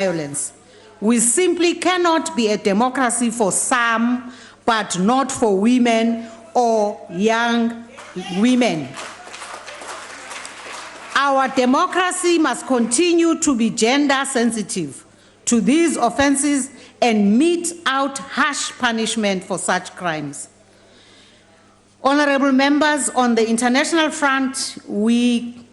violence. We simply cannot be a democracy for some, but not for women or young women. Our democracy must continue to be gender sensitive to these offenses and mete out harsh punishment for such crimes. Honorable members, on the international front, we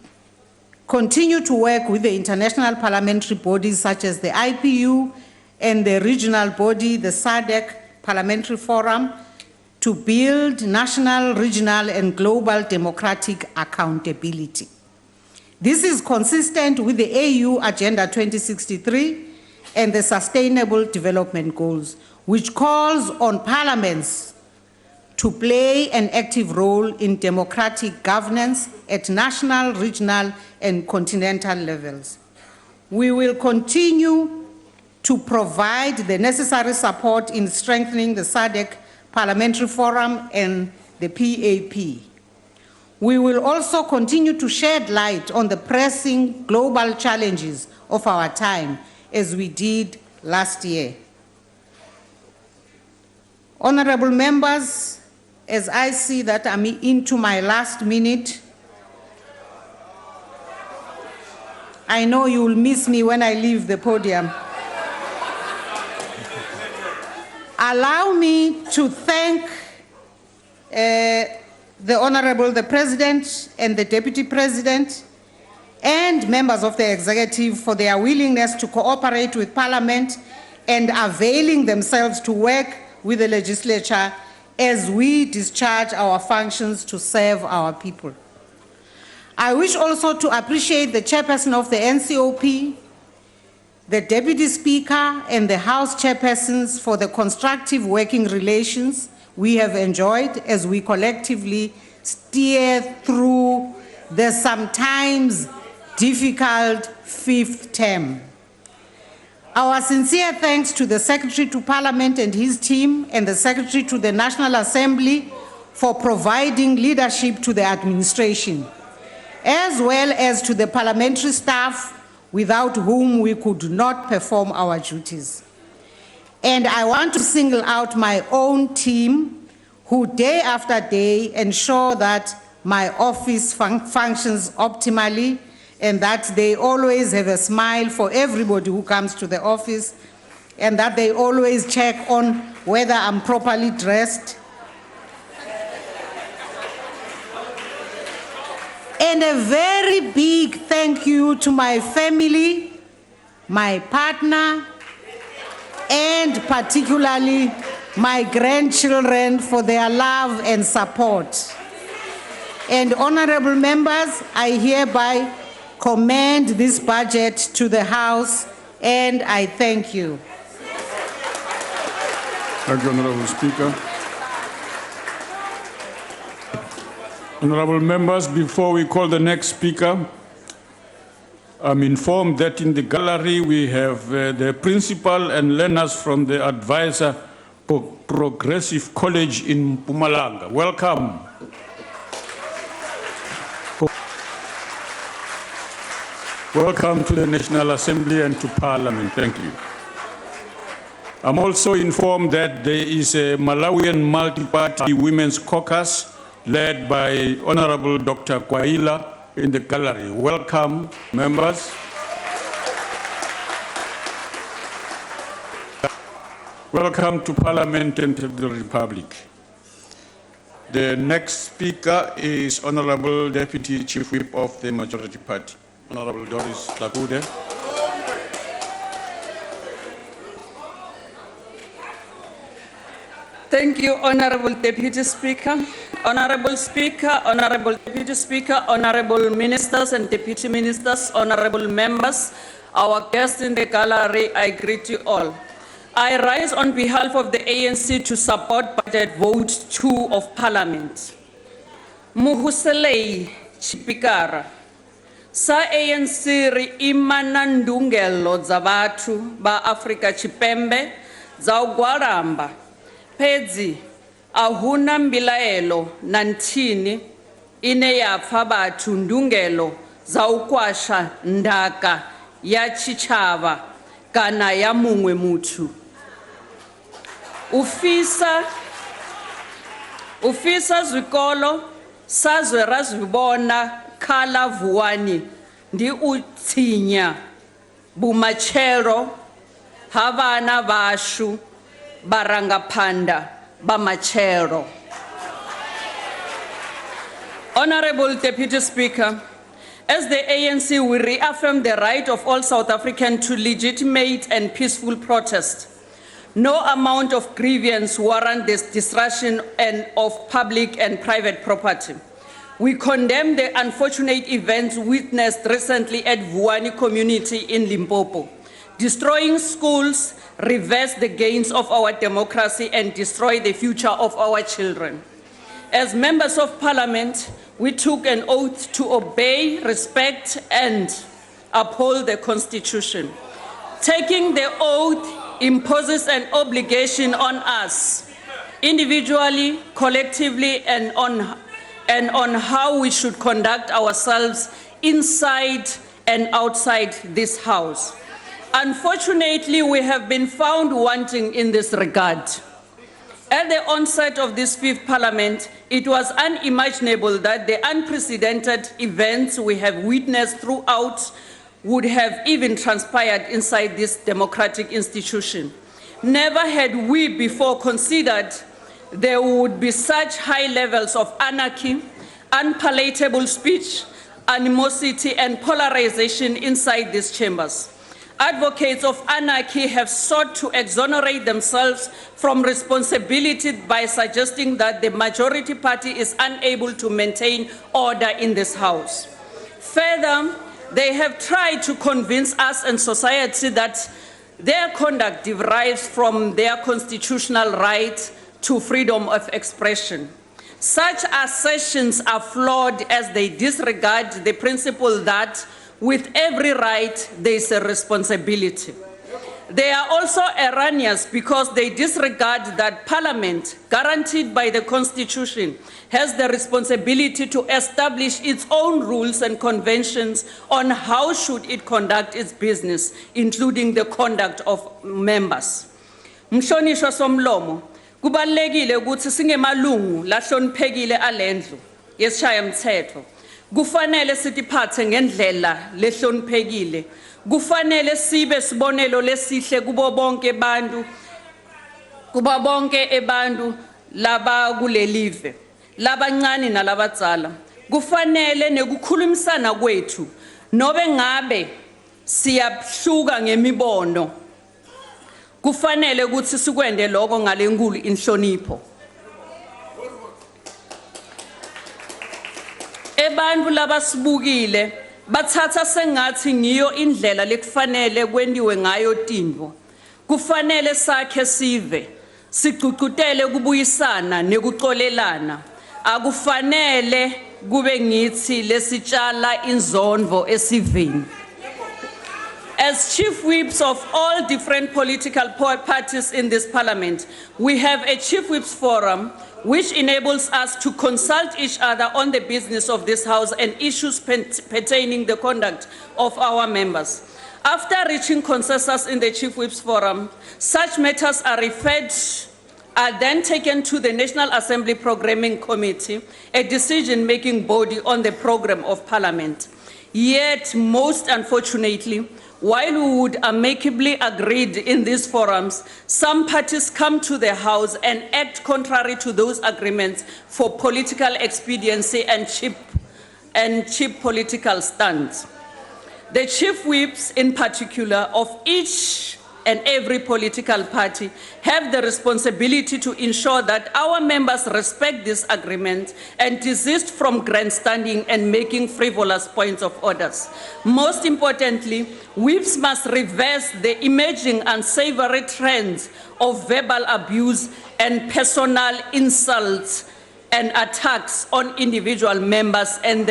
continue to work with the international parliamentary bodies such as the IPU and the regional body, the SADC Parliamentary Forum, to build national, regional, and global democratic accountability. This is consistent with the AU Agenda 2063 and the Sustainable Development Goals, which calls on parliaments to play an active role in democratic governance at national, regional, and continental levels. We will continue to provide the necessary support in strengthening the SADC Parliamentary Forum and the PAP. We will also continue to shed light on the pressing global challenges of our time, as we did last year. Honorable members, as I see that I'm into my last minute, I know you will miss me when I leave the podium. Allow me to thank the President and the Deputy President and members of the Executive for their willingness to cooperate with Parliament and availing themselves to work with the legislature as we discharge our functions to serve our people. I wish also to appreciate the chairperson of the NCOP, the Deputy Speaker, and the House chairpersons for the constructive working relations we have enjoyed as we collectively steer through the sometimes difficult fifth term. Our sincere thanks to the Secretary to Parliament and his team and the Secretary to the National Assembly for providing leadership to the administration, as well as to the parliamentary staff without whom we could not perform our duties. And I want to single out my own team who day after day ensure that my office functions optimally and that they always have a smile for everybody who comes to the office and that they always check on whether I'm properly dressed. And a very big thank you to my family, my partner, and particularly my grandchildren for their love and support. And honorable members, I hereby commend this budget to the House, and I thank you. Thank you, Honorable Speaker. Honorable members, before we call the next speaker, I'm informed that in the gallery we have the principal and learners from the Advisor Progressive College in Mpumalanga. Welcome. Welcome to the National Assembly and to Parliament. Thank you. I'm also informed that there is a Malawian multi-party women's caucus led by Honorable Dr. Kwaila in the gallery. Welcome, members. Welcome to Parliament and to the Republic. The next speaker is Honorable Deputy Chief Whip of the Majority Party, Honorable Doris Lakude. Thank you, Honorable Deputy Speaker. Honorable Speaker, Honorable Deputy Speaker, Honorable Ministers and Deputy Ministers, Honorable Members, our guests in the gallery, I greet you all. I rise on behalf of the ANC to support Budget Vote 2 of Parliament. Muhuselei Chipikara. Sa ANC ri imana ndungelo za vatu ba Afrika Chipembe za ugwaramba. Pedzi ahuna mbilaelo na ntini ine yapfa bathu ndungelo za ukwasha ndaka ya chichava kana ya mungwe muthu. Ufisa zwikolo sazwe razvibona khala Vuwani ndi utsinya bumachero havana vashu barangapanda bamachero. Honorable Deputy Speaker, as the ANC, we reaffirm the right of all South Africans to legitimate and peaceful protest. No amount of grievance warrants this destruction of public and private property. We condemn the unfortunate events witnessed recently at Vuwani community in Limpopo. Destroying schools reverse the gains of our democracy and destroy the future of our children. As members of Parliament, we took an oath to obey, respect, and uphold the Constitution. Taking the oath imposes an obligation on us, individually, collectively, and on how we should conduct ourselves inside and outside this House. Unfortunately, we have been found wanting in this regard. At the onset of this fifth Parliament, it was unimaginable that the unprecedented events we have witnessed throughout would have even transpired inside this democratic institution. Never had we before considered there would be such high levels of anarchy, unpalatable speech, animosity, and polarization inside these chambers. Advocates of anarchy have sought to exonerate themselves from responsibility by suggesting that the majority party is unable to maintain order in this House. Further, they have tried to convince us and society that their conduct derives from their constitutional right to freedom of expression. Such assertions are flawed as they disregard the principle that with every right, there is a responsibility. They are also erroneous because they disregard that Parliament, guaranteed by the Constitution, has the responsibility to establish its own rules and conventions on how should it conduct its business, including the conduct of members. Mhlonishwa somlomo, kubalulekile ukuthi singemalungu lahloniphekile alendlu yesishayamthetho. Kufanele sitiphathe ngendlela lehloniphekile. Kufanele sibe sibonelo lesihle kubo bonke abantu laba kulelive, labancane nalabadzala. Kufanele nekukhulumisana kwethu nobe ngabe siyahluka ngemibono. Kufanele ukuthi sikwende lokho ngalenkulu inhlonipho. Ebantu labasibukile bathatha sengathi ngiyo indlela lekufanele kwendiwe ngayo tindvo. Kufanele sakhe sive, sigcugcutele kubuyisana nekuxolelana. Akufanele kube ngithi lesitshala inzondvo esiveni. As chief whips of all different political parties in this Parliament, we have a chief whips forum which enables us to consult each other on the business of this House and issues pertaining the conduct of our members. After reaching consensus in the Chief Whips Forum, such matters are then taken to the National Assembly Programming Committee, a decision-making body on the program of Parliament. Yet, most unfortunately, while we would amicably agreed in these forums, some parties come to the House and act contrary to those agreements for political expediency and cheap political stunts. The chief whips, in particular, of each and every political party have the responsibility to ensure that our members respect this agreement and desist from grandstanding and making frivolous points of orders. Most importantly, whips must reverse the emerging unsavory trends of verbal abuse and personal insults and attacks on individual members and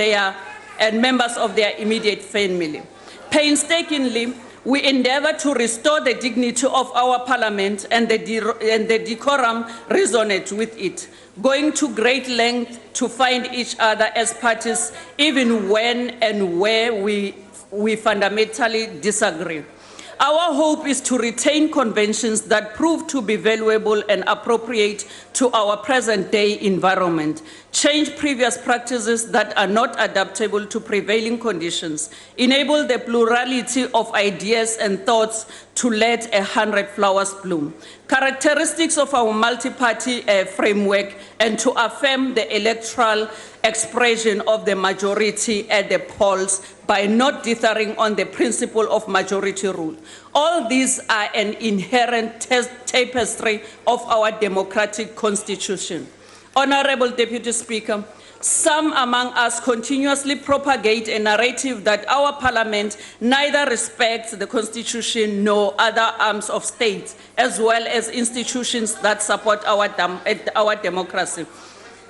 members of their immediate family. Painstakingly, we endeavor to restore the dignity of our Parliament and the decorum resonant with it, going to great length to find each other as parties, even when and where we fundamentally disagree. Our hope is to retain conventions that prove to be valuable and appropriate to our present-day environment, change previous practices that are not adaptable to prevailing conditions, enable the plurality of ideas and thoughts to let 100 flowers bloom, characteristics of our multi-party framework, and to affirm the electoral expression of the majority at the polls by not dithering on the principle of majority rule. All these are an inherent tapestry of our democratic constitution. Honorable Deputy Speaker, some among us continuously propagate a narrative that our parliament neither respects the constitution nor other arms of state, as well as institutions that support our democracy.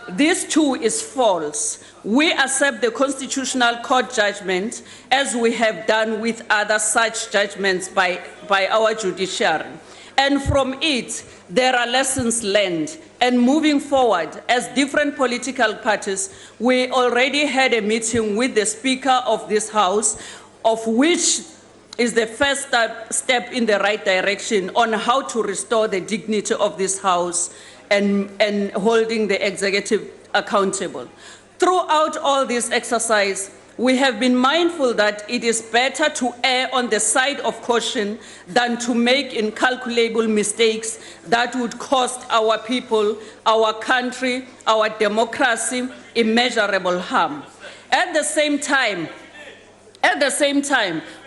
This too is false. We accept the Constitutional Court judgment as we have done with other such judgments by our judiciary. And from it, there are lessons learned. And moving forward, as different political parties, we already had a meeting with the Speaker of this House, of which is the first step in the right direction on how to restore the dignity of this House and holding the executive accountable. Throughout all this exercise, we have been mindful that it is better to err on the side of caution than to make incalculable mistakes that would cost our people, our country, our democracy immeasurable harm. At the same time,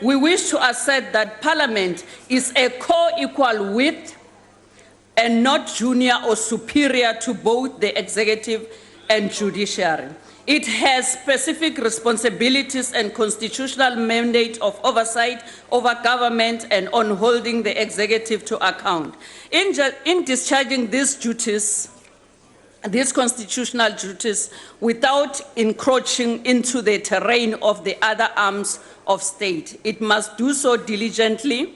we wish to assert that Parliament is a co-equal with and not junior or superior to both the executive and judiciary. It has specific responsibilities and constitutional mandate of oversight over government and on holding the executive to account. In discharging these duties, these constitutional duties, without encroaching into the terrain of the other arms of state, it must do so diligently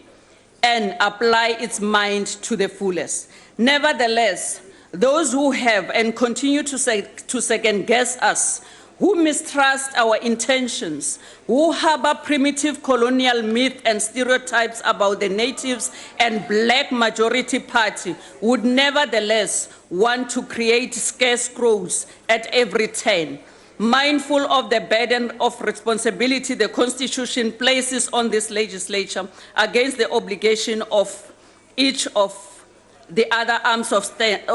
and apply its mind to the fullest. Nevertheless, those who have and continue to second-guess us, who mistrust our intentions, who harbor primitive colonial myths and stereotypes about the natives and black majority party, would nevertheless want to create scarecrows at every turn. Mindful of the burden of responsibility the Constitution places on this legislature against the obligation of each of the other arms of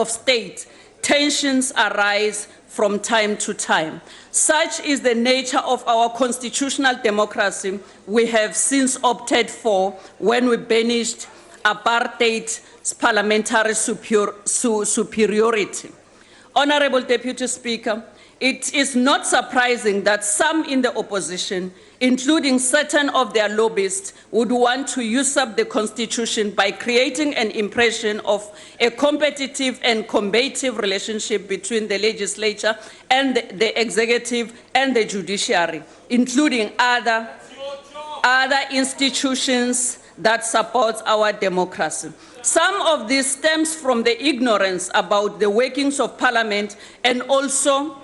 state, tensions arise from time to time. Such is the nature of our constitutional democracy we have since opted for when we banished apartheid's parliamentary superiority. Honorable Deputy Speaker, it is not surprising that some in the opposition, including certain of their lobbyists, would want to usurp the Constitution by creating an impression of a competitive and combative relationship between the legislature and the executive and the judiciary, including other institutions that support our democracy. Some of this stems from the ignorance about the workings of Parliament and also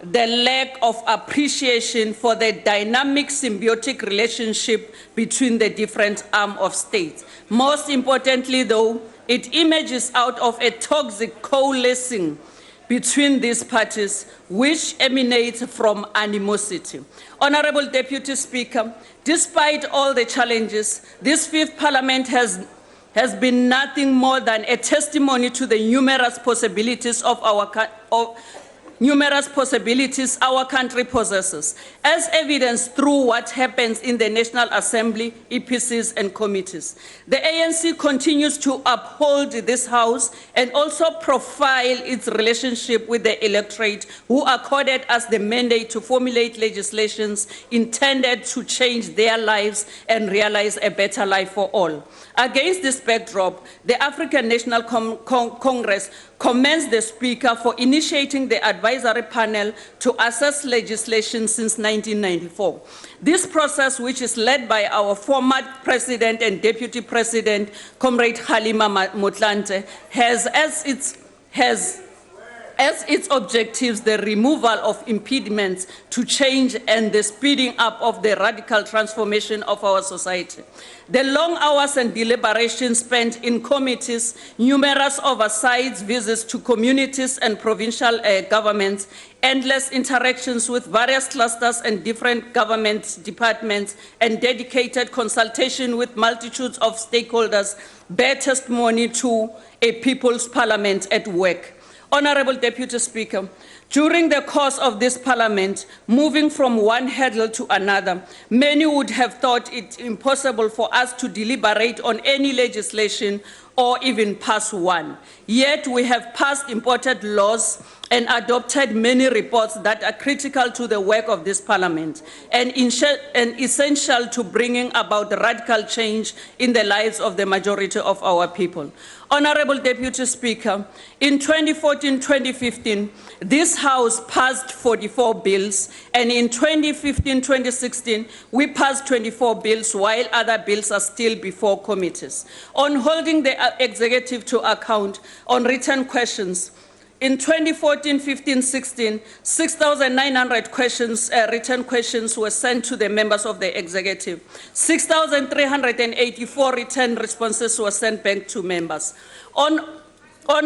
the lack of appreciation for the dynamic symbiotic relationship between the different arms of state. Most importantly, though, it emerges out of a toxic coalescing between these parties, which emanates from animosity. Honorable Deputy Speaker, despite all the challenges, this fifth Parliament has been nothing more than a testimony to the numerous possibilities our country possesses, as evidenced through what happens in the National Assembly, EPCs, and committees. The ANC continues to uphold this House and also profile its relationship with the electorate, who accorded us the mandate to formulate legislations intended to change their lives and realize a better life for all. Against this backdrop, the African National Congress commends the Speaker for initiating the advisory panel to assess legislation since 1994. This process, which is led by our former President and Deputy President, Comrade Halima Motlanthe, has as its objectives the removal of impediments to change and the speeding up of the radical transformation of our society. The long hours and deliberations spent in committees, numerous oversights, visits to communities and provincial governments, endless interactions with various clusters and different government departments, and dedicated consultation with multitudes of stakeholders bear testimony to a people's parliament at work. Honorable Deputy Speaker, during the course of this parliament, moving from one hurdle to another, many would have thought it impossible for us to deliberate on any legislation or even pass one. Yet we have passed important laws and adopted many reports that are critical to the work of this parliament and essential to bringing about radical change in the lives of the majority of our people. Honorable Deputy Speaker, in 2014-2015, this House passed 44 bills, and in 2015-2016, we passed 24 bills, while other bills are still before committees. On holding the executive to account on written questions, in 2014-15-16, 6,900 questions, written questions were sent to the members of the executive. 6,384 written responses were sent back to members. On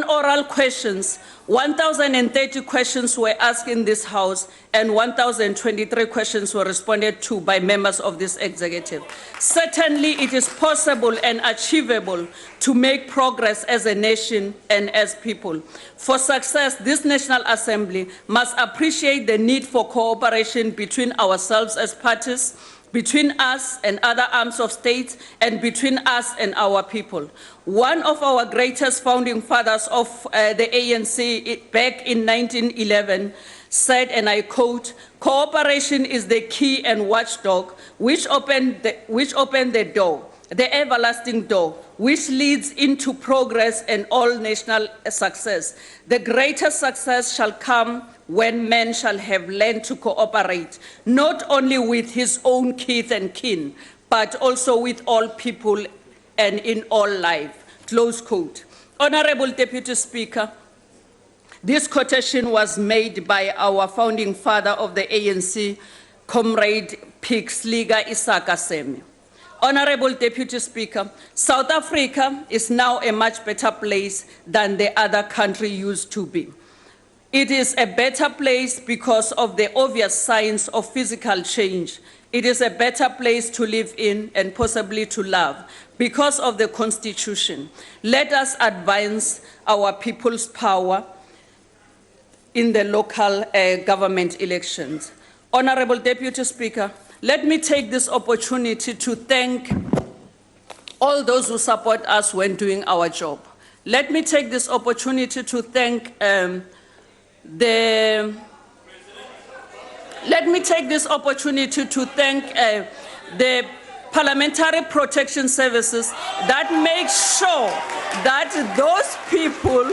oral questions, 1,030 questions were asked in this House and 1,023 questions were responded to by members of this executive. Certainly, it is possible and achievable to make progress as a nation and as people. For success, this National Assembly must appreciate the need for cooperation between ourselves as parties, between us and other arms of state, and between us and our people. One of our greatest founding fathers of the ANC back in 1911 said, and I quote, "Cooperation is the key and watchdog which opened the door, the everlasting door, which leads into progress and all national success. The greatest success shall come when man shall have learned to cooperate, not only with his own kith and kin, but also with all people and in all life." Close quote. Honorable Deputy Speaker, this quotation was made by our founding father of the ANC, Comrade Pixliga Isaka Seme. Honorable Deputy Speaker, South Africa is now a much better place than the other country used to be. It is a better place because of the obvious signs of physical change. It is a better place to live in and possibly to love because of the Constitution. Let us advance our people's power in the local government elections. Honorable Deputy Speaker, let me take this opportunity to thank all those who support us when doing our job. Let me take this opportunity to thank the Parliamentary Protection Services that make sure that those people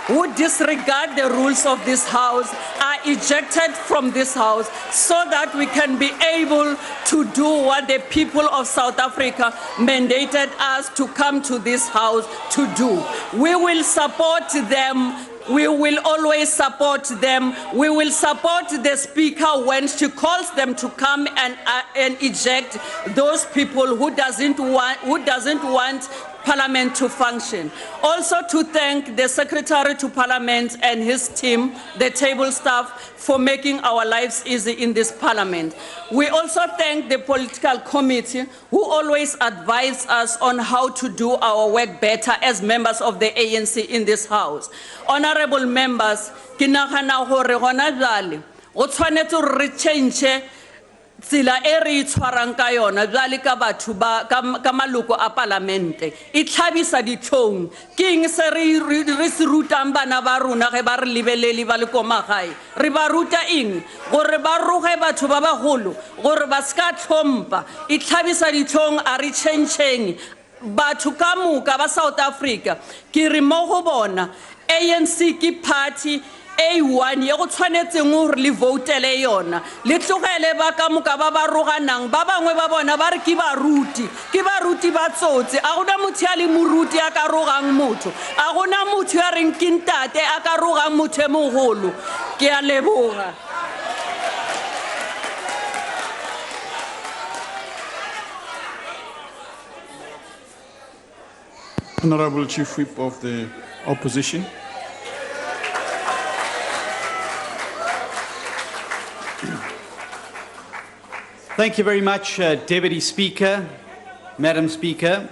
who disregard the rules of this House are ejected from this House so that we can be able to do what the people of South Africa mandated us to come to this House to do. We will support them. We will always support them. We will support the Speaker when she calls them to come and eject those people who doesn't want Parliament to function. Also to thank the Secretary to Parliament and his team, the table staff, for making our lives easy in this Parliament. We also thank the political committee who always advise us on how to do our work better as members of the ANC in this House. Honorable members, ke nagana hore gona jwale go tshwanetse re change tsela e re itshwarang ka yona jwale ka batho ba ka maloko a parlamente e tlhabisa ditlhong ke eng se re se rutang bana ba rona ge ba re lebelele ba le ko magae re ba ruta eng gore ba roge batho ba bagolo gore ba ska tlhompa e tlhabisa ditlhong a re changeng batho ka moka ba South Africa ke re mo go bona ANC ke party A1 ye go tshwanetseng gore le voutele yona le tlogele ba ka moka ba ba roganang ba bangwe ba bona ba re ke baruti ba tsotse a gona motho ya le moruti a ka rogang motho a gona motho ya reng ke ntate a ka rogang motho e mogolo ke a leboga. Honorable Chief Whip of the Opposition. Thank you very much, Deputy Speaker, Madam Speaker.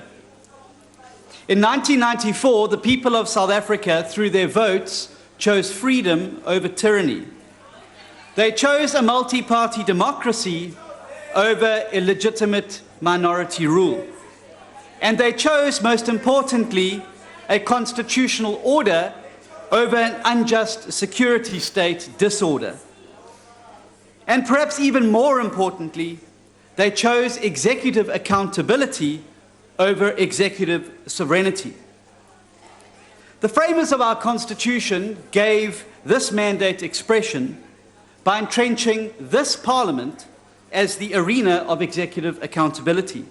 In 1994, the people of South Africa, through their votes, chose freedom over tyranny. They chose a multi-party democracy over illegitimate minority rule. And they chose, most importantly, a constitutional order over an unjust security state disorder. And perhaps even more importantly, they chose executive accountability over executive sovereignty. The framers of our Constitution gave this mandate expression by entrenching this Parliament as the arena of executive accountability.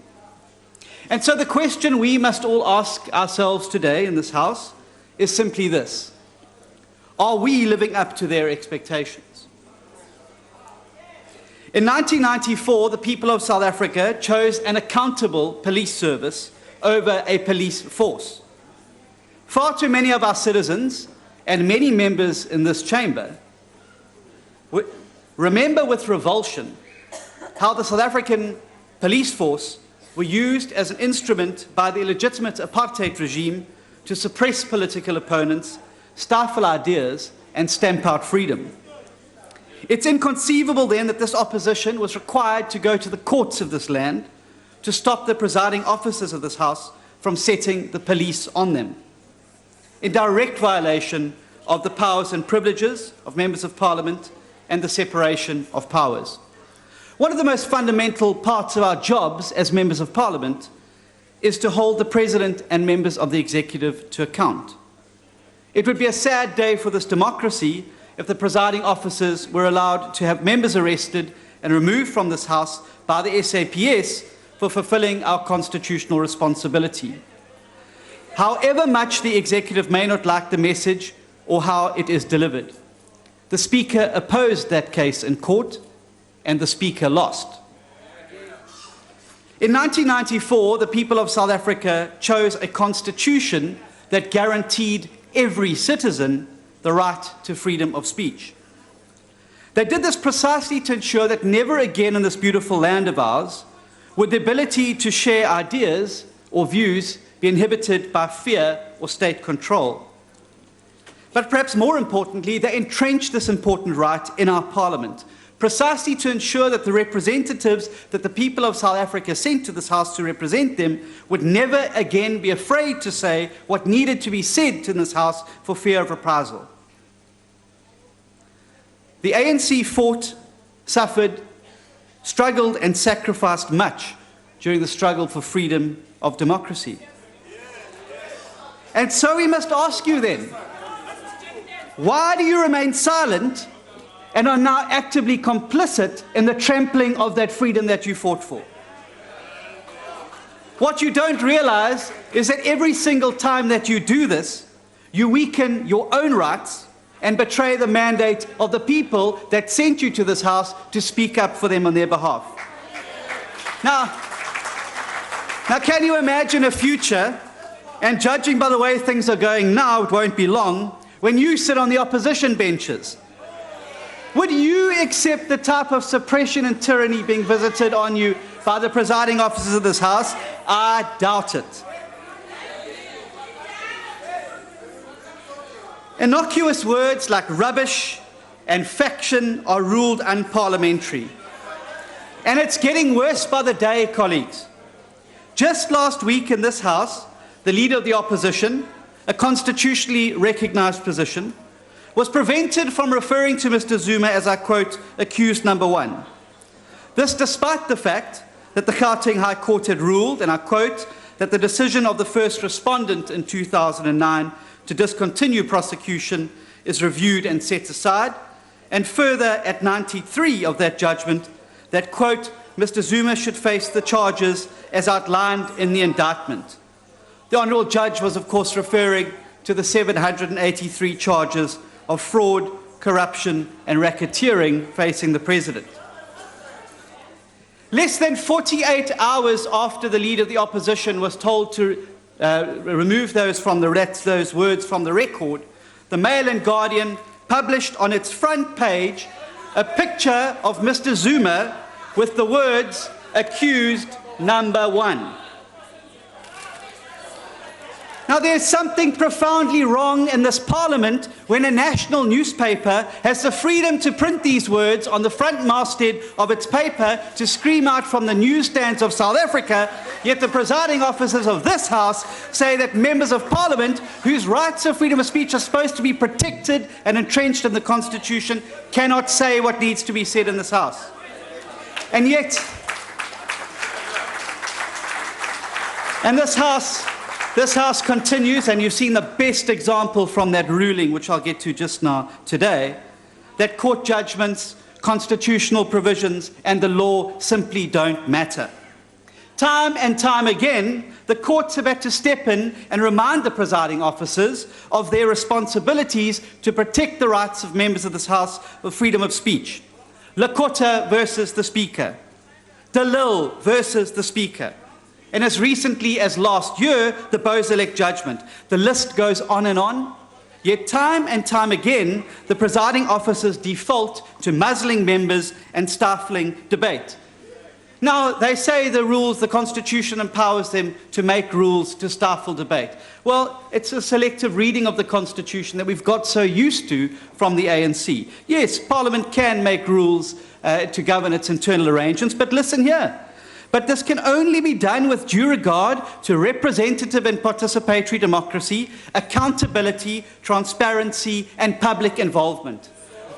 And so the question we must all ask ourselves today in this House is simply this: are we living up to their expectations? In 1994, the people of South Africa chose an accountable police service over a police force. Far too many of our citizens and many members in this chamber remember with revulsion how the South African police force were used as an instrument by the illegitimate apartheid regime to suppress political opponents, stifle ideas, and stamp out freedom. It's inconceivable then that this opposition was required to go to the courts of this land to stop the presiding officers of this House from setting the police on them, in direct violation of the powers and privileges of members of Parliament and the separation of powers. One of the most fundamental parts of our jobs as members of Parliament is to hold the President and members of the Executive to account. It would be a sad day for this democracy if the presiding officers were allowed to have members arrested and removed from this House by the SAPS for fulfilling our constitutional responsibility. However much the Executive may not like the message or how it is delivered, the Speaker opposed that case in court, and the Speaker lost. In 1994, the people of South Africa chose a constitution that guaranteed every citizen the right to freedom of speech. They did this precisely to ensure that never again in this beautiful land of ours would the ability to share ideas or views be inhibited by fear or state control. But perhaps more importantly, they entrenched this important right in our Parliament, precisely to ensure that the representatives that the people of South Africa sent to this House to represent them would never again be afraid to say what needed to be said in this House for fear of reprisal. The ANC fought, suffered, struggled and sacrificed much during the struggle for freedom of democracy. And so we must ask you then, why do you remain silent and are now actively complicit in the trampling of that freedom that you fought for? What you don't realize is that every single time that you do this, you weaken your own rights and betray the mandate of the people that sent you to this House to speak up for them on their behalf. Now can you imagine a future, and judging by the way things are going now, it won't be long, when you sit on the opposition benches? Would you accept the type of suppression and tyranny being visited on you by the presiding officers of this House? I doubt it. Innocuous words like rubbish and faction are ruled unparliamentary. And it's getting worse by the day, colleagues. Just last week in this House, the Leader of the Opposition, a constitutionally recognized position, was prevented from referring to Mr. Zuma as, I quote, accused number one. This despite the fact that the Gauteng High Court had ruled, and I quote, that the decision of the first respondent in 2009 to discontinue prosecution is reviewed and set aside. And further, at 93 of that judgment, that, quote, Mr. Zuma should face the charges as outlined in the indictment. The Honourable Judge was, of course, referring to the 783 charges of fraud, corruption and racketeering facing the President. Less than 48 hours after the Leader of the Opposition was told to remove those words from the record, the Mail and Guardian published on its front page a picture of Mr. Zuma with the words, accused number 1. Now, there's something profoundly wrong in this Parliament when a national newspaper has the freedom to print these words on the front masthead of its paper to scream out from the newsstands of South Africa, yet the presiding officers of this House say that members of Parliament, whose rights of freedom of speech are supposed to be protected and entrenched in the Constitution, cannot say what needs to be said in this House. And yet, this House continues, and you've seen the best example from that ruling, which I'll get to just now today, that court judgments, constitutional provisions, and the law simply don't matter. Time and time again, the courts have had to step in and remind the presiding officers of their responsibilities to protect the rights of members of this House of freedom of speech. Lakota versus the Speaker. DeLille versus the Speaker. And as recently as last year, the Bozalek judgment. The list goes on and on. Yet time and time again, the presiding officers default to muzzling members and stifling debate. Now, they say the rules, the Constitution empowers them to make rules to stifle debate. Well, it's a selective reading of the Constitution that we've got so used to from the ANC. Yes, Parliament can make rules to govern its internal arrangements, but listen here. But this can only be done with due regard to representative and participatory democracy, accountability, transparency, and public involvement.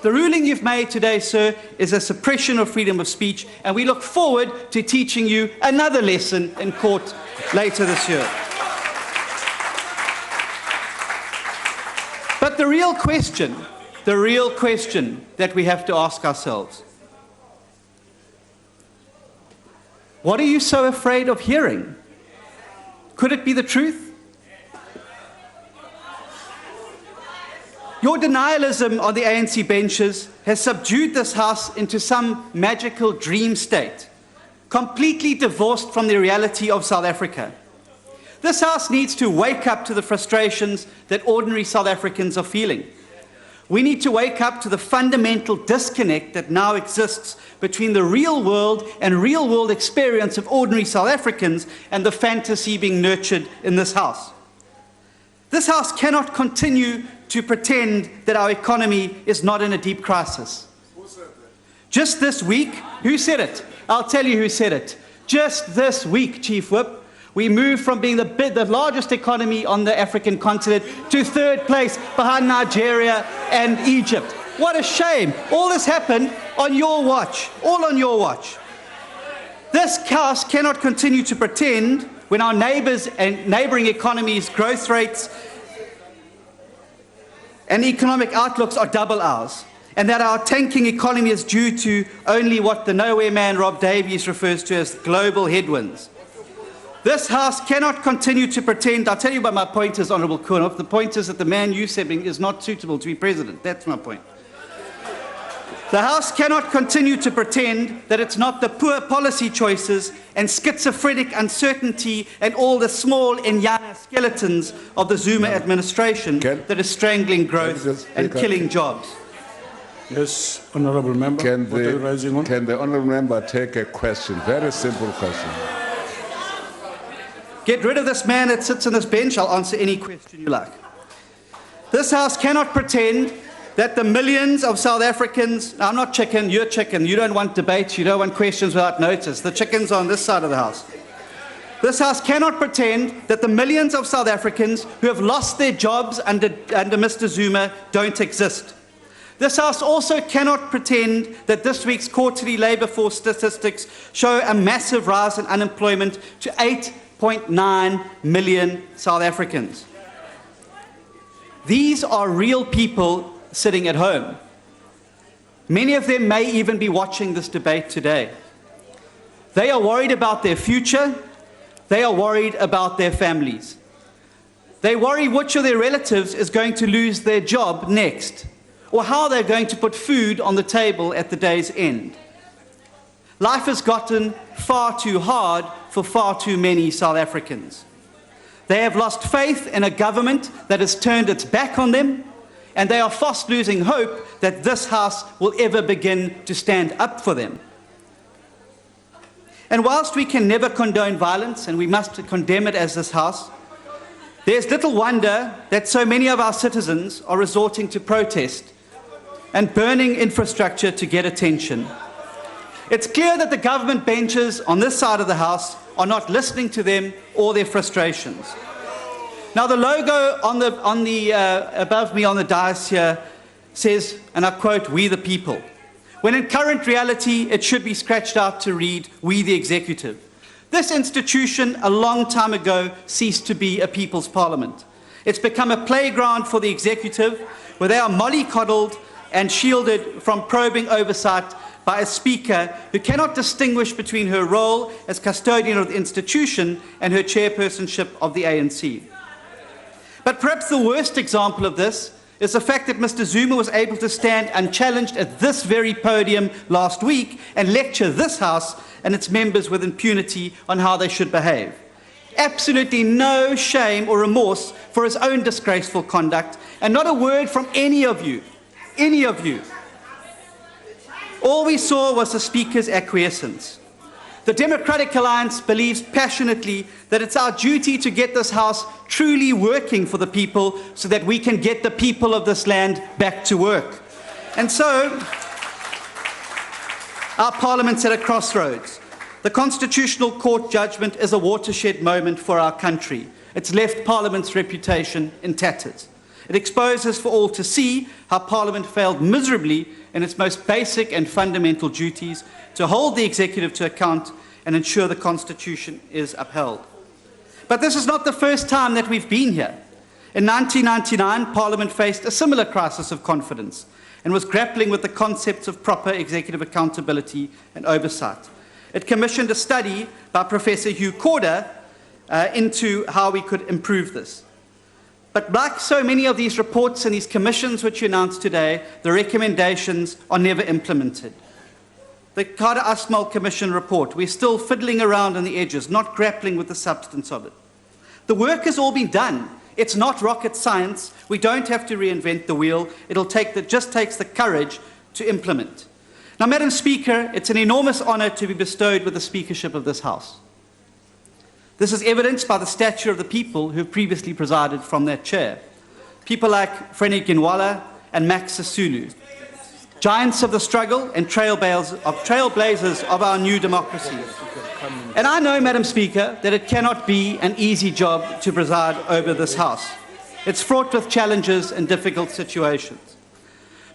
The ruling you've made today, sir, is a suppression of freedom of speech, and we look forward to teaching you another lesson in court later this year. But the real question that we have to ask ourselves, what are you so afraid of hearing? Could it be the truth? Your denialism on the ANC benches has subdued this House into some magical dream state, completely divorced from the reality of South Africa. This House needs to wake up to the frustrations that ordinary South Africans are feeling. We need to wake up to the fundamental disconnect that now exists between the real world and real world experience of ordinary South Africans and the fantasy being nurtured in this House. This House cannot continue to pretend that our economy is not in a deep crisis. Just this week, who said it? I'll tell you who said it. Just this week, Chief Whip, we moved from being the largest economy on the African continent to third place behind Nigeria and Egypt. What a shame. All this happened on your watch, all on your watch. This House cannot continue to pretend when our neighbours and neighbouring economies' growth rates and economic outlooks are double ours, and that our tanking economy is due to only what the nowhere man Rob Davies refers to as global headwinds. This House cannot continue to pretend. I'll tell you what my point is, Honourable Kurnoff. The point is that the man you said is not suitable to be president. That's my point. The House cannot continue to pretend that it's not the poor policy choices and schizophrenic uncertainty and all the small Inyana skeletons of the Zuma administration that is strangling growth and killing jobs. Yes, Honourable Member. Can the Honourable Member take a question? Very simple question. Get rid of this man that sits on this bench. I'll answer any question you like. This House cannot pretend that the millions of South Africans, I'm not chicken, you're chicken, you don't want debates, you don't want questions without notice. The chickens are on this side of the House. This House cannot pretend that the millions of South Africans who have lost their jobs under Mr. Zuma don't exist. This House also cannot pretend that this week's quarterly labour force statistics show a massive rise in unemployment to 8.9 million South Africans. These are real people sitting at home. Many of them may even be watching this debate today. They are worried about their future. They are worried about their families. They worry which of their relatives is going to lose their job next, or how they're going to put food on the table at the day's end. Life has gotten far too hard for far too many South Africans. They have lost faith in a government that has turned its back on them, and they are fast losing hope that this House will ever begin to stand up for them. And whilst we can never condone violence, and we must condemn it as this House, there's little wonder that so many of our citizens are resorting to protest and burning infrastructure to get attention. It's clear that the government benches on this side of the House are not listening to them or their frustrations. Now, the logo above me on the dais here says, and I quote, "We the people," when in current reality it should be scratched out to read, "We the executive." This institution a long time ago ceased to be a people's parliament. It's become a playground for the executive where they are mollycoddled and shielded from probing oversight by a speaker who cannot distinguish between her role as custodian of the institution and her chairpersonship of the ANC. But perhaps the worst example of this is the fact that Mr. Zuma was able to stand unchallenged at this very podium last week and lecture this House and its members with impunity on how they should behave. Absolutely no shame or remorse for his own disgraceful conduct, and not a word from any of you. Any of you. All we saw was the Speaker's acquiescence. The Democratic Alliance believes passionately that it's our duty to get this House truly working for the people so that we can get the people of this land back to work. And so, our Parliament's at a crossroads. The Constitutional Court judgment is a watershed moment for our country. It's left Parliament's reputation in tatters. It exposes for all to see how Parliament failed miserably in its most basic and fundamental duties to hold the executive to account and ensure the Constitution is upheld. But this is not the first time that we've been here. In 1999, Parliament faced a similar crisis of confidence and was grappling with the concepts of proper executive accountability and oversight. It commissioned a study by Professor Hugh Corder into how we could improve this. But like so many of these reports and these commissions which you announced today, the recommendations are never implemented. The Kader Asmal Commission report, we're still fiddling around on the edges, not grappling with the substance of it. The work has all been done. It's not rocket science. We don't have to reinvent the wheel. It just takes the courage to implement. Now, Madam Speaker, it's an enormous honour to be bestowed with the speakership of this House. This is evidenced by the stature of the people who previously presided from that chair. People like Frene Ginwala and Max Sisulu, giants of the struggle and trailblazers of our new democracy. And I know, Madam Speaker, that it cannot be an easy job to preside over this House. It's fraught with challenges and difficult situations.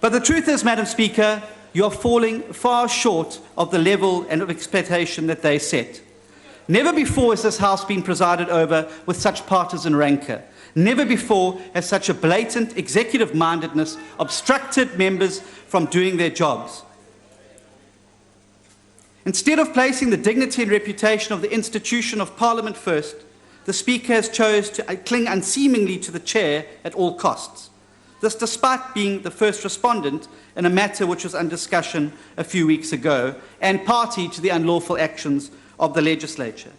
But the truth is, Madam Speaker, you are falling far short of the level and of expectation that they set. Never before has this House been presided over with such partisan rancour. Never before has such a blatant executive-mindedness obstructed members from doing their jobs. Instead of placing the dignity and reputation of the institution of Parliament first, the Speaker has chosen to cling unseemingly to the chair at all costs. This despite being the first respondent in a matter which was under discussion a few weeks ago and party to the unlawful actions of the legislature.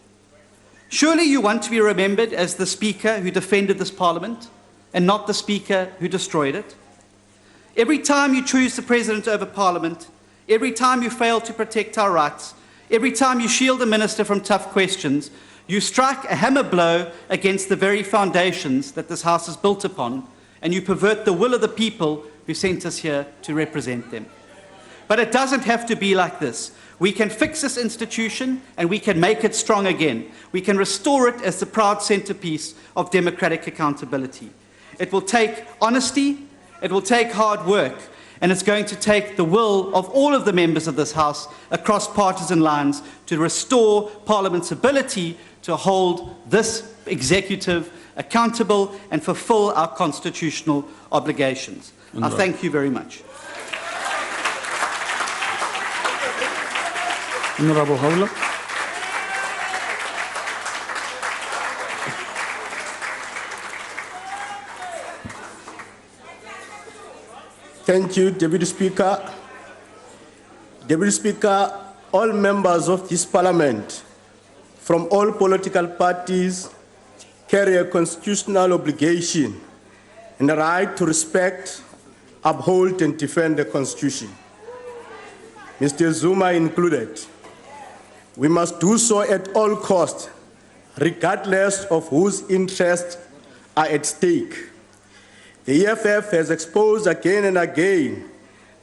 Surely you want to be remembered as the Speaker who defended this Parliament and not the Speaker who destroyed it. Every time you choose the President over Parliament, every time you fail to protect our rights, every time you shield a minister from tough questions, you strike a hammer blow against the very foundations that this House is built upon, and you pervert the will of the people who sent us here to represent them. But it doesn't have to be like this. We can fix this institution and we can make it strong again. We can restore it as the proud centerpiece of democratic accountability. It will take honesty, it will take hard work, and it's going to take the will of all of the members of this House across partisan lines to restore Parliament's ability to hold this executive accountable and fulfill our constitutional obligations. I thank you very much. Honorable Howler. Thank you, Deputy Speaker. Deputy Speaker, all members of this Parliament from all political parties carry a constitutional obligation and the right to respect, uphold, and defend the Constitution, Mr. Zuma included. We must do so at all costs, regardless of whose interests are at stake. The EFF has exposed again and again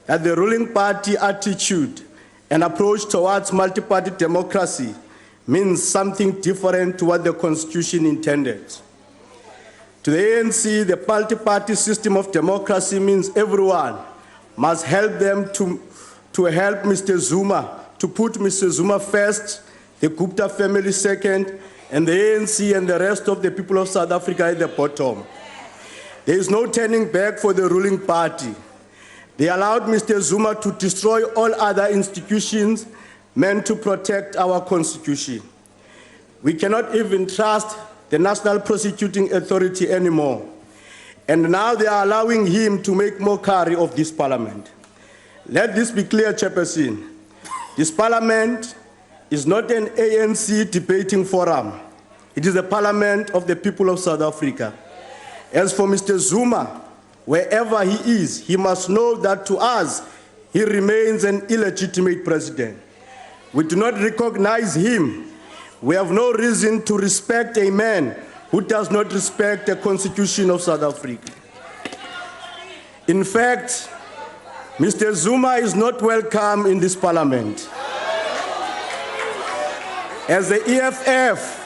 that the ruling party attitude and approach towards multi-party democracy means something different to what the Constitution intended. To the ANC, the multi-party system of democracy means everyone must help them to help Mr. Zuma, to put Mr. Zuma first, the Gupta family second, and the ANC and the rest of the people of South Africa at the bottom. There is no turning back for the ruling party. They allowed Mr. Zuma to destroy all other institutions meant to protect our Constitution. We cannot even trust the National Prosecuting Authority anymore. And now they are allowing him to make mockery of this Parliament. Let this be clear, Chairperson. This Parliament is not an ANC debating forum. It is a Parliament of the people of South Africa. As for Mr. Zuma, wherever he is, he must know that to us, he remains an illegitimate president. We do not recognize him. We have no reason to respect a man who does not respect the Constitution of South Africa. In fact, Mr. Zuma is not welcome in this Parliament. As the EFF,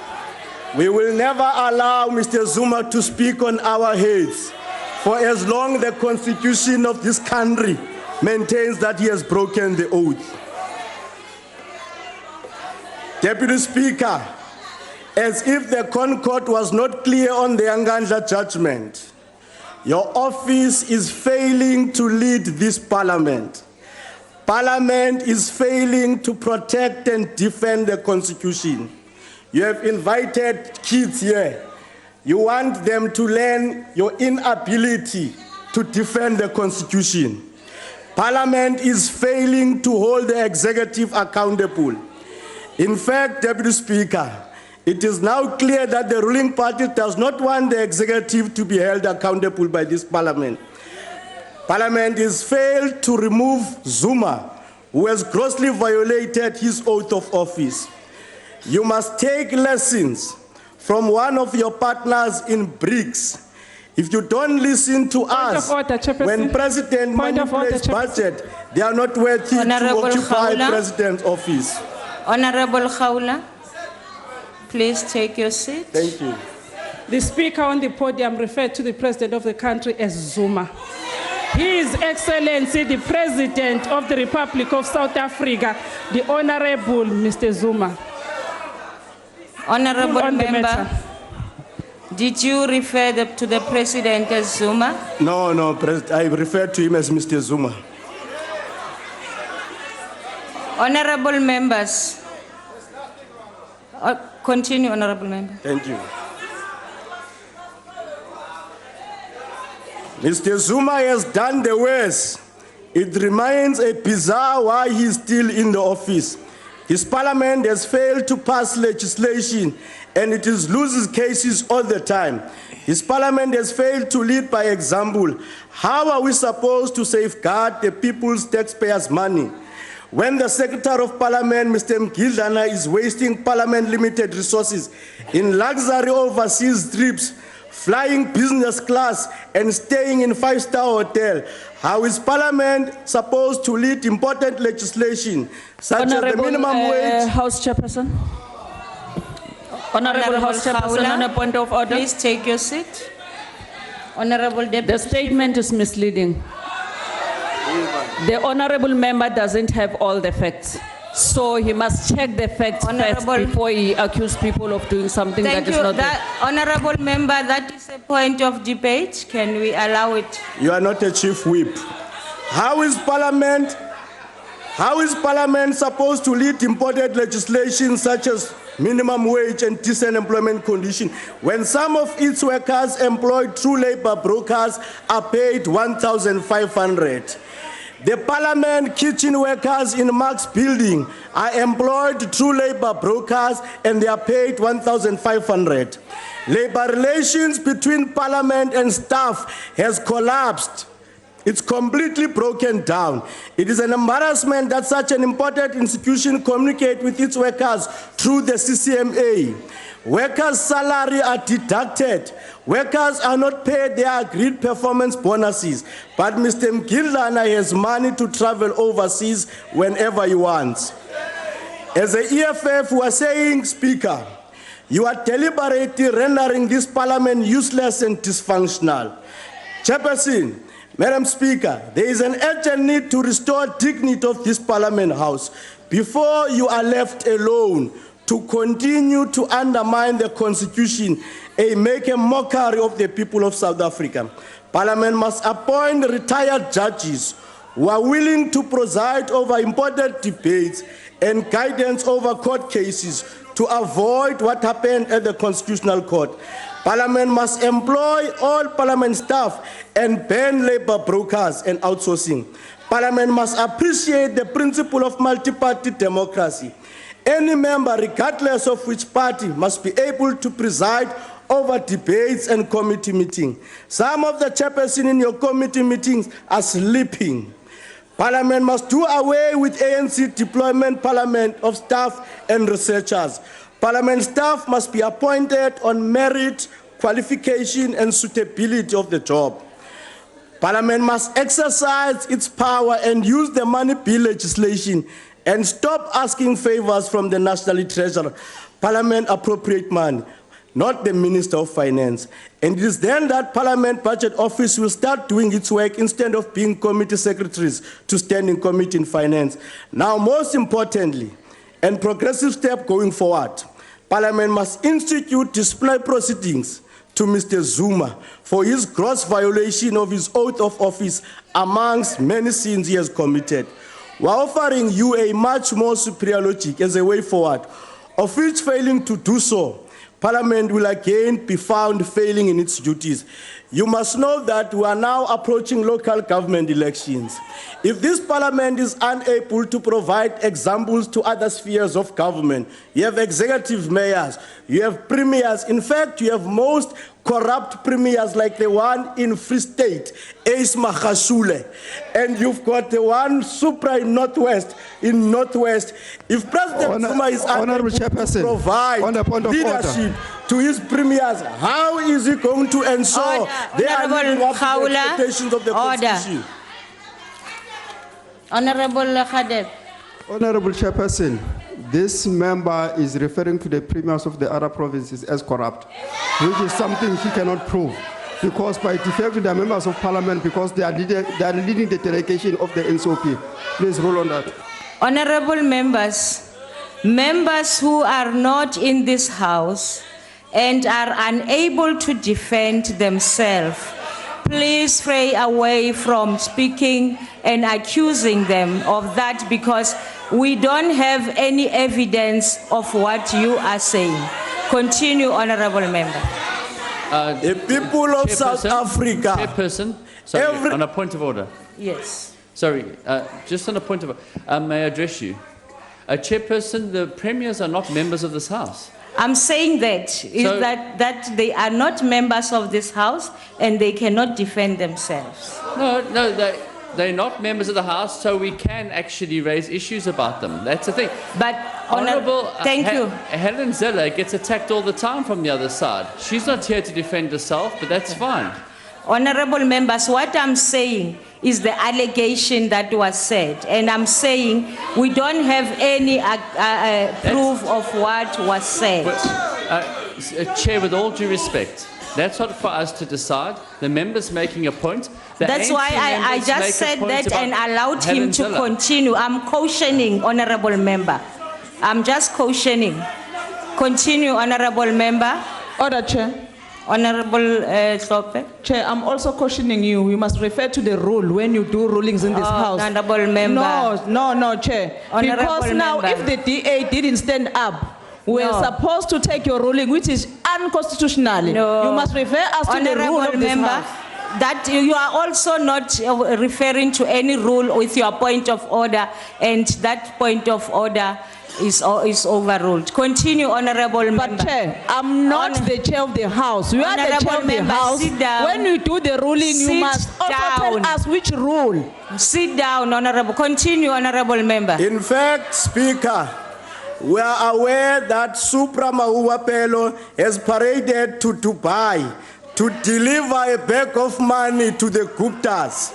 we will never allow Mr. Zuma to speak on our heads for as long the Constitution of this country maintains that he has broken the oath. Deputy Speaker, as if the Concord was not clear on the Ngandla judgment, your office is failing to lead this Parliament. Parliament is failing to protect and defend the Constitution. You have invited kids here. You want them to learn your inability to defend the Constitution. Parliament is failing to hold the executive accountable. In fact, Deputy Speaker, it is now clear that the ruling party does not want the executive to be held accountable by this Parliament. Parliament has failed to remove Zuma, who has grossly violated his oath of office. You must take lessons from one of your partners in BRICS. If you don't listen to us, when President manipulates budget, they are not worthy to occupy President's office. Honorable Khawla, please take your seat. Thank you. The speaker on the podium referred to the president of the country as Zuma. His Excellency, the President of the Republic of South Africa, the Honorable Mr. Zuma. Honorable member, did you refer to the president as Zuma? No, I refer to him as Mr. Zuma. Honorable members, continue, honorable member. Thank you. Mr. Zuma has done the worst. It remains a bizarre why he is still in the office. His Parliament has failed to pass legislation and it is loses cases all the time. His Parliament has failed to lead by example. How are we supposed to safeguard the people's taxpayers' money when the Secretary of Parliament, Mr. Mgidlana, is wasting Parliament limited resources in luxury overseas trips, flying business class and staying in five-star hotel? How is Parliament supposed to lead important legislation such as the minimum wage? House Chairperson. Honorable House Chairperson, on a point of order. Please take your seat. Honorable Deputy. The statement is misleading. The honorable member doesn't have all the facts. So he must check the facts first Honourable- before he accuses people of doing something Thank that is you. not. Honourable member, that is a point of debate. Can we allow it? You are not a chief whip. How is Parliament supposed to lead imported legislation such as minimum wage and decent employment condition when some of its workers employed through labor brokers are paid 1,500? The Parliament kitchen workers in Mark's building are employed through labor brokers and they are paid 1,500. Labor relations between Parliament and staff has collapsed. It's completely broken down. It is an embarrassment that such an important institution communicate with its workers through the CCMA. Workers' salary are deducted. Workers are not paid their agreed performance bonuses. But Mr. Mgidlana has money to travel overseas whenever he wants. As a EFF, we are saying, Speaker, you are deliberately rendering this Parliament useless and dysfunctional. Chairperson, Madam Speaker, there is an urgent need to restore dignity of this Parliament House before you are left alone to continue to undermine the Constitution and make a mockery of the people of South Africa. Parliament must appoint retired judges who are willing to preside over important debates and guidance over court cases to avoid what happened at the Constitutional Court. Parliament must employ all Parliament staff and ban labor brokers and outsourcing. Parliament must appreciate the principle of multi-party democracy. Any member, regardless of which party, must be able to preside over debates and committee meetings. Some of the chairpersons in your committee meetings are sleeping. Parliament must do away with ANC deployment parliament of staff and researchers. Parliament staff must be appointed on merit, qualification, and suitability of the job. Parliament must exercise its power and use the money bill legislation and stop asking favors from the National Treasurer. Parliament appropriate money, not the Minister of Finance. And it is then that Parliament Budget Office will start doing its work instead of being committee secretaries to Standing Committee in Finance. Now, most importantly, and progressive step going forward, Parliament must institute disciplinary proceedings to Mr. Zuma for his gross violation of his oath of office amongst many sins he has committed. We are offering you a much more superior logic as a way forward, of which failing to do so, Parliament will again be found failing in its duties. You must know that we are now approaching local government elections. If this Parliament is unable to provide examples to other spheres of government, you have executive mayors, you have premiers, in fact, you have most corrupt premiers like the one in Free State, Ace Mahashule, and you've got the one Supra in Northwest. If President Zuma is unable to provide leadership to his premiers, how is he going to ensure they are living up to the expectations of the Constitution? Honourable Khadeb. Honourable Chairperson, this member is referring to the premiers of the other provinces as corrupt, which is something he cannot prove, because by default they are members of Parliament because they are leading the delegation of the NCOP. Please roll on that. Honourable members, members who are not in this House and are unable to defend themselves, please stray away from speaking and accusing them of that, because we don't have any evidence of what you are saying. Continue, honourable member. The people of South Africa. Chairperson, sorry, on a point of order. Yes. Sorry, just on a point of order. May I address you? Chairperson, the premiers are not members of this House. I'm saying that they are not members of this House and they cannot defend themselves. No, they're not members of the House, so we can actually raise issues about them. That's the thing. But, Honourable, thank you. Helen Zeller gets attacked all the time from the other side. She's not here to defend herself, but that's fine. Honourable members, what I'm saying is the allegation that was said. And I'm saying we don't have any proof of what was said. Chair, with all due respect, That's not for us to decide. The member's making a point. The That's why ANC I members just make a said point that about and allowed him Helen to Zille. continue. I'm cautioning, Honorable Member. I'm just cautioning. Continue, Honorable Member. Order, Chair. Honorable Sope. Chair, I'm also cautioning you. You must refer to the rule when you do rulings in this house. Honorable Member. No, Chair. Honorable Because now, Member. if the DA didn't stand up, we're No. supposed to take your ruling, which is unconstitutional. No. You must refer us to the rule Honorable of this Member, house. that you are also not referring to any rule with your point of order, and that point of order is overruled. Continue, Honorable Member. But Chair, I'm not the chair of the house. You are the Honorable chair of the Member, house. sit down. When we do the ruling, you Sit must also tell down. us which rule. Sit down, Honorable. Continue, Honorable Member. In fact, Speaker, we are aware that Supra Mahuapelo has paraded to Dubai to deliver a bag of money to the Guptas.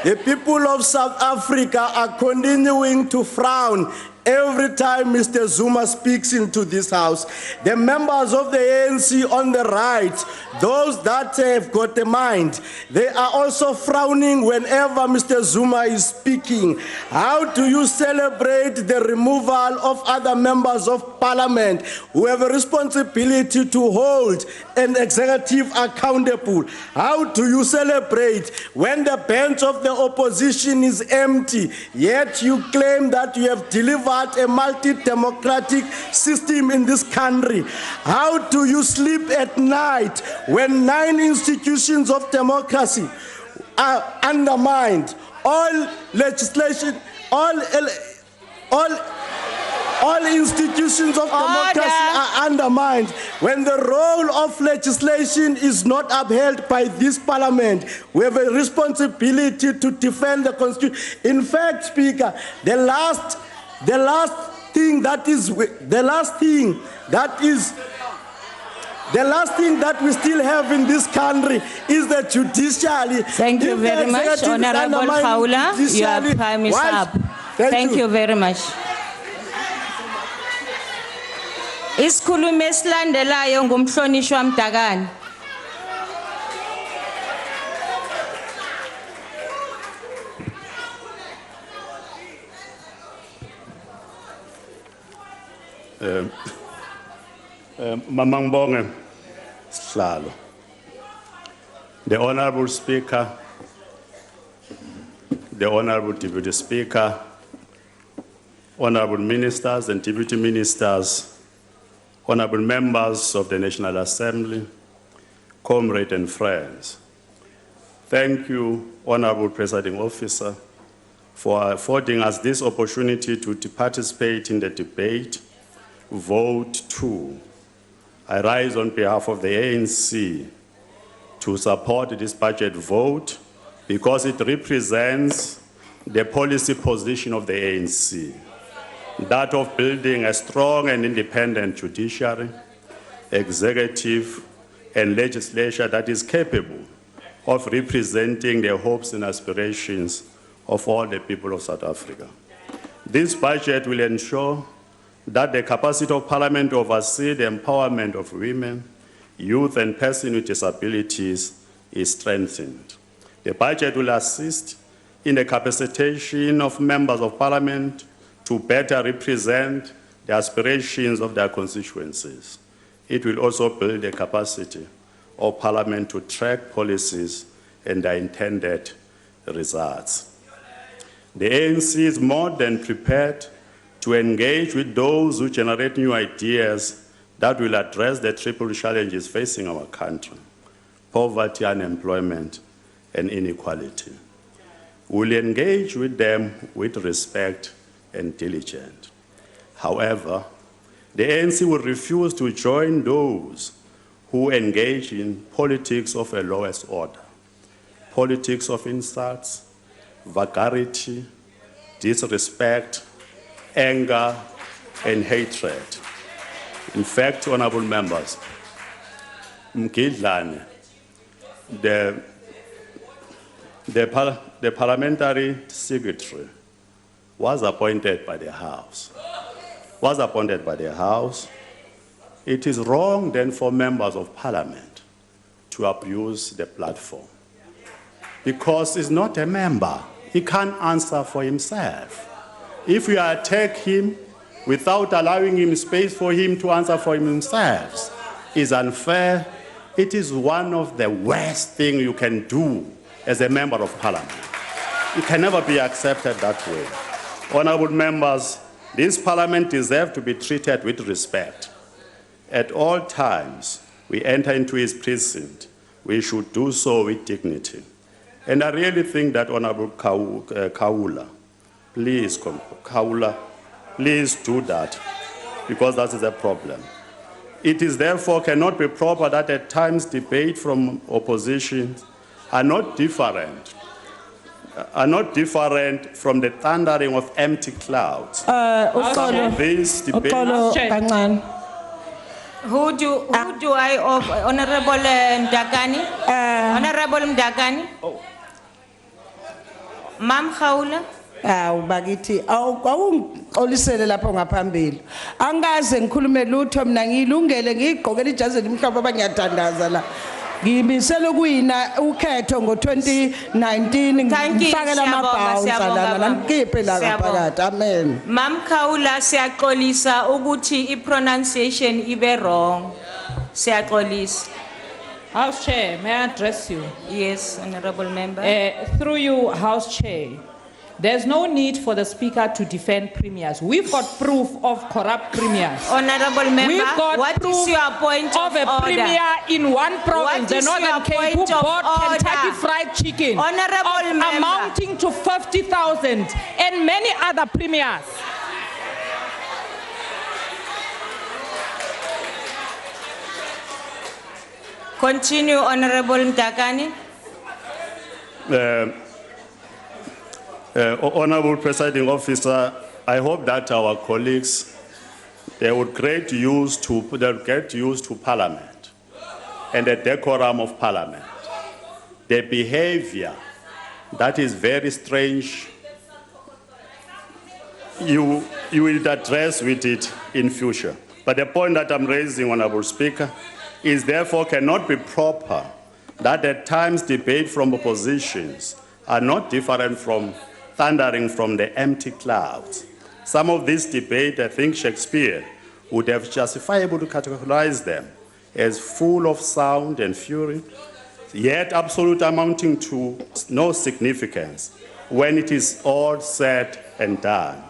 The people of South Africa are continuing to frown every time Mr. Zuma speaks into this house. The members of the ANC on the right, those that have got a mind, they are also frowning whenever Mr. Zuma is speaking. How do you celebrate the removal of other members of parliament who have a responsibility to hold an executive accountable? How do you celebrate when the bench of the opposition is empty, yet you claim that you have delivered a multi-democratic system in this country? How do you sleep at night when 9 institutions of democracy are undermined? All legislation, all institutions of democracy are undermined. When the role of legislation is not upheld by this parliament, we have a responsibility to defend the constitution. In fact, Speaker, the last thing that we still have in this country is the judiciary. Thank you If the very much, executive is Honorable undermining Khawula. Your judiciary, time is why- up. Thank you very much. Isikhulumi esilandelayo ngumhlonishwa Mdakane. Mamang Slalo. The Honorable Speaker, the Honorable Deputy Speaker, Honorable Ministers and Deputy Ministers, Honorable Members of the National Assembly, comrades and friends. Thank you, Honorable Presiding Officer, for affording us this opportunity to participate in the debate. Vote 2. I rise on behalf of the ANC to support this budget vote because it represents the policy position of the ANC, that of building a strong and independent judiciary, executive, and legislature that is capable of representing the hopes and aspirations of all the people of South Africa. This budget will ensure that the capacity of Parliament to oversee the empowerment of women, youth, and persons with disabilities is strengthened. The budget will assist in the capacitation of members of Parliament to better represent the aspirations of their constituencies. It will also build the capacity of Parliament to track policies and their intended results. The ANC is more than prepared to engage with those who generate new ideas that will address the triple challenges facing our country: poverty, unemployment, and inequality. We'll engage with them with respect and diligence. However, the ANC will refuse to join those who engage in politics of a lowest order, politics of insults, vulgarity, disrespect, anger, and hatred. In fact, honorable members, Mgidlane, the parliamentary secretary, was appointed by the House. It is wrong then for members of Parliament to abuse the platform. Because he's not a member. He can't answer for himself. If you attack him without allowing him space for him to answer for himself, is unfair. It is one of the worst things you can do as a member of parliament. It can never be accepted that way. Honorable members, this parliament deserves to be treated with respect. At all times, we enter into his precinct. We should do so with dignity. And I really think that Honorable Kaula, please do that, because that is a problem. It is therefore cannot be proper that at times debate from opposition are not different from the thundering of empty clouds. Some of these debates. Who do I of Honorable Ndakani? Honorable Ndakani? Mam Khawula? Bakithi awungixolisele lapho ngaphambili angaze ngikhulume lutho mina ngilungele ngigqokela ijazi elimhlophe abangiyadandaza la ngimisela ukuyina ukhetho ngo2019 ngifakela amabhawunsa lana namkhiphe la ngaphakathi amen. Mam Khawula siyaxolisa ukuthi I-pronunciation ibe wrong. Siyaxolisa. House Chair, may I address you? Yes, Honorable Member. Through you, House Chair, there's no need for the Speaker to defend premiers. We've got proof of corrupt premiers. Honorable Member, We've got what proof is your point of a premier in one province, the Northern Cape, who bought Kentucky Fried Chicken Honorable Member, amounting to 50,000, and many other premiers. Continue, Honorable Ndakani. Honorable Presiding Officer, I hope that our colleagues, they would get used to Parliament and the decorum of Parliament. The behavior that is very strange, you will address with it in future. But the point that I'm raising, Honorable Speaker, is therefore cannot be proper that at times debate from oppositions are not different from thundering from the empty clouds. Some of these debates, I think Shakespeare would have justifiable to categorize them as full of sound and fury, yet absolute amounting to no significance when it is all said and done.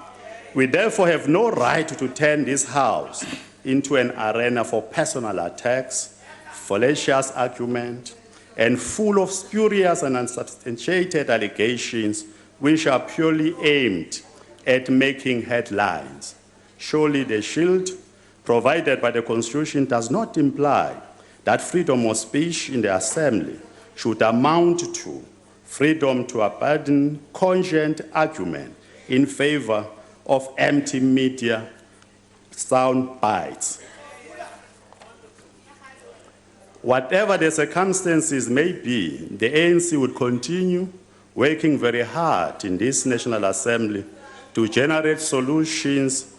We therefore have no right to turn this House into an arena for personal attacks, fallacious argument, and full of spurious and unsubstantiated allegations which are purely aimed at making headlines. Surely the shield provided by the Constitution does not imply that freedom of speech in the Assembly should amount to freedom to abandon cogent argument in favor of empty media sound bites. Whatever the circumstances may be, the ANC would continue working very hard in this National Assembly to generate solutions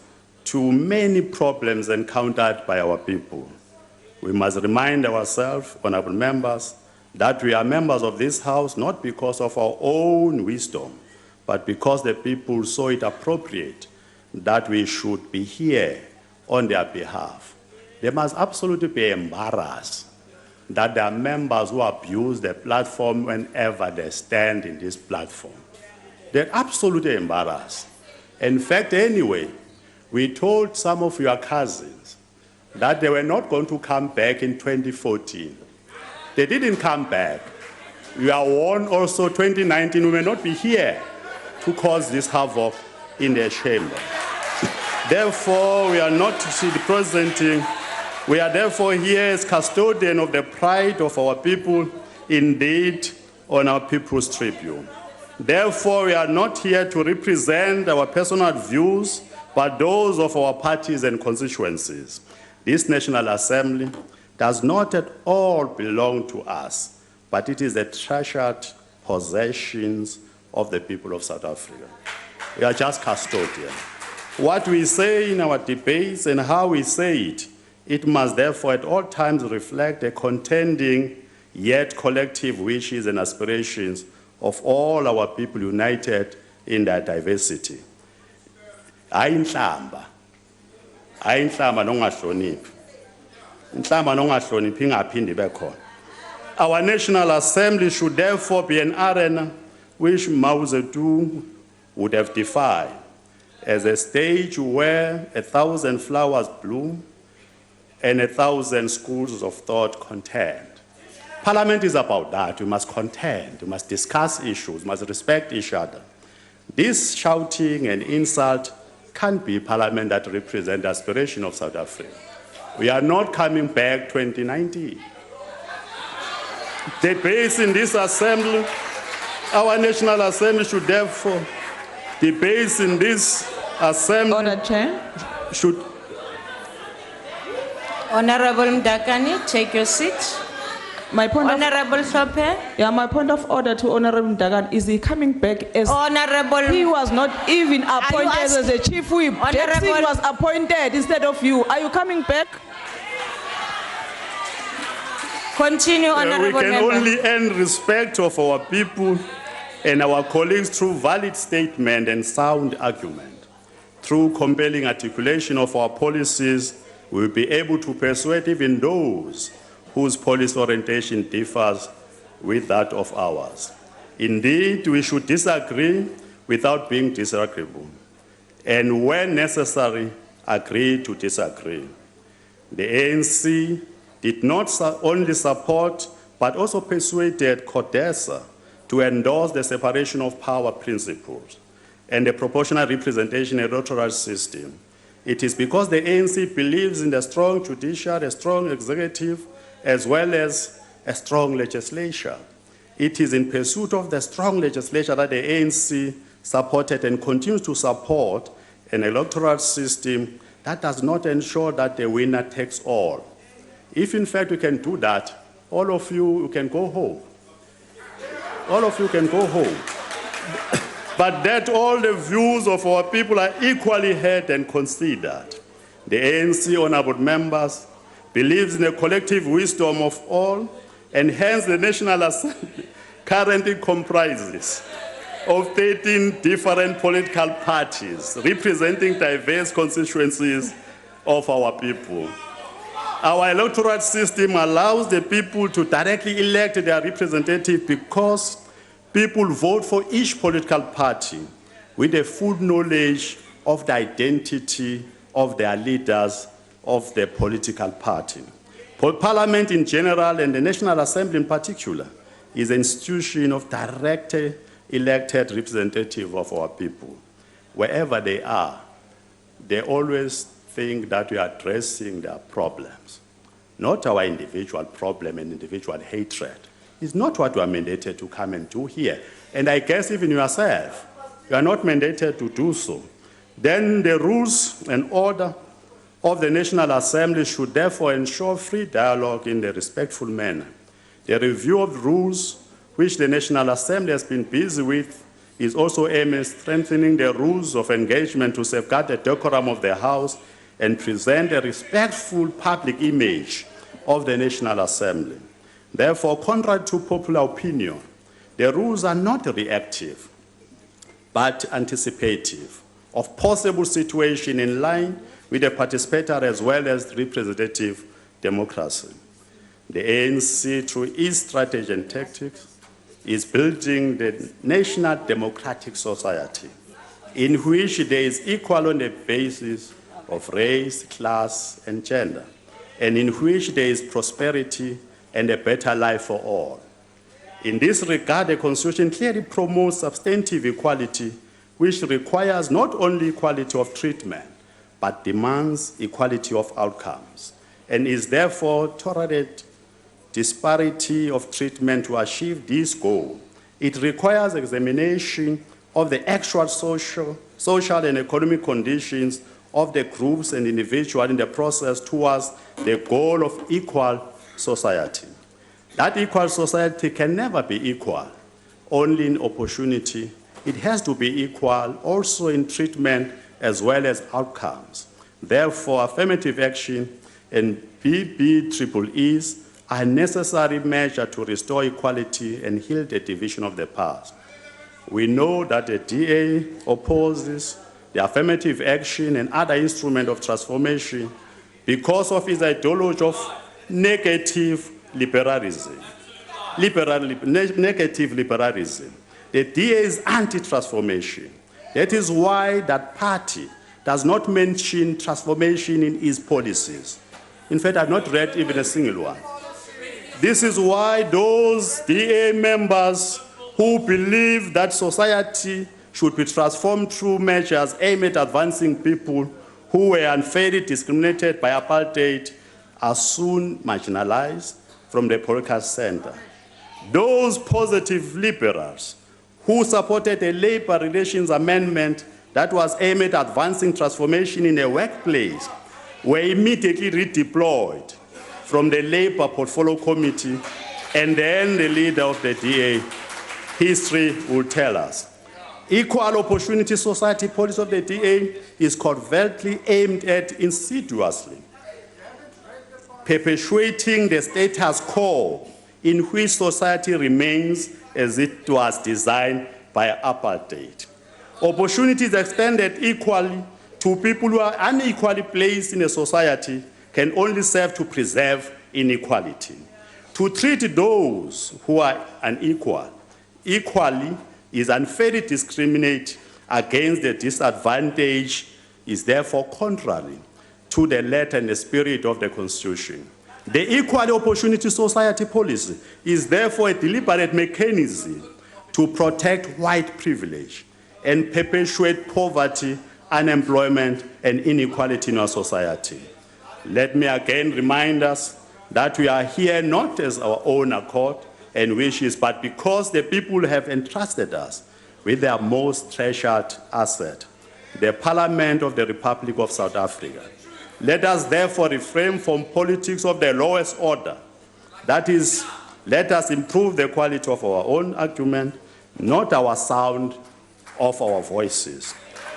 to many problems encountered by our people. We must remind ourselves, honorable members, that we are members of this House not because of our own wisdom, but because the people saw it appropriate that we should be here on their behalf. They must absolutely be embarrassed that there are members who abuse the platform whenever they stand in this platform. They're absolutely embarrassed. In fact, anyway, we told some of your cousins that they were not going to come back in 2014. They didn't come back. We are warned also 2019 we may not be here to cause this havoc in their chamber. Therefore, we are not representing. We are therefore here as custodian of the pride of our people, indeed on our People's Tribune. Therefore, we are not here to represent our personal views, but those of our parties and constituencies. This National Assembly does not at all belong to us, but it is the treasured possessions of the people of South Africa. We are just custodians. What we say in our debates and how we say it, it must therefore at all times reflect a contending yet collective wishes and aspirations of all our people united in their diversity. Ayinhlamba nongahloniphi. Inhlamba nongahloniphi ingaphindi ibe khona. Our National Assembly should therefore be an arena which Mao Zedong would have defined as a stage where 1,000 flowers bloom and 1,000 schools of thought contend. Parliament is about that. We must contend, we must discuss issues, we must respect each other. This shouting and insult can't be Parliament that represents the aspiration of South Africa. We are not coming back 2019. The base in this assembly, our National Assembly should therefore, the base in this assembly Order, Chair. should. Honorable Mdakani, take your seat. My point Honorable Sope. Yeah, my point of order to Honorable Dagan is he coming back as Honorable. he was not even Are you appointed as a asking- chief whip. Honorable- Jackson was appointed instead of you. Are you coming back? Continue, We Honorable can Member. only earn respect of our people and our colleagues through valid statement and sound argument. Through compelling articulation of our policies, we will be able to persuade even those whose policy orientation differs with that of ours. Indeed, we should disagree without being disagreeable, and when necessary, agree to disagree. The ANC did not only support, but also persuaded CODESA to endorse the separation of power principles and the proportional representation electoral system. It is because the ANC believes in a strong judiciary, a strong executive, as well as a strong legislature. It is in pursuit of the strong legislature that the ANC supported and continues to support an electoral system that does not ensure that the winner takes all. If in fact we can do that, all of you can go home. All of you can go home. But that all the views of our people are equally heard and considered. The ANC, honorable members, believes in the collective wisdom of all, and hence the National Assembly currently comprises of 13 different political parties representing diverse constituencies of our people. Our electoral system allows the people to directly elect their representative because people vote for each political party with a full knowledge of the identity of their leaders of the political party. Parliament in general and the National Assembly in particular is an institution of directly elected representative of our people. Wherever they are, they always think that we are addressing their problems, not our individual problem and individual hatred. It's not what we are mandated to come and do here. And I guess even yourself, you are not mandated to do so. Then the rules and order of the National Assembly should therefore ensure free dialogue in a respectful manner. The review of rules which the National Assembly has been busy with is also aimed at strengthening the rules of engagement to safeguard the decorum of the House and present a respectful public image of the National Assembly. Therefore, contrary to popular opinion, the rules are not reactive, but anticipative of possible situation in line with the participatory as well as representative democracy. The ANC, through its strategy and tactics, is building the national democratic society in which there is equal on the basis of race, class, and gender, and in which there is prosperity and a better life for all. In this regard, the Constitution clearly promotes substantive equality, which requires not only equality of treatment, but demands equality of outcomes, and is therefore tolerate disparity of treatment to achieve this goal. It requires examination of the actual social and economic conditions of the groups and individuals in the process towards the goal of equal society. That equal society can never be equal only in opportunity. It has to be equal also in treatment as well as outcomes. Therefore, affirmative action and BBEEs are a necessary measure to restore equality and heal the division of the past. We know that the DA opposes the affirmative action and other instruments of transformation because of its ideology of negative liberalism. Negative liberalism. The DA is anti-transformation. That is why that party does not mention transformation in its policies. In fact, I've not read even a single one. This is why those DA members who believe that society should be transformed through measures aimed at advancing people who were unfairly discriminated by apartheid are soon marginalized from the political center. Those positive liberals who supported a labor relations amendment that was aimed at advancing transformation in a workplace were immediately redeployed from the Labor Portfolio Committee, and then the leader of the DA. History will tell us. Equal opportunity society policy of the DA is covertly aimed at insidiously perpetuating the status quo in which society remains as it was designed by apartheid. Opportunities extended equally to people who are unequally placed in a society can only serve to preserve inequality. To treat those who are unequal equally is unfairly discriminate against the disadvantaged is therefore contrary to the letter and the spirit of the Constitution. The Equal Opportunity Society policy is therefore a deliberate mechanism to protect white privilege and perpetuate poverty, unemployment, and inequality in our society. Let me again remind us that we are here not as our own accord and wishes, but because the people have entrusted us with their most treasured asset, the Parliament of the Republic of South Africa. Let us therefore refrain from politics of the lowest order. That is, let us improve the quality of our own argument, not our sound of our voices.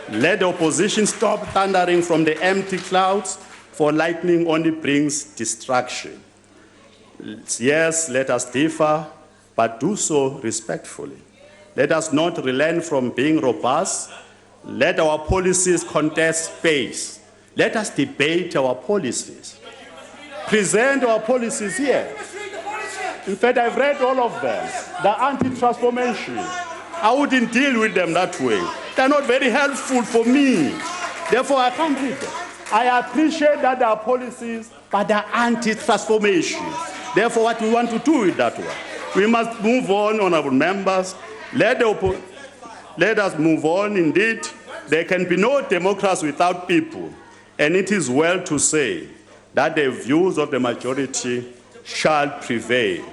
Let the opposition stop thundering from the empty clouds, for lightning only brings distraction. Yes, let us differ, but do so respectfully. Let us not relent from being robust. Let our policies contest space. Let us debate our policies. Present our policies here. In fact, I've read all of them. The anti-transformation. I wouldn't deal with them that way. They're not very helpful for me. Therefore, I can't read them. I appreciate that there are policies, but they're anti-transformation. Therefore, what we want to do with that one? We must move on, honorable members. Let us move on, indeed. There can be no democracy without people. And it is well to say that the views of the majority shall prevail.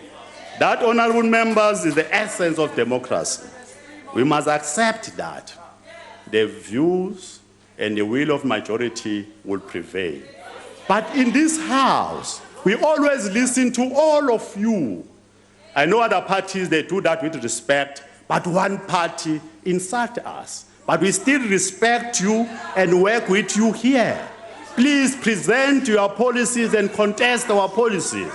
That, honorable members, is the essence of democracy. We must accept that the views and the will of majority will prevail. But in this house, we always listen to all of you. I know other parties, they do that with respect, but one party insults us. But we still respect you and work with you here. Please present your policies and contest our policies.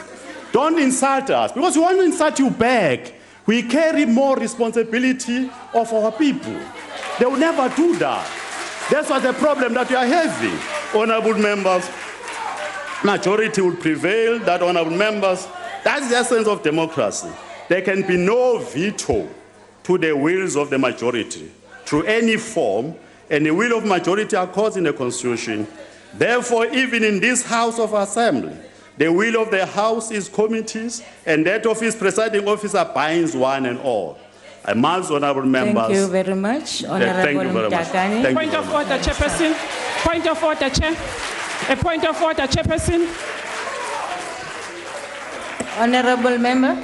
Don't insult us, because we want to insult you back. We carry more responsibility of our people. They will never do that. That's what the problem that we are having. Honorable members, majority will prevail. That, honorable members, that's the essence of democracy. There can be no veto to the wills of the majority through any form, and the will of majority accords in the Constitution. Therefore, even in this House of Assembly, the will of the House is committees, and that of its presiding officer binds one and all. I must, honorable members. Thank you very much, Honorable Thank you very much. Mtakane. Thank you Point very of much. order, Chairperson. Point of order, Chair. A point of order, Chairperson. Honorable member.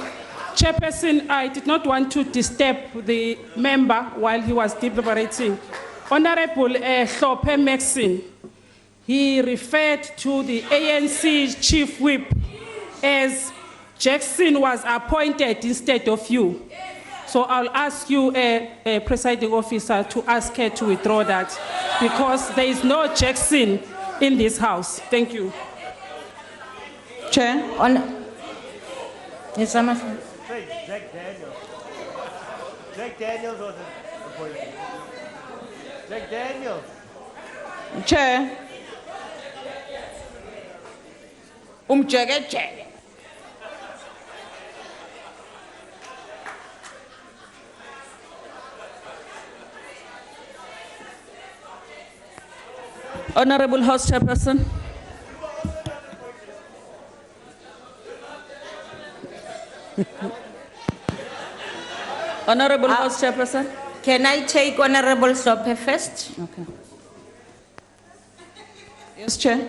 Chairperson, I did not want to disturb the member while he was deliberating. Honorable Hlophe Maxine, he referred to the ANC chief whip as Jackson was appointed instead of you. So I'll ask you, presiding officer, to ask her to withdraw that, because there is no Jackson in this house. Thank you. Chair. Yes, I'm Jack Daniels. Jack Daniels was appointed. Jack Daniels. Chair. Umjekejeke. Honorable House Chairperson. Honorable House Chairperson. Can I take Honorable Sope first? Okay. Yes, Chair.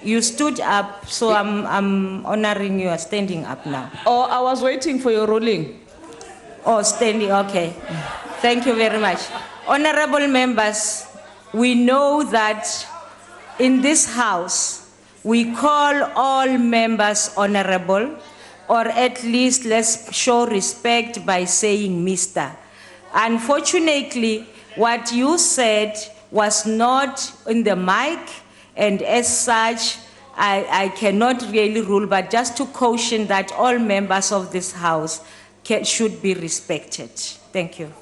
You stood up, so I'm honoring you are standing up now. Oh, I was waiting for your ruling. Oh, standing, okay. Thank you very much. Honorable members, we know that in this house, we call all members honorable, or at least let's show respect by saying Mr. Unfortunately, what you said was not in the mic, and as such, I cannot really rule, but just to caution that all members of this house should be respected. Thank you.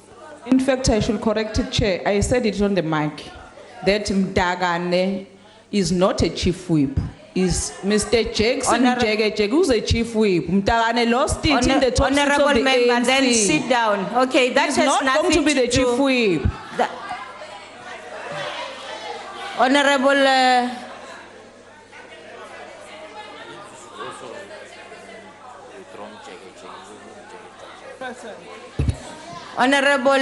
In fact, I should correct it, Chair. I said it on the mic that Mdagane is not a chief whip. Is Mr. Jackson Jegejege, who's a chief whip. Mdagane lost it in the top Honorable of the member, ANC. then sit down. Okay, that He's has not nothing going to be the do- chief whip. Honorable. Honorable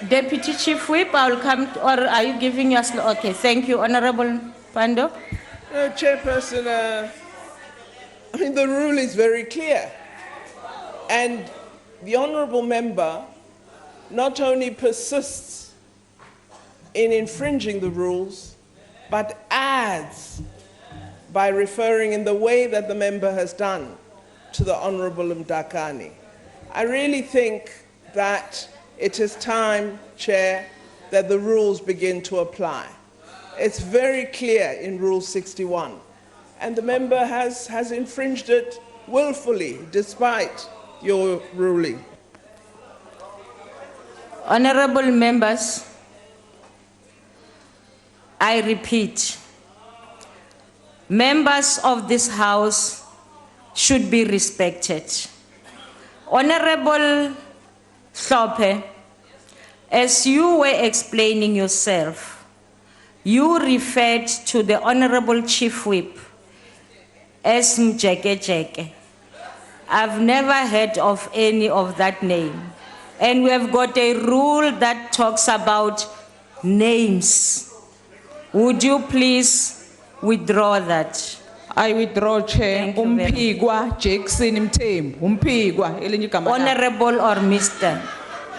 Deputy Chief Whip, I will come, or are you giving us? Okay, thank you. Honorable Pando. Chairperson, I mean, the rule is very clear. And the honourable member not only persists in infringing the rules, but adds by referring in the way that the member has done to the Honourable Mdakani. I really think that it is time, Chair, that the rules begin to apply. It's very clear in Rule 61, and the member has infringed it willfully, despite your ruling. Honorable members, I repeat, members of this house should be respected. Honorable Sope, as you were explaining yourself, you referred to the Honorable Chief Whip as Mjekejeke. I've never heard of any of that name. And we have got a rule that talks about names. Would you please withdraw that? I withdraw, Chair. Umpigwa Jackson Mtembu. Umpigwa elinye igama. Honorable or Mr.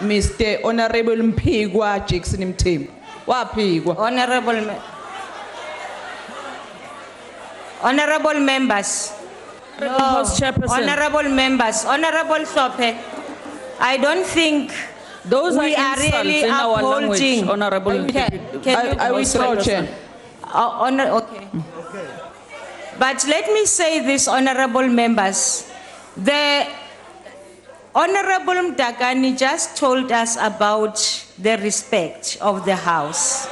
Mr. Honorable Mpigwa Jackson Mtembu. Wapigwa. Honorable members. No. Honorable members. Honorable Sope. I don't think those we are are really in our language, upholding. Honorable. I withdraw, Chair. Okay. But let me say this, honorable members. The Honorable Mdakani just told us about the respect of the House.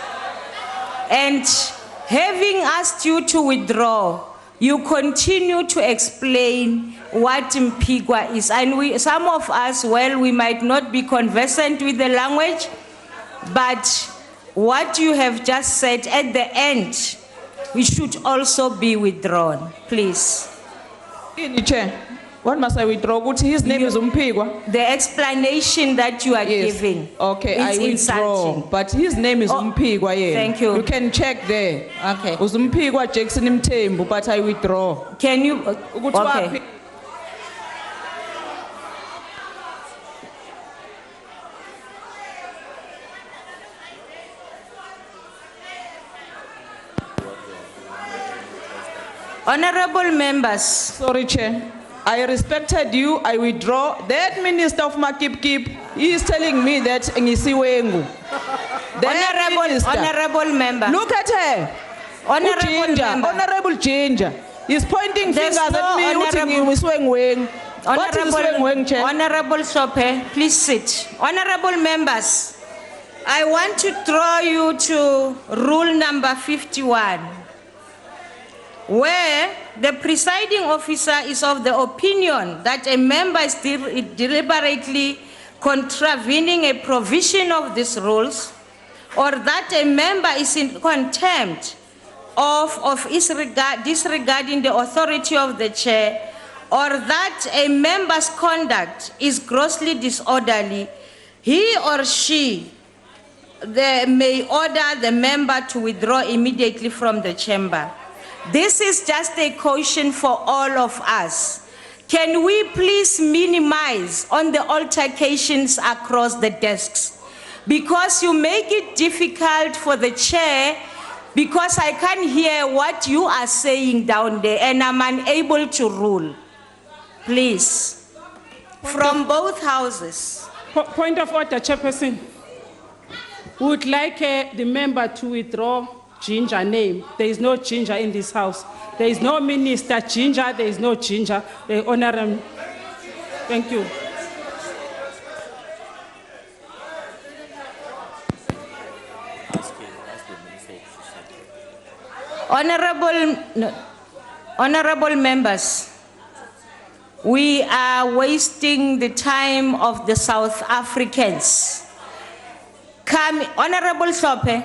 And having asked you to withdraw, you continue to explain what Mpigwa is. And some of us, well, we might not be conversant with the language, but what you have just said at the end, we should also be withdrawn, please. Chair, what must I withdraw? His name is Mpigwa. The explanation that you are giving. Okay, I withdraw. Insulting. But his name is Mpigwa. Yeah. Thank you. You can check there. Okay. Mpigwa Jackson Mtembu, but I withdraw. Can you? Okay. Honorable members. Sorry, Chair. I respected you. I withdraw. That Minister of Makip, he is telling me that ngisiwengu. Honorable member. Look at her. Honorable member. Honorable Ginger. He's pointing There's fingers no at me. honorable- What is swing, Chair? Honorable Sope, please sit. Honorable members, I want to draw you to rule number 51, where the presiding officer is of the opinion that a member is deliberately contravening a provision of these rules, or that a member is in contempt of disregarding the authority of the chair, or that a member's conduct is grossly disorderly, he or she may order the member to withdraw immediately from the chamber. This is just a caution for all of us. Can we please minimize on the altercations across the desks? Because you make it difficult for the chair, because I can't hear what you are saying down there and I'm unable to rule. Please, from both houses. Point of order, Chairperson. Would like the member to withdraw Ginger name. There is no Ginger in this house. There is no Minister Ginger. There is no Ginger. The honorable. Thank you. Honorable members, we are wasting the time of the South Africans. Honorable Sope.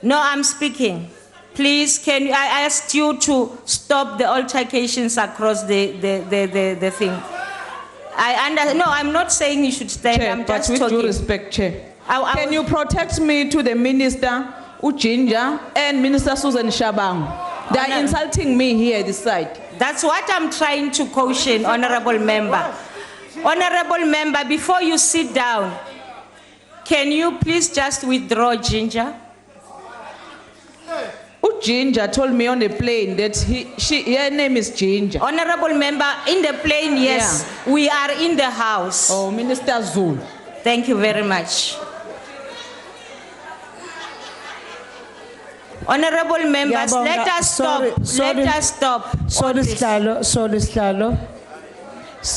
No, I'm speaking. Please, I asked you to stop the altercations across the thing. No, I'm not saying you should stand. Chair, I'm but just with talking. due respect, Chair. Can you protect me to the Minister Ujinja and Minister Susan Shabang? They are insulting me here at this side. That's what I'm trying to caution, Honorable Member. Honorable Member, before you sit down, can you please just withdraw Ginger? Ginger told me on the plane that her name is Ginger. Honorable Member, in the plane, yes, we are in the house. Oh, Minister Zulu. Thank you very much. Honorable members, let us stop. Let us stop. Sorry, Slalo.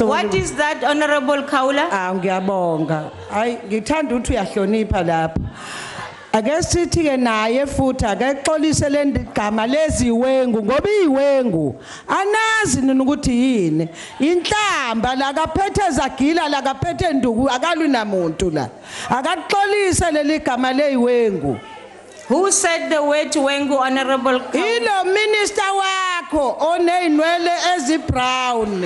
What is that, Honorable Kaula? Ngiyabonga. Hayi ngithanda ukuthi uyahlonipha lapha. Ake sithi ke naye futhi ake xolise le gama leziwengu ngoba iwengu anazi nini ukuthi yini inhlamba la kaphethe zagila la kaphethe nduku akalwi namuntu la akaxolise leli gama leziwengu. Who said the word wengu, Honorable Kaula? Ilo minister wakho oneinwele ezibrown.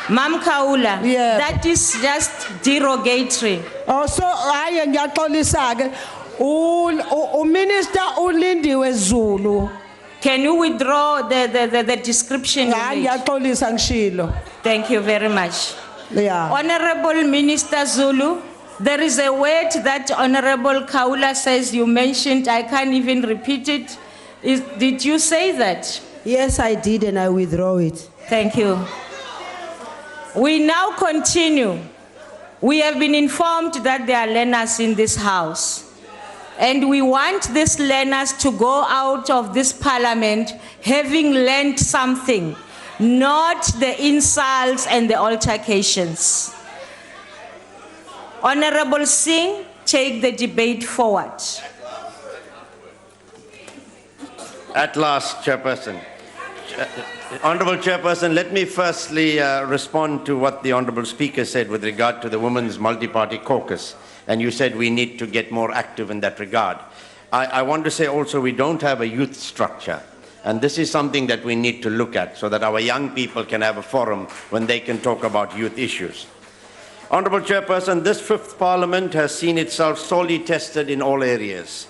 Ma'am Kaula, that is just derogatory. Oh, so aye ngiyaxolisa ke uminister uLindiwe Zulu. Can you withdraw the description? Ngiyaxolisa ngishilo. Thank you very much. Yeah. Honorable Minister Zulu, there is a word that Honorable Kaula says you mentioned. I can't even repeat it. Did you say that? Yes, I did, and I withdraw it. Thank you. We now continue. We have been informed that there are learners in this house. And we want these learners to go out of this parliament having learned something, not the insults and the altercations. Honorable Singh, take the debate forward. At last, Chairperson. Honourable Chairperson, let me firstly respond to what the Honourable Speaker said with regard to the Women's Multi-Party Caucus. And you said we need to get more active in that regard. I want to say also we don't have a youth structure. And this is something that we need to look at so that our young people can have a forum when they can talk about youth issues. Honourable Chairperson, this fifth Parliament has seen itself sorely tested in all areas.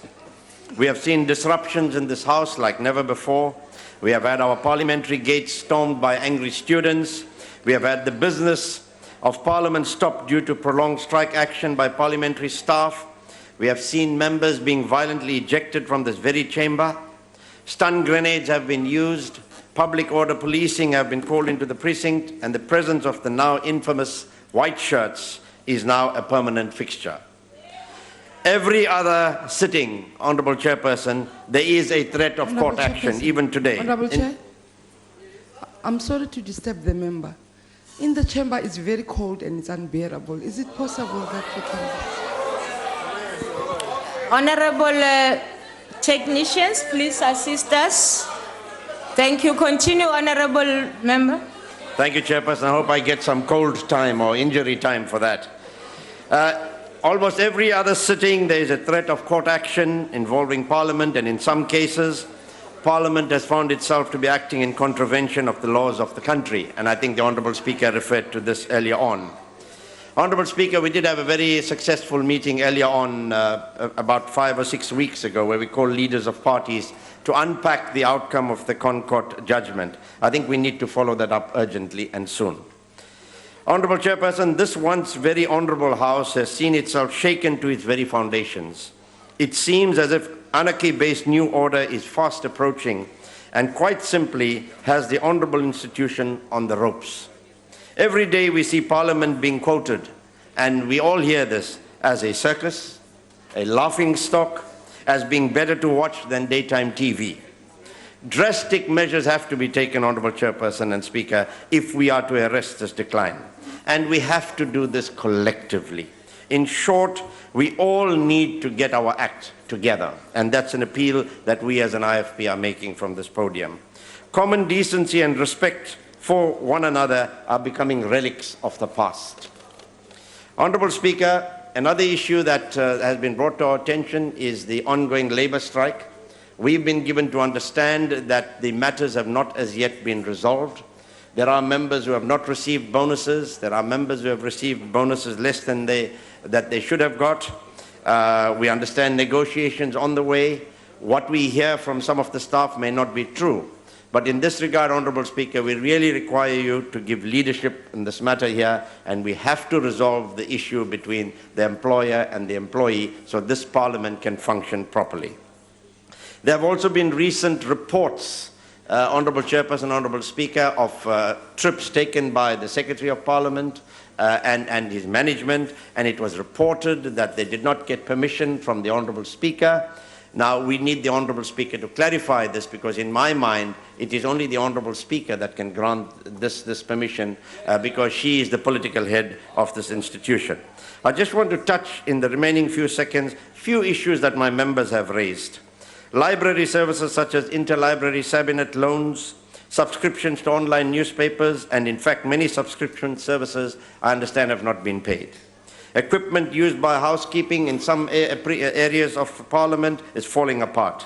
We have seen disruptions in this House like never before. We have had our parliamentary gates stormed by angry students. We have had the business of Parliament stopped due to prolonged strike action by parliamentary staff. We have seen members being violently ejected from this very chamber. Stun grenades have been used. Public order policing have been called into the precinct, and the presence of the now infamous white shirts is now a permanent fixture. Every other sitting, Honourable Chairperson, there is a threat of court action, even today. Honourable Chair, I'm sorry to disturb the member. In the chamber, it's very cold and it's unbearable. Is it possible that we can... Honorable technicians, please assist us. Thank you. Continue, honorable member. Thank you, Chairperson. I hope I get some cold time or injury time for that. Almost every other sitting, there is a threat of court action involving Parliament, and in some cases, Parliament has found itself to be acting in contravention of the laws of the country, and I think the Honourable Speaker referred to this earlier on. Honourable Speaker, we did have a very successful meeting earlier on, about 5 or 6 weeks ago, where we called leaders of parties to unpack the outcome of the Concord judgment. I think we need to follow that up urgently and soon. Honourable Chairperson, this once very honourable House has seen itself shaken to its very foundations. It seems as if anarchy-based new order is fast approaching and quite simply has the honourable institution on the ropes. Every day we see Parliament being quoted, and we all hear this, as a circus, a laughing stock, as being better to watch than daytime TV. Drastic measures have to be taken, Honourable Chairperson and Speaker, if we are to arrest this decline. And we have to do this collectively. In short, we all need to get our act together, and that's an appeal that we as an IFP are making from this podium. Common decency and respect for one another are becoming relics of the past. Honourable Speaker, another issue that has been brought to our attention is the ongoing labour strike. We've been given to understand that the matters have not as yet been resolved. There are members who have not received bonuses. There are members who have received bonuses less than that they should have got. We understand negotiations on the way. What we hear from some of the staff may not be true. But in this regard, Honourable Speaker, we really require you to give leadership in this matter here, and we have to resolve the issue between the employer and the employee so this Parliament can function properly. There have also been recent reports, Honourable Chairperson, Honourable Speaker, of trips taken by the Secretary of Parliament and his management, and it was reported that they did not get permission from the Honourable Speaker. Now, we need the Honourable Speaker to clarify this, because in my mind, it is only the Honourable Speaker that can grant this permission, because she is the political head of this institution. I just want to touch in the remaining few seconds few issues that my members have raised. Library services such as interlibrary Sabinet loans, subscriptions to online newspapers, and in fact many subscription services, I understand, have not been paid. Equipment used by housekeeping in some areas of Parliament is falling apart.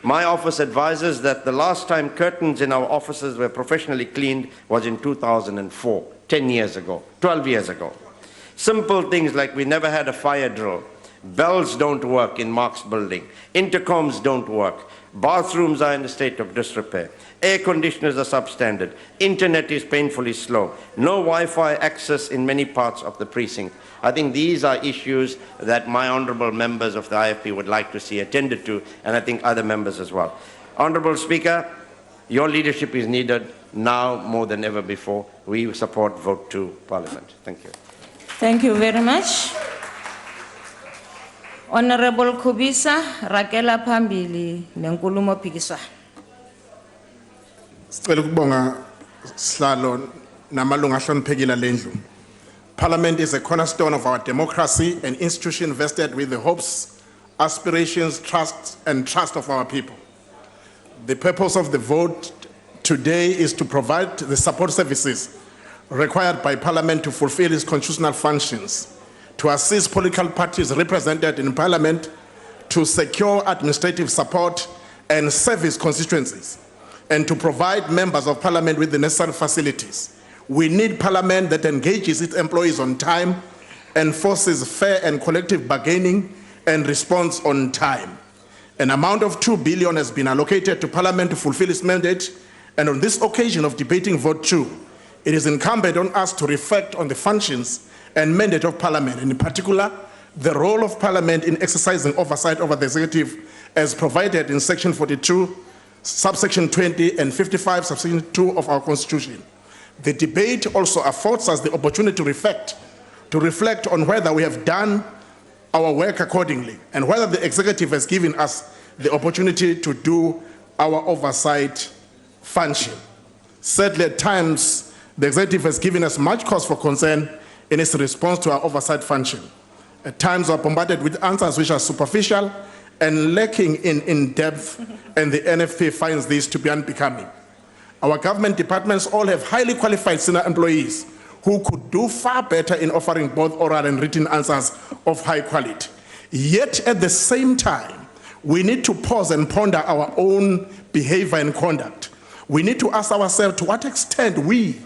My office advises that the last time curtains in our offices were professionally cleaned was in 2004, 10 years ago, 12 years ago. Simple things like we never had a fire drill. Bells don't work in Mark's building. Intercoms don't work. Bathrooms are in a state of disrepair. Air conditioners are substandard. Internet is painfully slow. No Wi-Fi access in many parts of the precinct. I think these are issues that my honourable members of the IFP would like to see attended to, and I think other members as well. Honourable Speaker, your leadership is needed now more than ever before. We support vote 2 Parliament. Thank you. Thank you very much. Honorable Kubisa, Rakela Pambili, Nenkulumo Pikiswa. Sicela ukubonga sihlalo namalungu ahloniphekile lendlu. Parliament is a cornerstone of our democracy, an institution vested with the hopes, aspirations, trust of our people. The purpose of the vote today is to provide the support services required by Parliament to fulfill its constitutional functions, to assist political parties represented in Parliament to secure administrative support and service constituencies, and to provide members of Parliament with the necessary facilities. We need Parliament that engages its employees on time, enforces fair and collective bargaining, and responds on time. An amount of 2 billion has been allocated to Parliament to fulfill its mandate, and on this occasion of debating vote 2, it is incumbent on us to reflect on the functions and mandate of Parliament, and in particular, the role of Parliament in exercising oversight over the executive as provided in Section 42, subsection 20, and 55, subsection 2 of our Constitution. The debate also affords us the opportunity to reflect on whether we have done our work accordingly, and whether the executive has given us the opportunity to do our oversight function. Sadly, at times, the executive has given us much cause for concern in its response to our oversight function. At times, we are bombarded with answers which are superficial and lacking in depth, and the NFP finds this to be unbecoming. Our government departments all have highly qualified senior employees who could do far better in offering both oral and written answers of high quality. Yet, at the same time, we need to pause and ponder our own behavior and conduct. We need to ask ourselves to what extent we,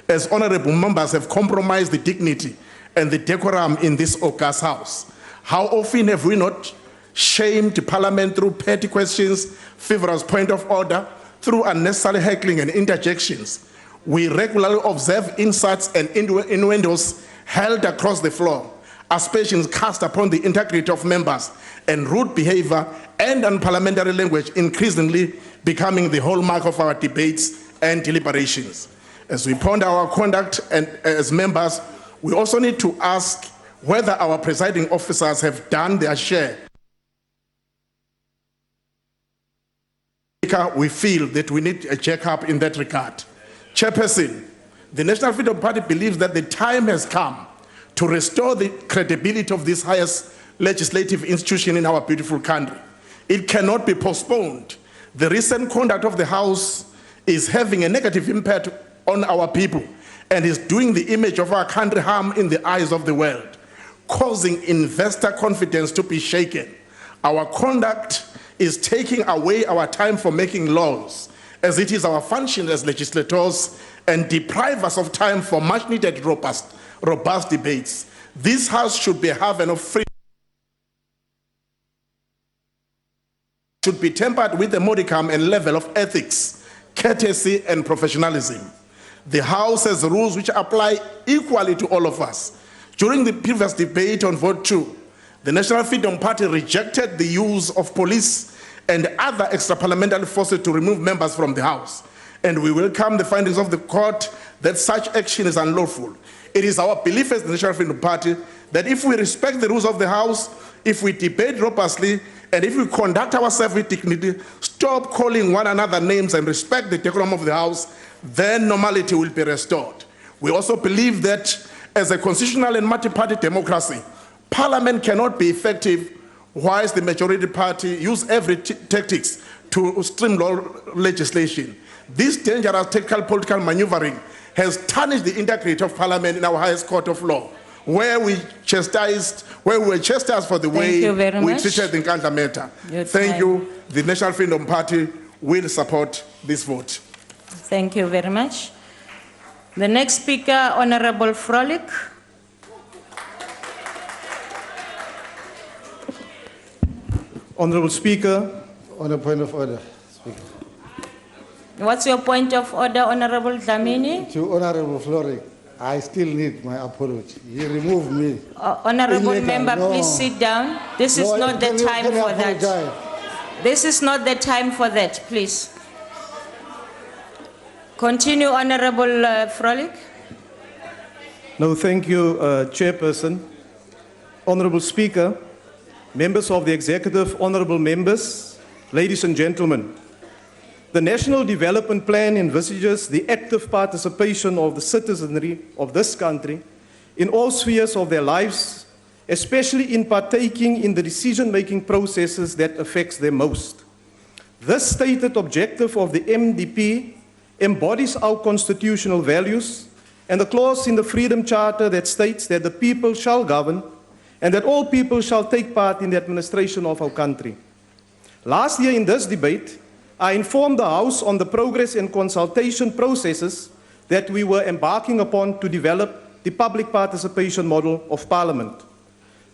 as honorable members, have compromised the dignity and the decorum in this august house. How often have we not shamed Parliament through petty questions, frivolous point of order, through unnecessary heckling and interjections? We regularly observe insults and innuendos held across the floor, aspersions cast upon the integrity of members, and rude behavior and unparliamentary language increasingly becoming the hallmark of our debates and deliberations. As we ponder our conduct and as members, we also need to ask whether our presiding officers have done their share. We feel that we need a check-up in that regard. Chairperson, the National Freedom Party believes that the time has come to restore the credibility of this highest legislative institution in our beautiful country. It cannot be postponed. The recent conduct of the House is having a negative impact on our people and is doing the image of our country harm in the eyes of the world, causing investor confidence to be shaken. Our conduct is taking away our time for making laws, as it is our function as legislators, and deprive us of time for much needed robust debates. This House should be a haven of freedom, should be tempered with a modicum and level of ethics, courtesy, and professionalism. The House has rules which apply equally to all of us. During the previous debate on Vote 2, the National Freedom Party rejected the use of police and other extra-parliamentary forces to remove members from the House. And we welcome the findings of the court that such action is unlawful. It is our belief as the National Freedom Party that if we respect the rules of the House, if we debate robustly, and if we conduct ourselves with dignity, stop calling one another names and respect the decorum of the House, then normality will be restored. We also believe that as a constitutional and multi-party democracy, Parliament cannot be effective whilst the majority party use every tactics to streamline legislation. This dangerous tactical political maneuvering has tarnished the integrity of Parliament in our highest court of law, where we were chastised for the way we treated the Nkandla matter. Thank you. The National Freedom Party will support this vote. Thank you very much. The next speaker, Honorable Frolic. Honorable Speaker. On a point of order, Speaker. What's your point of order, Honorable Dlamini? To Honorable Floric, I still need my apology. He removed me. Honorable Illegal. member, No. please sit down. This is not the time for that. This is not the time for that, please. Continue, Honorable Frolic. No, thank you, Chairperson. Honorable Speaker, members of the Executive, honorable members, ladies and gentlemen. The National Development Plan envisages the active participation of the citizenry of this country in all spheres of their lives, especially in partaking in the decision-making processes that affects them most. This stated objective of the MDP embodies our constitutional values and the clause in the Freedom Charter that states that the people shall govern and that all people shall take part in the administration of our country. Last year in this debate, I informed the House on the progress and consultation processes that we were embarking upon to develop the public participation model of Parliament.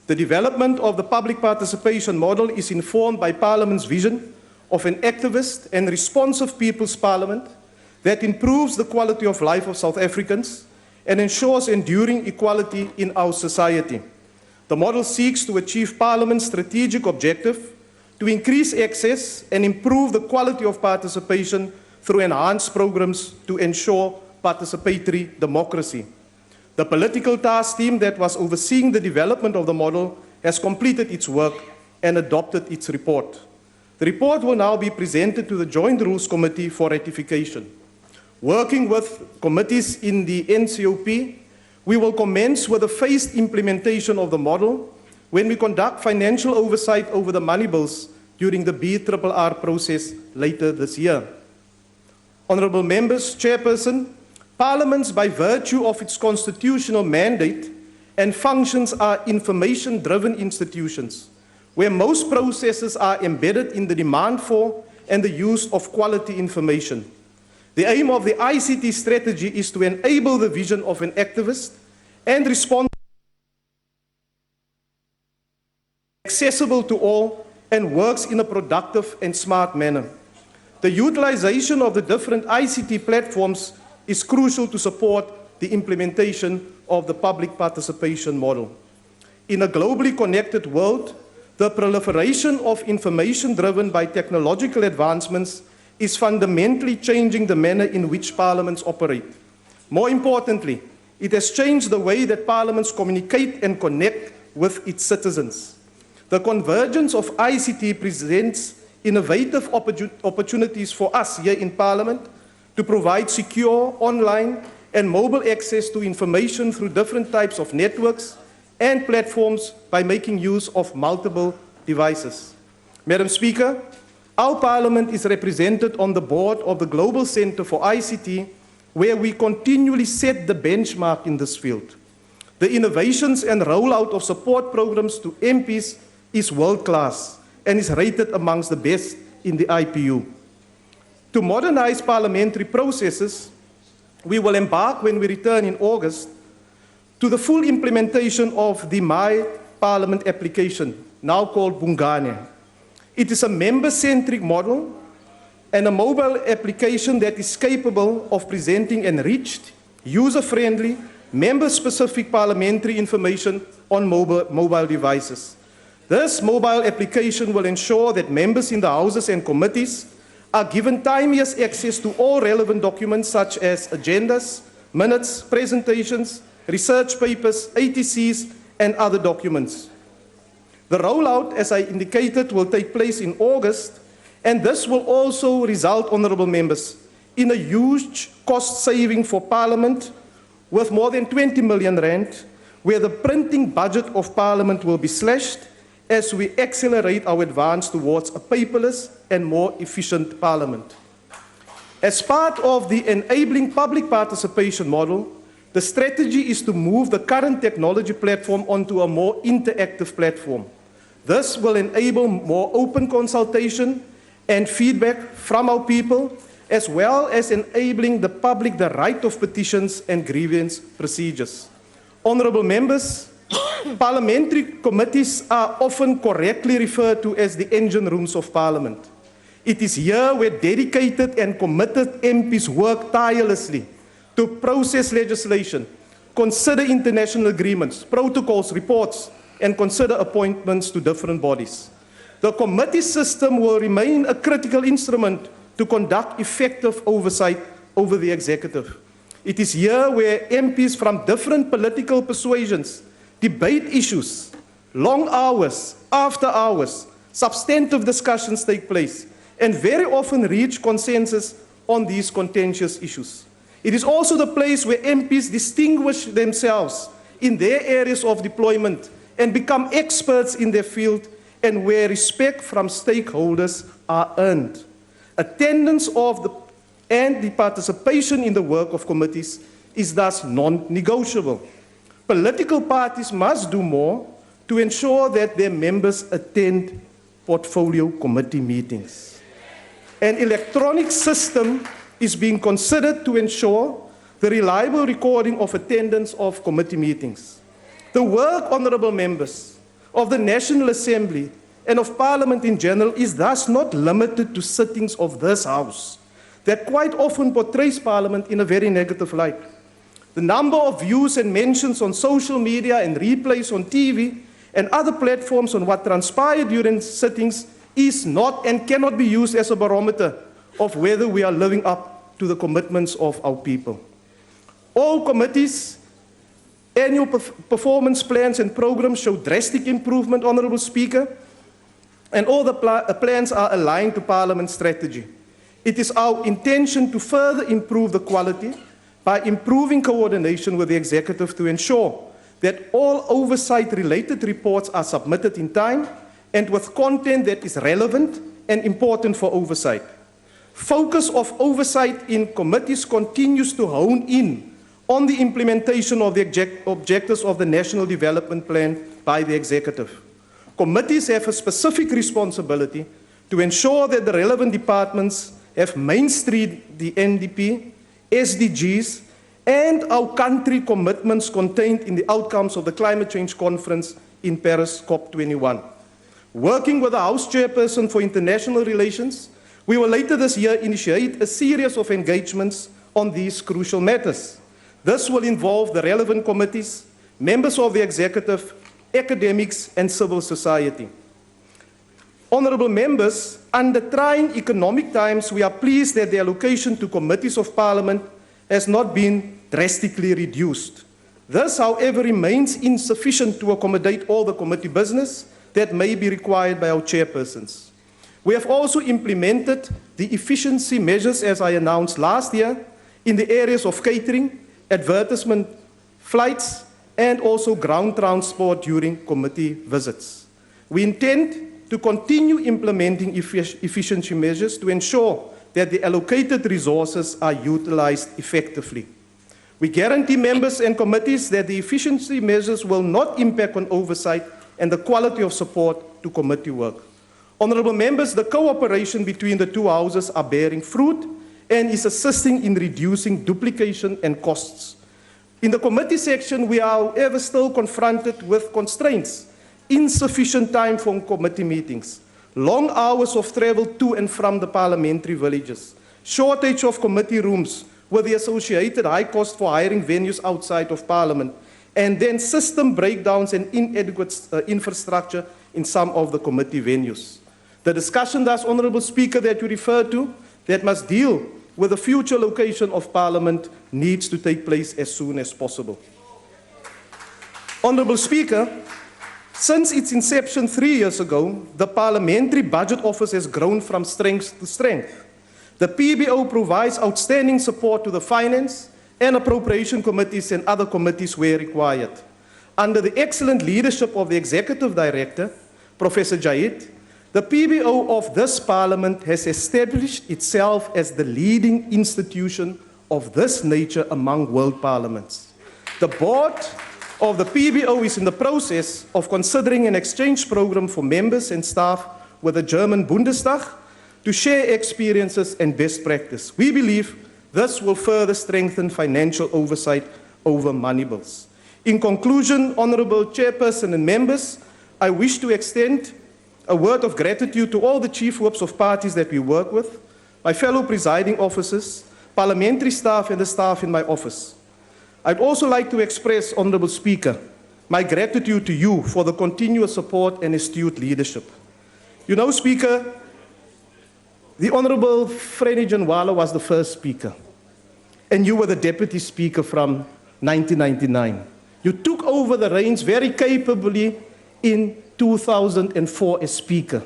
The development of the public participation model is informed by Parliament's vision of an activist and responsive People's Parliament that improves the quality of life of South Africans and ensures enduring equality in our society. The model seeks to achieve Parliament's strategic objective to increase access and improve the quality of participation through enhanced programs to ensure participatory democracy. The political task team that was overseeing the development of the model has completed its work and adopted its report. The report will now be presented to the Joint Rules Committee for ratification. Working with committees in the NCOP, we will commence with a phased implementation of the model when we conduct financial oversight over the money bills during the BRRR process later this year. Honourable Members, Chairperson, Parliaments, by virtue of its constitutional mandate and functions, are information-driven institutions, where most processes are embedded in the demand for and the use of quality information. The aim of the ICT strategy is to enable the vision of an activist and respond accessible to all and works in a productive and smart manner. The utilization of the different ICT platforms is crucial to support the implementation of the public participation model. In a globally connected world, the proliferation of information driven by technological advancements is fundamentally changing the manner in which parliaments operate. More importantly, it has changed the way that parliaments communicate and connect with its citizens. The convergence of ICT presents innovative opportunities for us here in Parliament to provide secure, online, and mobile access to information through different types of networks and platforms by making use of multiple devices. Madam Speaker, our Parliament is represented on the board of the Global Centre for ICT, where we continually set the benchmark in this field. The innovations and rollout of support programs to MPs is world-class and is rated amongst the best in the IPU. To modernize parliamentary processes, we will embark, when we return in August, to the full implementation of the My Parliament application, now called Bungane. It is a member-centric model and a mobile application that is capable of presenting enriched, user-friendly, member-specific parliamentary information on mobile devices. This mobile application will ensure that members in the houses and committees are given timeous access to all relevant documents such as agendas, minutes, presentations, research papers, ATCs, and other documents. The rollout, as I indicated, will take place in August, and this will also result, honourable members, in a huge cost saving for Parliament with more than 20 million rand, where the printing budget of Parliament will be slashed as we accelerate our advance towards a paperless and more efficient Parliament. As part of the enabling public participation model, the strategy is to move the current technology platform onto a more interactive platform. This will enable more open consultation and feedback from our people, as well as enabling the public the right of petitions and grievance procedures. Honourable members, parliamentary committees are often correctly referred to as the engine rooms of Parliament. It is here where dedicated and committed MPs work tirelessly to process legislation, consider international agreements, protocols, reports, and consider appointments to different bodies. The committee system will remain a critical instrument to conduct effective oversight over the executive. It is here where MPs from different political persuasions debate issues, long hours, after hours, substantive discussions take place, and very often reach consensus on these contentious issues. It is also the place where MPs distinguish themselves in their areas of deployment and become experts in their field, and where respect from stakeholders are earned. Attendance and the participation in the work of committees is thus non-negotiable. Political parties must do more to ensure that their members attend portfolio committee meetings. An electronic system is being considered to ensure the reliable recording of attendance of committee meetings. The work, honourable members, of the National Assembly and of Parliament in general is thus not limited to sittings of this House that quite often portrays Parliament in a very negative light. The number of views and mentions on social media and replays on TV and other platforms on what transpired during sittings is not and cannot be used as a barometer of whether we are living up to the commitments of our people. All committees Annual performance plans and programs show drastic improvement, Honourable Speaker, and all the plans are aligned to Parliament's strategy. It is our intention to further improve the quality by improving coordination with the Executive to ensure that all oversight-related reports are submitted in time and with content that is relevant and important for oversight. Focus of oversight in committees continues to hone in on the implementation of the objectives of the National Development Plan by the Executive. Committees have a specific responsibility to ensure that the relevant departments have mainstreamed the NDP, SDGs, and our country commitments contained in the outcomes of the Climate Change Conference in Paris, COP21. Working with the House Chairperson for International Relations, we will later this year initiate a series of engagements on these crucial matters. This will involve the relevant committees, members of the Executive, academics, and civil society. Honourable members, under trying economic times, we are pleased that the allocation to committees of Parliament has not been drastically reduced. This, however, remains insufficient to accommodate all the committee business that may be required by our chairpersons. We have also implemented the efficiency measures, as I announced last year, in the areas of catering, advertisement, flights, and also ground transport during committee visits. We intend to continue implementing efficiency measures to ensure that the allocated resources are utilized effectively. We guarantee members and committees that the efficiency measures will not impact on oversight and the quality of support to committee work. Honourable members, the cooperation between the two houses are bearing fruit and is assisting in reducing duplication and costs. In the committee section, we are, however, still confronted with constraints, insufficient time for committee meetings, long hours of travel to and from the parliamentary villages, shortage of committee rooms with the associated high cost for hiring venues outside of Parliament, and then system breakdowns and inadequate infrastructure in some of the committee venues. The discussion, thus, Honourable Speaker, that you referred to, that must deal with the future location of Parliament needs to take place as soon as possible. Honourable Speaker, since its inception 3 years ago, the Parliamentary Budget Office has grown from strength to strength. The PBO provides outstanding support to the Finance and Appropriation Committees and other committees where required. Under the excellent leadership of the Executive Director, Professor Jayed, the PBO of this Parliament has established itself as the leading institution of this nature among world parliaments. The board of the PBO is in the process of considering an exchange program for members and staff with the German Bundestag to share experiences and best practice. We believe this will further strengthen financial oversight over money bills. In conclusion, Honourable Chairperson and members, I wish to extend a word of gratitude to all the chief whips of parties that we work with, my fellow presiding officers, parliamentary staff, and the staff in my office. I'd also like to express, Honourable Speaker, my gratitude to you for the continuous support and astute leadership. You know, Speaker, the Honourable Freni Janwala was the first Speaker, and you were the Deputy Speaker from 1999. You took over the reins very capably in 2004 as Speaker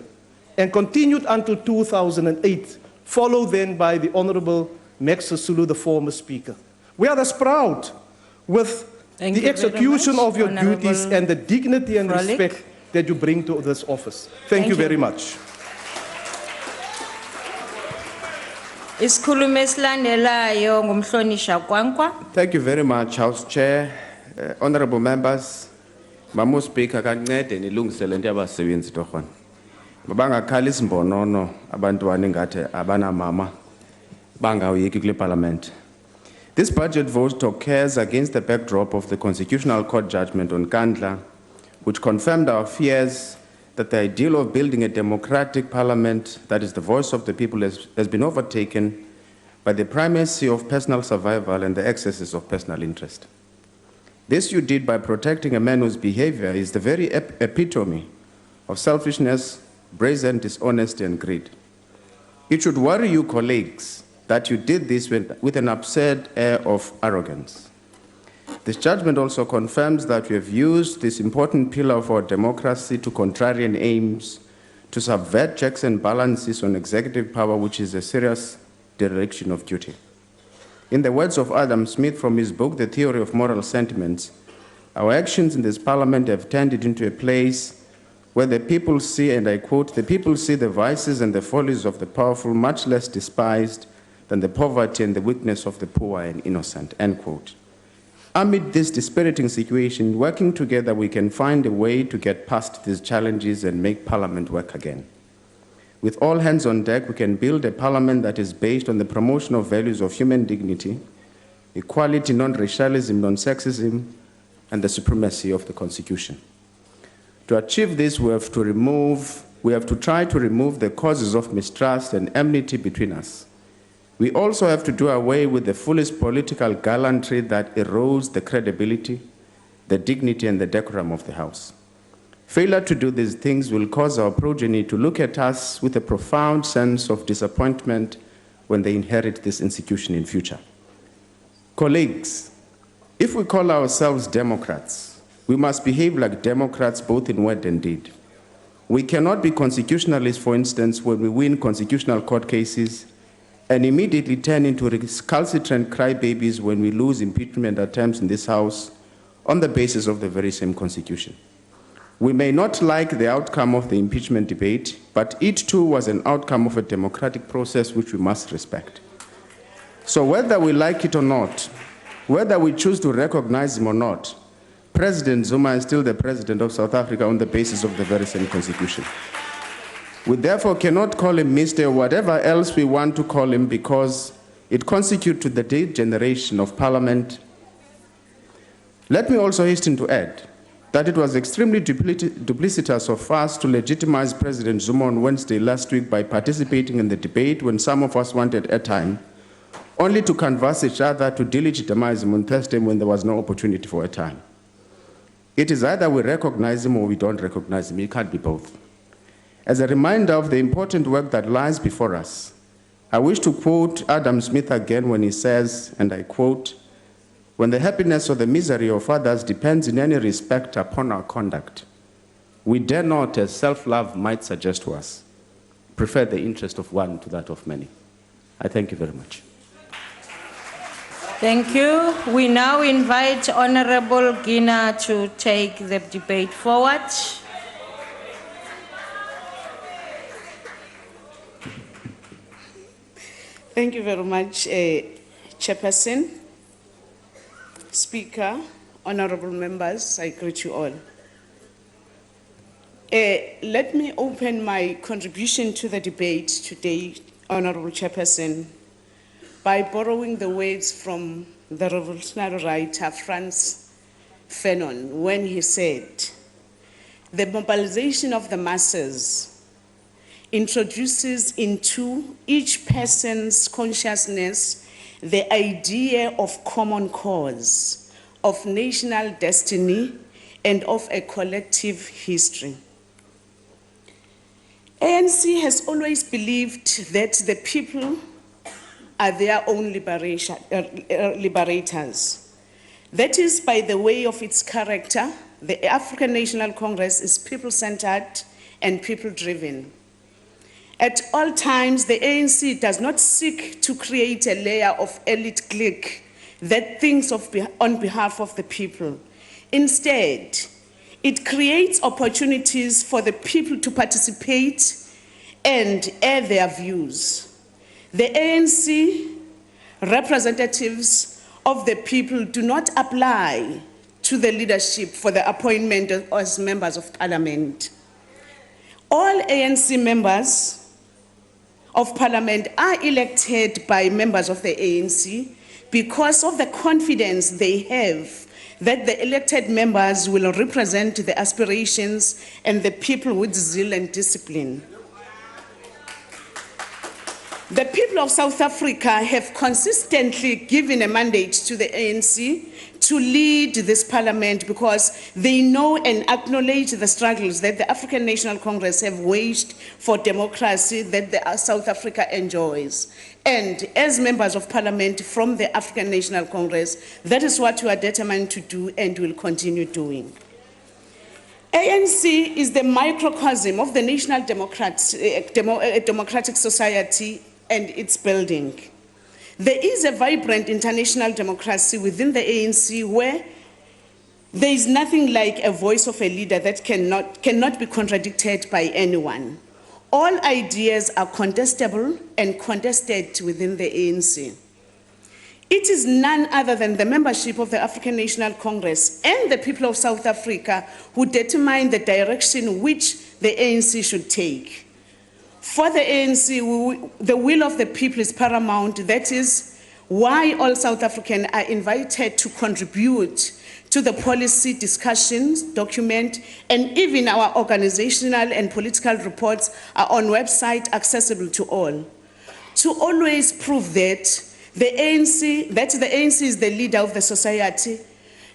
and continued until 2008, followed then by the Honourable Max Sisulu, the former Speaker. We are thus proud with the execution of your duties and the dignity and respect that you bring to this office. Thank you very much. Isikhulumo esilandelayo ngumhlonisha Kwankwa. Thank you very much, House Chair, honourable members. Mamu Speaker, kancede nilungisele into yabasebenzi torhwana. Mabangakhali isimbonono abantwana engathi abana mama bangawuyeki kule parliament. This budget vote occurs against the backdrop of the Constitutional Court judgment on Kandla, which confirmed our fears that the ideal of building a democratic parliament, that is the voice of the people, has been overtaken by the primacy of personal survival and the excesses of personal interest. This you did by protecting a man whose behavior is the very epitome of selfishness, brazen dishonesty, and greed. It should worry you, colleagues, that you did this with an absurd air of arrogance. This judgment also confirms that we have used this important pillar of our democracy to contrarian aims to subvert checks and balances on executive power, which is a serious dereliction of duty. In the words of Adam Smith from his book, The Theory of Moral Sentiments, our actions in this parliament have turned it into a place where the people see, and I quote, the people see the vices and the follies of the powerful much less despised than the poverty and the weakness of the poor and innocent, end quote. Amid this dispiriting situation, working together, we can find a way to get past these challenges and make Parliament work again. With all hands on deck, we can build a Parliament that is based on the promotion of values of human dignity, equality, non-racialism, non-sexism, and the supremacy of the Constitution. To achieve this, we have to try to remove the causes of mistrust and enmity between us. We also have to do away with the foolish political gallantry that erodes the credibility, the dignity, and the decorum of the House. Failure to do these things will cause our progeny to look at us with a profound sense of disappointment when they inherit this institution in future. Colleagues, if we call ourselves Democrats, we must behave like Democrats both in word and deed. We cannot be constitutionalists, for instance, when we win constitutional court cases, and immediately turn into recalcitrant crybabies when we lose impeachment attempts in this House on the basis of the very same Constitution. We may not like the outcome of the impeachment debate, but it too was an outcome of a democratic process which we must respect. So whether we like it or not, whether we choose to recognize him or not, President Zuma is still the President of South Africa on the basis of the very same Constitution. We therefore cannot call him Mr. or whatever else we want to call him because it constitutes to the degeneration of Parliament. Let me also hasten to add that it was extremely duplicitous of us to legitimize President Zuma on Wednesday last week by participating in the debate when some of us wanted airtime, only to canvass each other to delegitimize him on Thursday when there was no opportunity for airtime. It is either we recognize him or we don't recognize him. It can't be both. As a reminder of the important work that lies before us, I wish to quote Adam Smith again when he says, and I quote, "When the happiness or the misery of others depends in any respect upon our conduct, we dare not, as self-love might suggest to us, prefer the interest of one to that of many." I thank you very much. Thank you. We now invite Honorable Gina to take the debate forward. Thank you very much, Chairperson, Speaker, honorable members, I greet you all. Let me open my contribution to the debate today, Honorable Chairperson, by borrowing the words from the revolutionary writer Frantz Fanon when he said, "The mobilization of the masses introduces into each person's consciousness the idea of common cause, of national destiny, and of a collective history." ANC has always believed that the people are their own liberators. That is, by the way of its character, the African National Congress is people-centered and people-driven. At all times, the ANC does not seek to create a layer of elite clique that thinks on behalf of the people. Instead, it creates opportunities for the people to participate and air their views. The ANC representatives of the people do not apply to the leadership for the appointment as members of Parliament. All ANC members of Parliament are elected by members of the ANC because of the confidence they have that the elected members will represent the aspirations and the people with zeal and discipline. The people of South Africa have consistently given a mandate to the ANC to lead this parliament because they know and acknowledge the struggles that the African National Congress have waged for democracy that South Africa enjoys. And as members of parliament from the African National Congress, that is what we are determined to do and will continue doing. ANC is the microcosm of the national democratic society and its building. There is a vibrant international democracy within the ANC where there is nothing like a voice of a leader that cannot be contradicted by anyone. All ideas are contestable and contested within the ANC. It is none other than the membership of the African National Congress and the people of South Africa who determine the direction which the ANC should take. For the ANC, the will of the people is paramount. That is why all South Africans are invited to contribute to the policy discussions, document, and even our organizational and political reports are on website accessible to all. To always prove that the ANC is the leader of the society,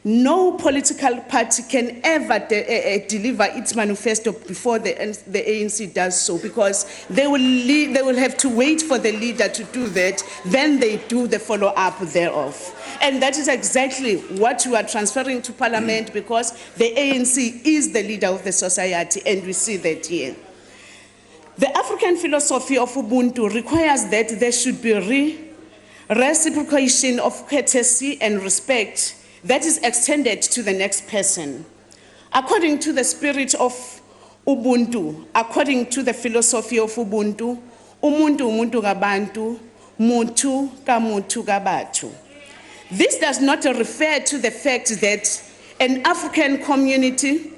no political party can ever deliver its manifesto before the ANC does so, because they will have to wait for the leader to do that, then they do the follow-up thereof. And that is exactly what we are transferring to Parliament, because the ANC is the leader of the society, and we see that here. The African philosophy of Ubuntu requires that there should be reciprocation of courtesy and respect that is extended to the next person. According to the spirit of Ubuntu, according to the philosophy of Ubuntu, umuntu umuntu gabantu, mutu kamutu gabatu. This does not refer to the fact that in an African community,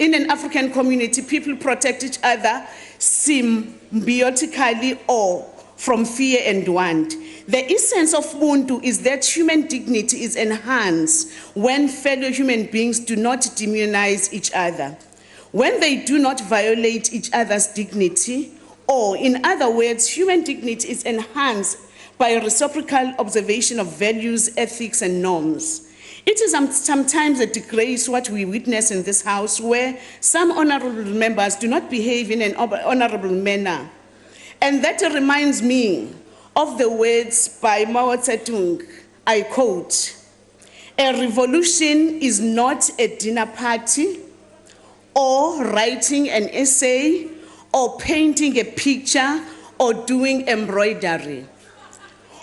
people protect each other symbiotically or from fear and want. The essence of Ubuntu is that human dignity is enhanced when fellow human beings do not demonize each other, when they do not violate each other's dignity, or in other words, human dignity is enhanced by reciprocal observation of values, ethics, and norms. It is sometimes a disgrace what we witness in this House, where some honorable members do not behave in an honorable manner. And that reminds me of the words by Mao Zedong. I quote, "A revolution is not a dinner party or writing an essay or painting a picture or doing embroidery."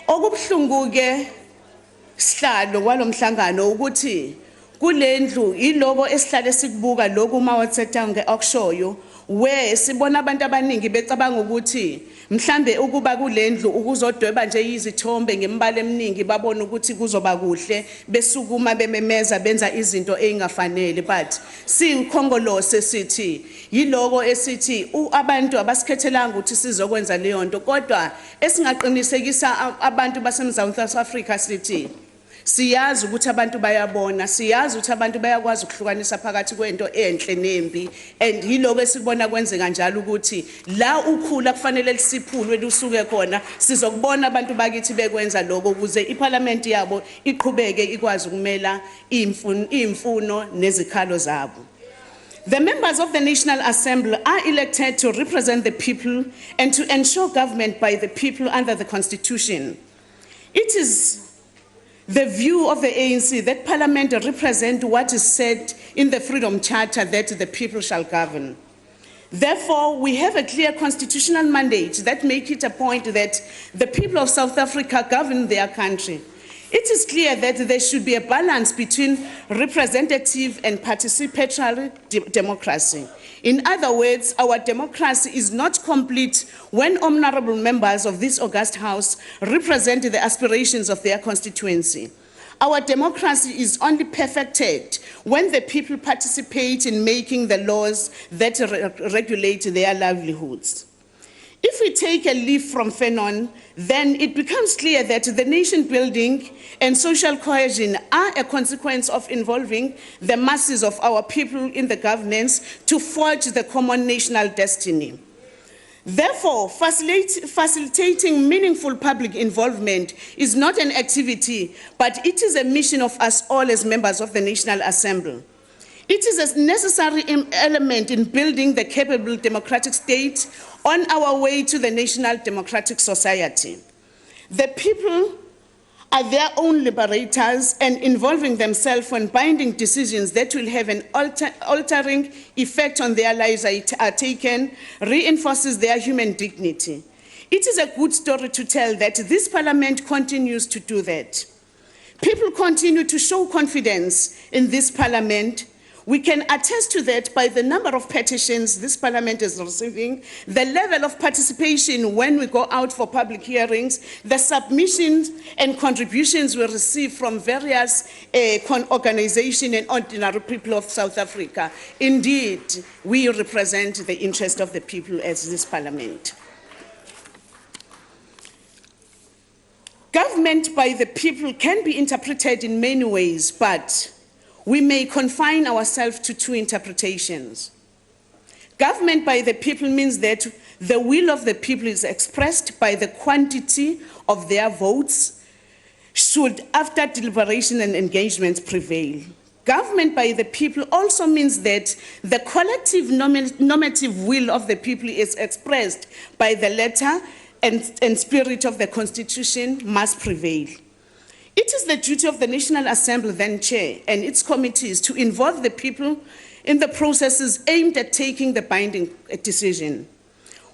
Okubuhlungu ke sihlalo kwalomhlangano ukuthi kulendlu ilobo esihlale sikubuka lokhu Mao Zedong akushoyo, where sibona abantu abaningi becabanga ukuthi mhlambe ukuba kulendlu ukuzodweba nje izithombe ngembala eminingi babona ukuthi kuzoba kuhle besukuma bememeza benza izinto eingafanele, but sikhongolose sithi yiloko esithi abantu abasikhethelanga ukuthi sizokwenza leyo nto, kodwa esingaqinisekisa abantu baseMzantsi Afrika sithi siyazi ukuthi abantu bayabona, siyazi ukuthi abantu bayakwazi ukuhlukanisa phakathi kwento enhle nembi, and yiloko esibona kwenzeka njalo ukuthi la ukhula kufanele lisiphulwe lusuke khona, sizokubona abantu bakithi bekwenza lokho ukuze iParliament yabo iqhubeke ikwazi ukumela imfuno nezikhalo zabo. The members of the National Assembly are elected to represent the people and to ensure government by the people under the Constitution. It is the view of the ANC that Parliament represents what is said in the Freedom Charter, that the people shall govern. Therefore, we have a clear constitutional mandate that makes it a point that the people of South Africa govern their country. It is clear that there should be a balance between representative and participatory democracy. In other words, our democracy is not complete when honorable members of this august House represent the aspirations of their constituency. Our democracy is only perfected when the people participate in making the laws that regulate their livelihoods. If we take a leaf from Fanon, then it becomes clear that the nation building and social cohesion are a consequence of involving the masses of our people in the governance to forge the common national destiny. Therefore, facilitating meaningful public involvement is not an activity, but it is a mission of us all as members of the National Assembly. It is a necessary element in building the capable democratic state on our way to the national democratic society. The people are their own liberators, and involving themselves when binding decisions that will have an altering effect on their lives are taken reinforces their human dignity. It is a good story to tell that this Parliament continues to do that. People continue to show confidence in this Parliament. We can attest to that by the number of petitions this Parliament is receiving, the level of participation when we go out for public hearings, the submissions and contributions we receive from various organizations and ordinary people of South Africa. Indeed, we represent the interest of the people as this Parliament. Government by the people can be interpreted in many ways, but we may confine ourselves to two interpretations. Government by the people means that the will of the people is expressed by the quantity of their votes should, after deliberation and engagement, prevail. Government by the people also means that the collective normative will of the people is expressed by the letter and spirit of the Constitution must prevail. It is the duty of the National Assembly, then Chair, and its committees to involve the people in the processes aimed at taking the binding decision.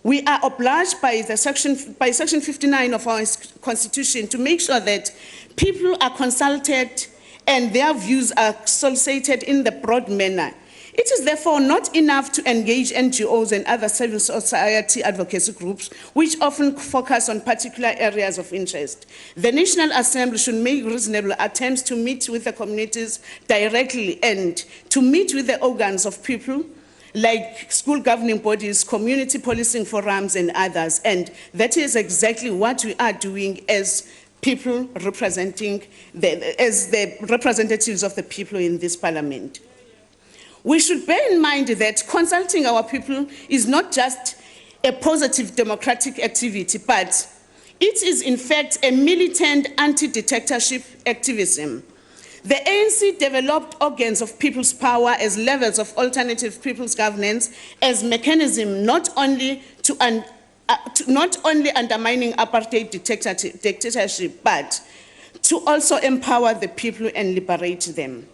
We are obliged by Section 59 of our Constitution to make sure that people are consulted and their views are solicited in the broad manner. It is therefore not enough to engage NGOs and other civil society advocacy groups, which often focus on particular areas of interest. The National Assembly should make reasonable attempts to meet with the communities directly and to meet with the organs of people like school governing bodies, community policing forums, and others. And that is exactly what we are doing as people representing, as the representatives of the people in this Parliament. We should bear in mind that consulting our people is not just a positive democratic activity, but it is in fact a militant anti-dictatorship activism. The ANC developed organs of people's power as levels of alternative people's governance as mechanism not only undermining apartheid dictatorship, but to also empower the people and liberate them.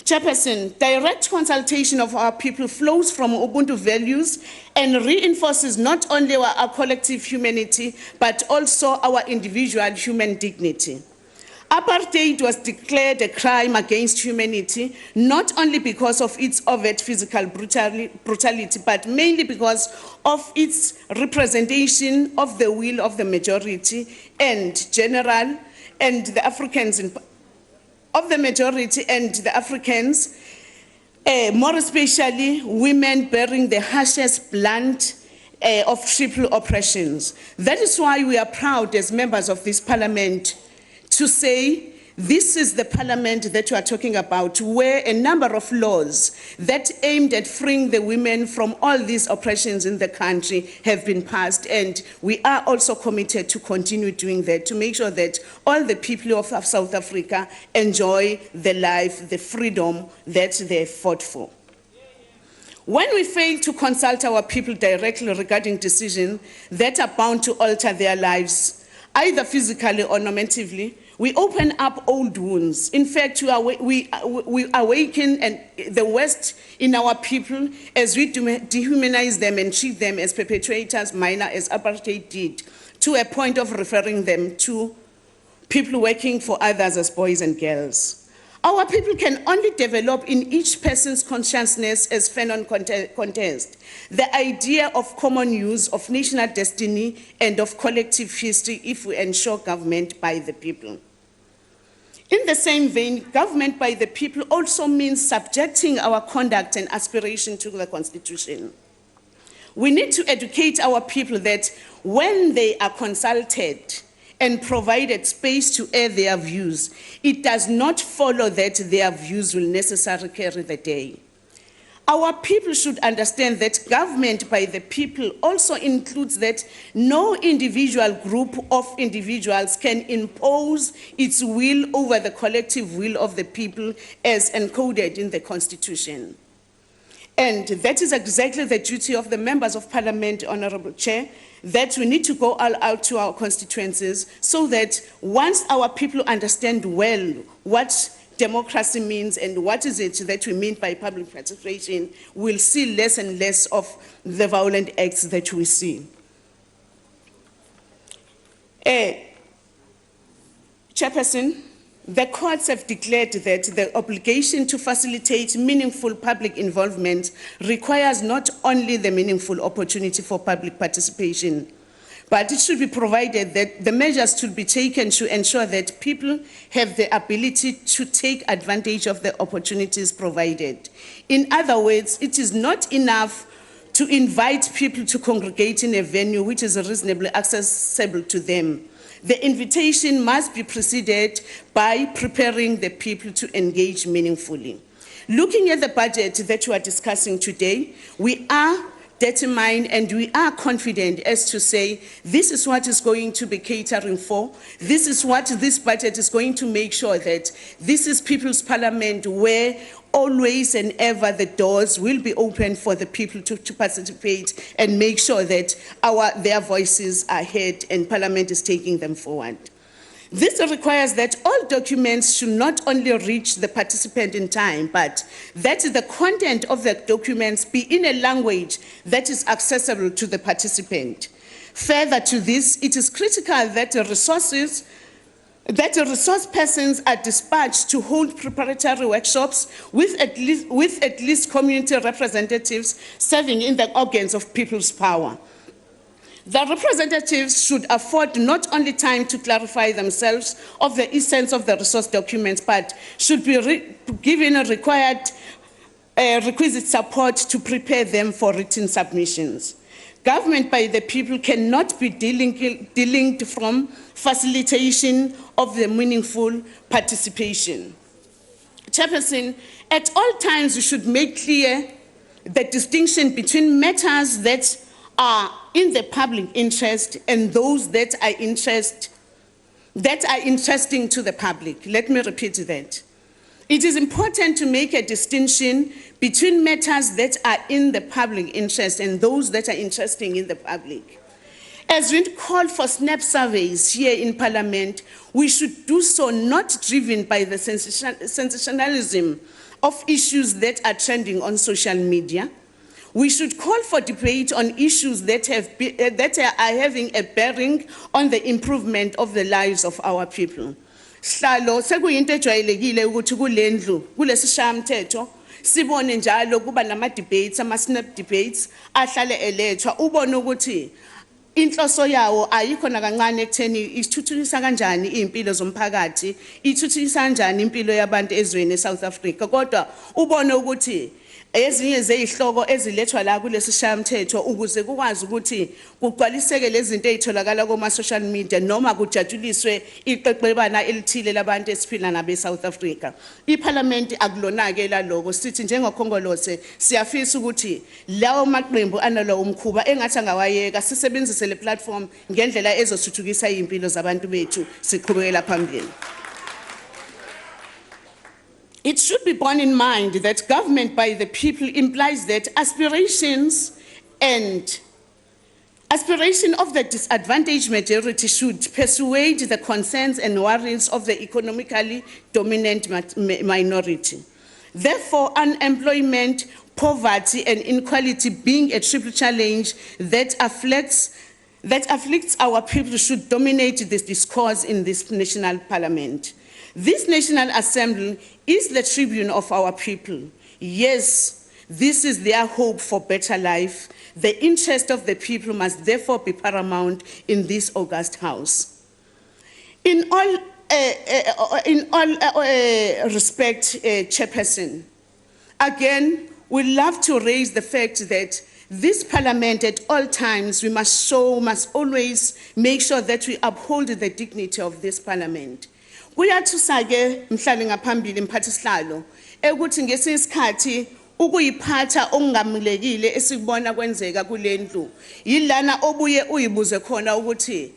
Chairperson, direct consultation of our people flows from Ubuntu values and reinforces not only our collective humanity, but also our individual human dignity. Apartheid was declared a crime against humanity, not only because of its overt physical brutality, but mainly because of its representation of the will of the majority and general, and the Africans of the majority and the Africans, more especially women bearing the harshest blunt of triple oppressions. That is why we are proud as members of this Parliament to say this is the Parliament that we are talking about, where a number of laws that aimed at freeing the women from all these oppressions in the country have been passed, and we are also committed to continue doing that, to make sure that all the people of South Africa enjoy the life, the freedom that they fought for. When we fail to consult our people directly regarding decisions that are bound to alter their lives, either physically or normatively, we open up old wounds. In fact, we awaken the West in our people as we dehumanize them and treat them as perpetrators, minor as apartheid did, to a point of referring them to people working for others as boys and girls. Our people can only develop in each person's consciousness as Fanon contest the idea of common use of national destiny and of collective history if we ensure government by the people. In the same vein, government by the people also means subjecting our conduct and aspiration to the Constitution. We need to educate our people that when they are consulted and provided space to air their views, it does not follow that their views will necessarily carry the day. Our people should understand that government by the people also includes that no individual group of individuals can impose its will over the collective will of the people as encoded in the Constitution. And that is exactly the duty of the members of Parliament, Honourable Chair, that we need to go all out to our constituencies so that once our people understand well what democracy means and what is it that we mean by public participation, we'll see less and less of the violent acts that we see. Chairperson, the courts have declared that the obligation to facilitate meaningful public involvement requires not only the meaningful opportunity for public participation, but it should be provided that the measures should be taken to ensure that people have the ability to take advantage of the opportunities provided. In other words, it is not enough to invite people to congregate in a venue which is reasonably accessible to them. The invitation must be preceded by preparing the people to engage meaningfully. Looking at the budget that we are discussing today, we are determined and we are confident as to say, this is what is going to be catering for. This is what this budget is going to make sure that this is People's Parliament where always and ever the doors will be open for the people to participate and make sure that their voices are heard and Parliament is taking them forward. This requires that all documents should not only reach the participant in time, but that the content of the documents be in a language that is accessible to the participant. Further to this, it is critical that the resource persons are dispatched to hold preparatory workshops with at least community representatives serving in the organs of people's power. The representatives should afford not only time to clarify themselves of the essence of the resource documents, but should be given a requisite support to prepare them for written submissions. Government by the people cannot be delinked from facilitation of the meaningful participation. Chairperson, at all times we should make clear the distinction between matters that are in the public interest and those that are interesting to the public. Let me repeat that. It is important to make a distinction between matters that are in the public interest and those that are interesting in the public. As we call for SNAP surveys here in Parliament, we should do so not driven by the sensationalism of issues that are trending on social media. We should call for debate on issues that are having a bearing on the improvement of the lives of our people. Sihlalo sekuyinto ejwayelekile ukuthi kulendlu kulesishayamthetho sibone njalo kuba nama debates ama-snap debates ahlale elethwa ubone ukuthi inhloso yawo ayikho nakancane ekutheni ithuthukisa kanjani impilo zomphakathi ithuthukisa kanjani impilo yabantu ezweni eSouth Africa kodwa ubone ukuthi ezinye zezihloko ezilethwa la kulesi shayamthetho ukuze kukwazi ukuthi kugcwaliseke lezi zinto ezitholakala kuma social media noma kujatshuliswe iqeqebana elithile labantu esiphila nabe South Africa. IParliament akulonake la lokho sithi njengokhongolose siyafisa ukuthi lawo maqembu analo umkhuba engathi angawayeka sisebenzise le platform ngendlela ezothuthukisa impilo zabantu bethu siqhubekela phambili. It should be borne in mind that government by the people implies that aspiration of the disadvantaged majority should persuade the concerns and worries of the economically dominant minority. Therefore, unemployment, poverty, and inequality being a triple challenge that afflicts our people should dominate this discourse in this national parliament. This National Assembly is the tribune of our people. Yes, this is their hope for better life. The interest of the people must therefore be paramount in this august house. In all respect, Chairperson, again, we love to raise the fact that this Parliament at all times we must always make sure that we uphold the dignity of this Parliament. Kuyathusa ke mhlali ngaphambili mphathi sihlalo ukuthi ngesikhathi ukuyiphatha okungamulekile esikubona kwenzeka kulendlu yilana obuye uyibuze khona ukuthi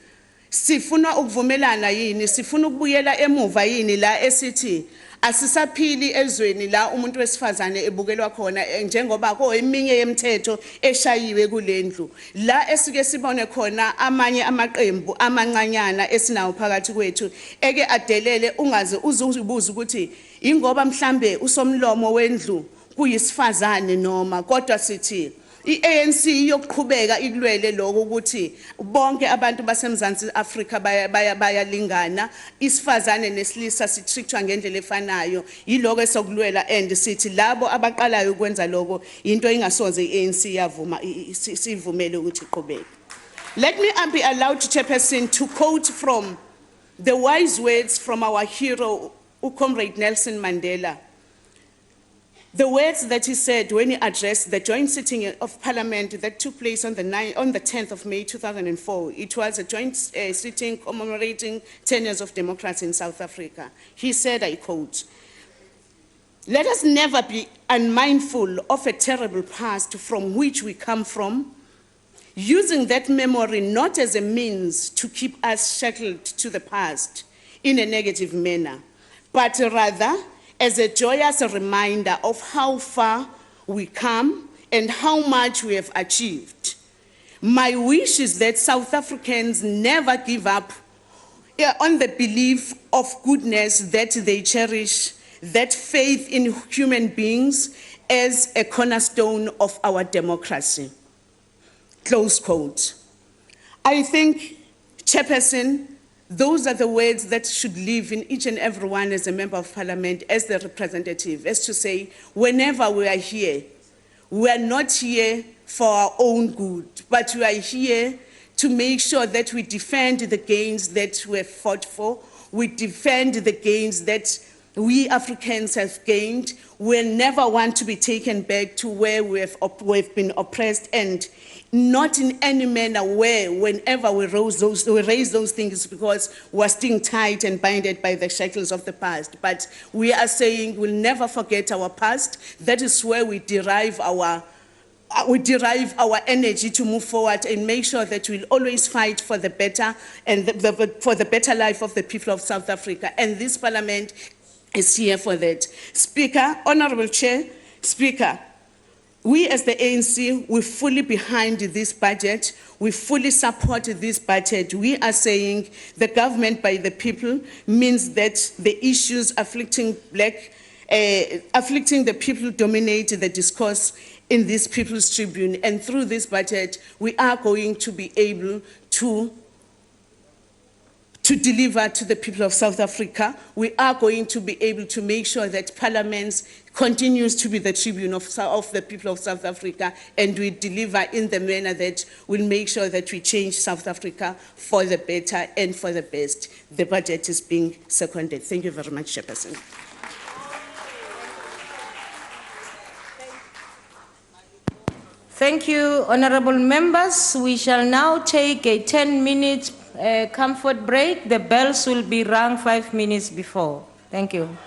sifuna ukuvumelana yini sifuna ukubuyela emuva yini la esithi asisaphili ezweni la umuntu wesifazane ebukelwa khona njengoba eminye yemithetho eshayiwe kulendlu la esike sibone khona amanye amaqembu amancanyana esinawo phakathi kwethu eke adelele ungaze uzubuza ukuthi ingoba mhlambe usomlomo wendlu kuyisifazane noma kodwa sithi i-ANC yokuqhubeka ikulwele lokho ukuthi bonke abantu baseMzansi Afrika bayalingana isifazane nesilisa sitreatwa ngendlela efanayo yiloko esokulwela and sithi labo abaqalayo ukwenza lokho into ingasoze i-ANC yavuma sivumele ukuthi iqhubeke. Let me be allowed to Chairperson to quote from the wise words from our hero Comrade Nelson Mandela. The words that he said when he addressed the joint sitting of Parliament that took place on the 10th of May 2004. It was a joint sitting commemorating 10 years of democracy in South Africa. He said, I quote, "Let us never be unmindful of a terrible past from which we come from, using that memory not as a means to keep us shackled to the past in a negative manner, but rather as a joyous reminder of how far we come and how much we have achieved. My wish is that South Africans never give up on the belief of goodness that they cherish, that faith in human beings as a cornerstone of our democracy." Close quote. I think, Chairperson, those are the words that should live in each and every one as a member of Parliament, as the representative, as to say, whenever we are here, we are not here for our own good, but we are here to make sure that we defend the gains that we have fought for, we defend the gains that we Africans have gained. We never want to be taken back to where we've been oppressed, and not in any manner where whenever we raise those things because we're still tied and binded by the shackles of the past. But we are saying we'll never forget our past. That is where we derive our energy to move forward and make sure that we'll always fight for the better and for the better life of the people of South Africa. And this Parliament is here for that. Speaker, Honorable Chair, Speaker, we as the ANC, we're fully behind this budget. We fully support this budget. We are saying the government by the people means that the issues afflicting the people dominate the discourse in this People's Tribune. And through this budget, we are going to be able to deliver to the people of South Africa. We are going to be able to make sure that Parliament continues to be the tribune of the people of South Africa, and we deliver in the manner that will make sure that we change South Africa for the better and for the best. The budget is being seconded. Thank you very much, Chairperson. Thank you, honorable members. We shall now take a 10-minute comfort break. The bells will be rung 5 minutes before. Thank you.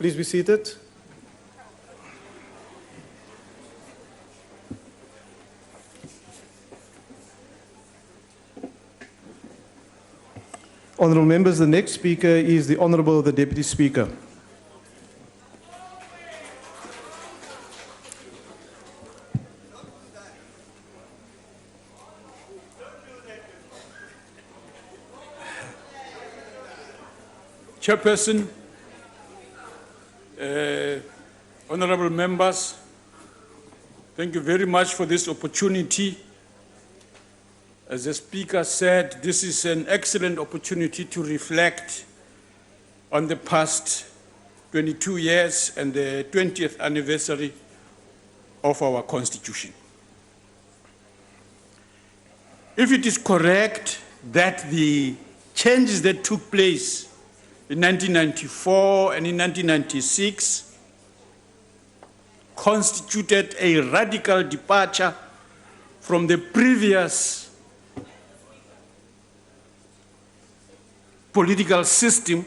please be seated. Honourable members, the next speaker is the Honourable the Deputy Speaker. Chairperson, honourable members, thank you very much for this opportunity. As the Speaker said, this is an excellent opportunity to reflect on the past 22 years and the 20th anniversary of our Constitution. If it is correct that the changes that took place in 1994 and in 1996 constituted a radical departure from the previous political system,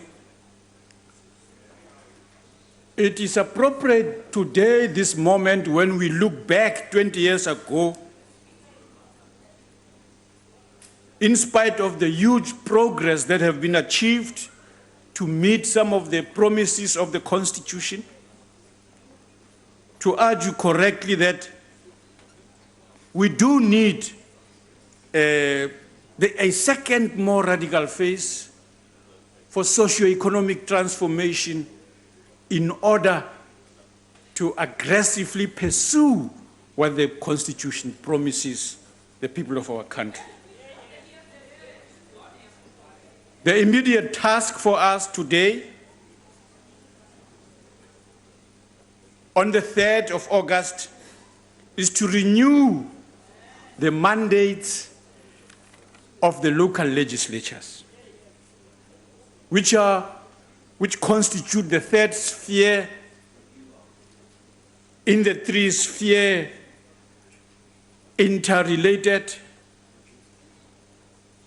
it is appropriate today, this moment, when we look back 20 years ago, in spite of the huge progress that have been achieved to meet some of the promises of the Constitution, to argue correctly that we do need a second, more radical phase for socioeconomic transformation in order to aggressively pursue what the Constitution promises the people of our country. The immediate task for us today, on the 3rd of August, is to renew the mandates of the local legislatures, which constitute the third sphere in the three-sphere interrelated,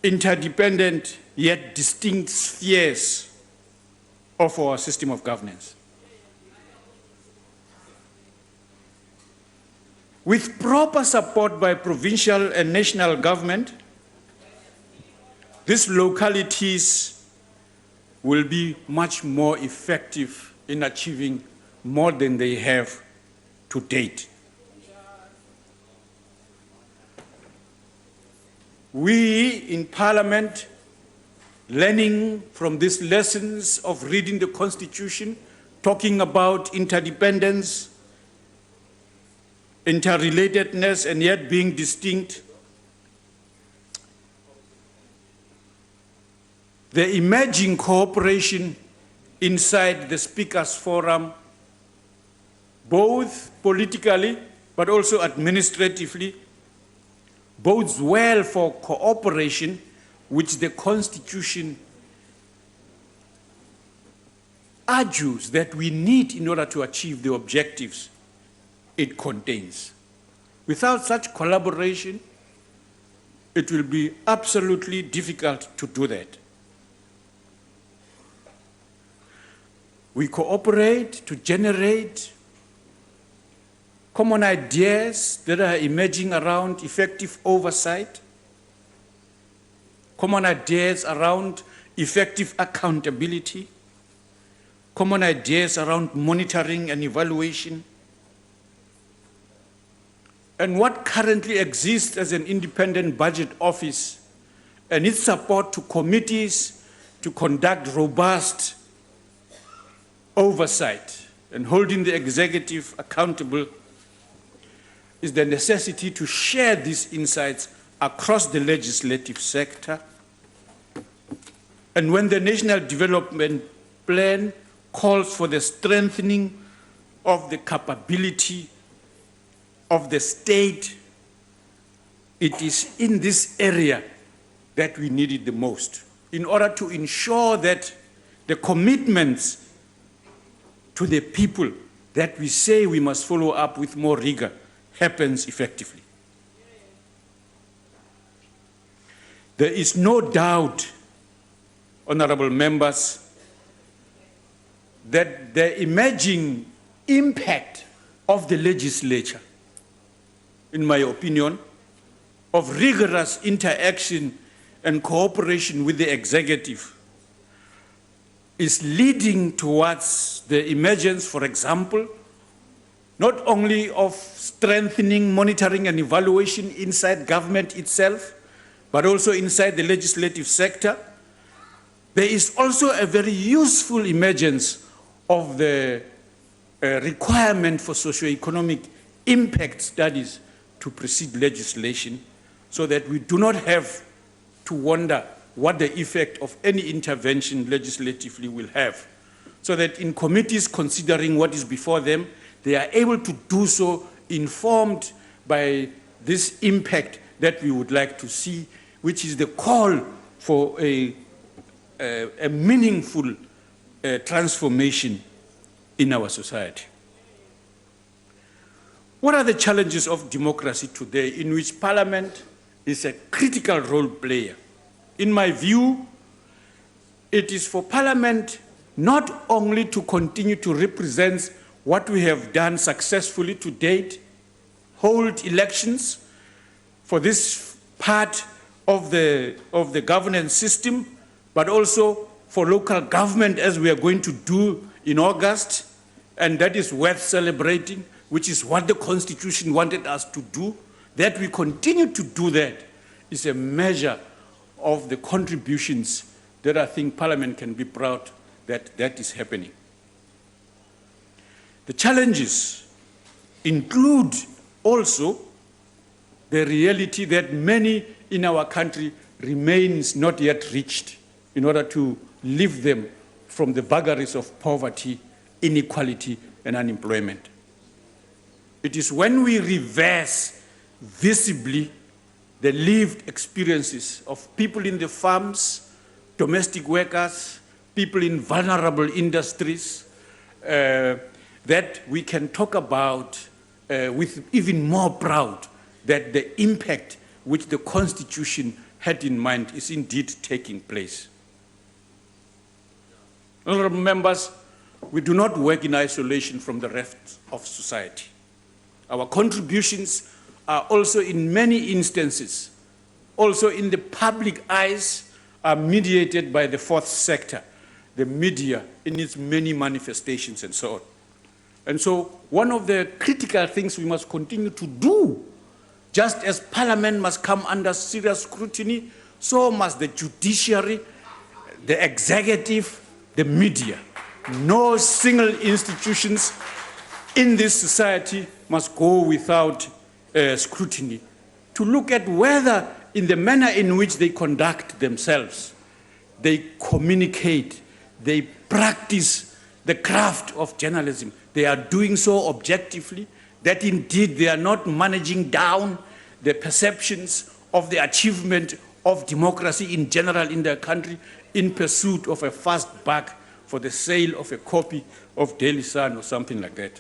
interdependent, yet distinct spheres of our system of governance. With proper support by provincial and national government, these localities will be much more effective in achieving more than they have to date. We in Parliament, learning from these lessons of reading the Constitution, talking about interdependence, interrelatedness, and yet being distinct, the emerging cooperation inside the Speakers Forum, both politically but also administratively, bodes well for cooperation which the Constitution argues that we need in order to achieve the objectives it contains. Without such collaboration, it will be absolutely difficult to do that. We cooperate to generate common ideas that are emerging around effective oversight, common ideas around effective accountability, common ideas around monitoring and evaluation. And what currently exists as an independent budget office and its support to committees to conduct robust oversight and holding the executive accountable is the necessity to share these insights across the legislative sector. And when the National Development Plan calls for the strengthening of the capability of the state, it is in this area that we need it the most, in order to ensure that the commitments to the people that we say we must follow up with more rigor happens effectively. There is no doubt, honorable members, that the emerging impact of the legislature, in my opinion, of rigorous interaction and cooperation with the executive is leading towards the emergence, for example, not only of strengthening monitoring and evaluation inside government itself, but also inside the legislative sector. There is also a very useful emergence of the requirement for socioeconomic impact studies to precede legislation, so that we do not have to wonder what the effect of any intervention legislatively will have, so that in committees considering what is before them, they are able to do so informed by this impact that we would like to see, which is the call for a meaningful transformation in our society. What are the challenges of democracy today in which Parliament is a critical role player? In my view, it is for Parliament not only to continue to represent what we have done successfully to date, hold elections for this part of the governance system, but also for local government, as we are going to do in August, and that is worth celebrating, which is what the Constitution wanted us to do. That we continue to do that is a measure of the contributions that I think Parliament can be proud that that is happening. The challenges include also the reality that many in our country remains not yet reached in order to lift them from the vagaries of poverty, inequality, and unemployment. It is when we reverse visibly the lived experiences of people in the farms, domestic workers, people in vulnerable industries, that we can talk about with even more proud that the impact which the Constitution had in mind is indeed taking place. Honorable members, we do not work in isolation from the rest of society. Our contributions are also in many instances, also in the public eyes, are mediated by the fourth sector, the media in its many manifestations and so on. And so one of the critical things we must continue to do, just as Parliament must come under serious scrutiny, so must the judiciary, the executive, the media. No single institutions in this society must go without scrutiny to look at whether in the manner in which they conduct themselves, they communicate, they practice the craft of journalism. They are doing so objectively, that indeed they are not managing down the perceptions of the achievement of democracy in general in their country in pursuit of a fast buck for the sale of a copy of Daily Sun or something like that.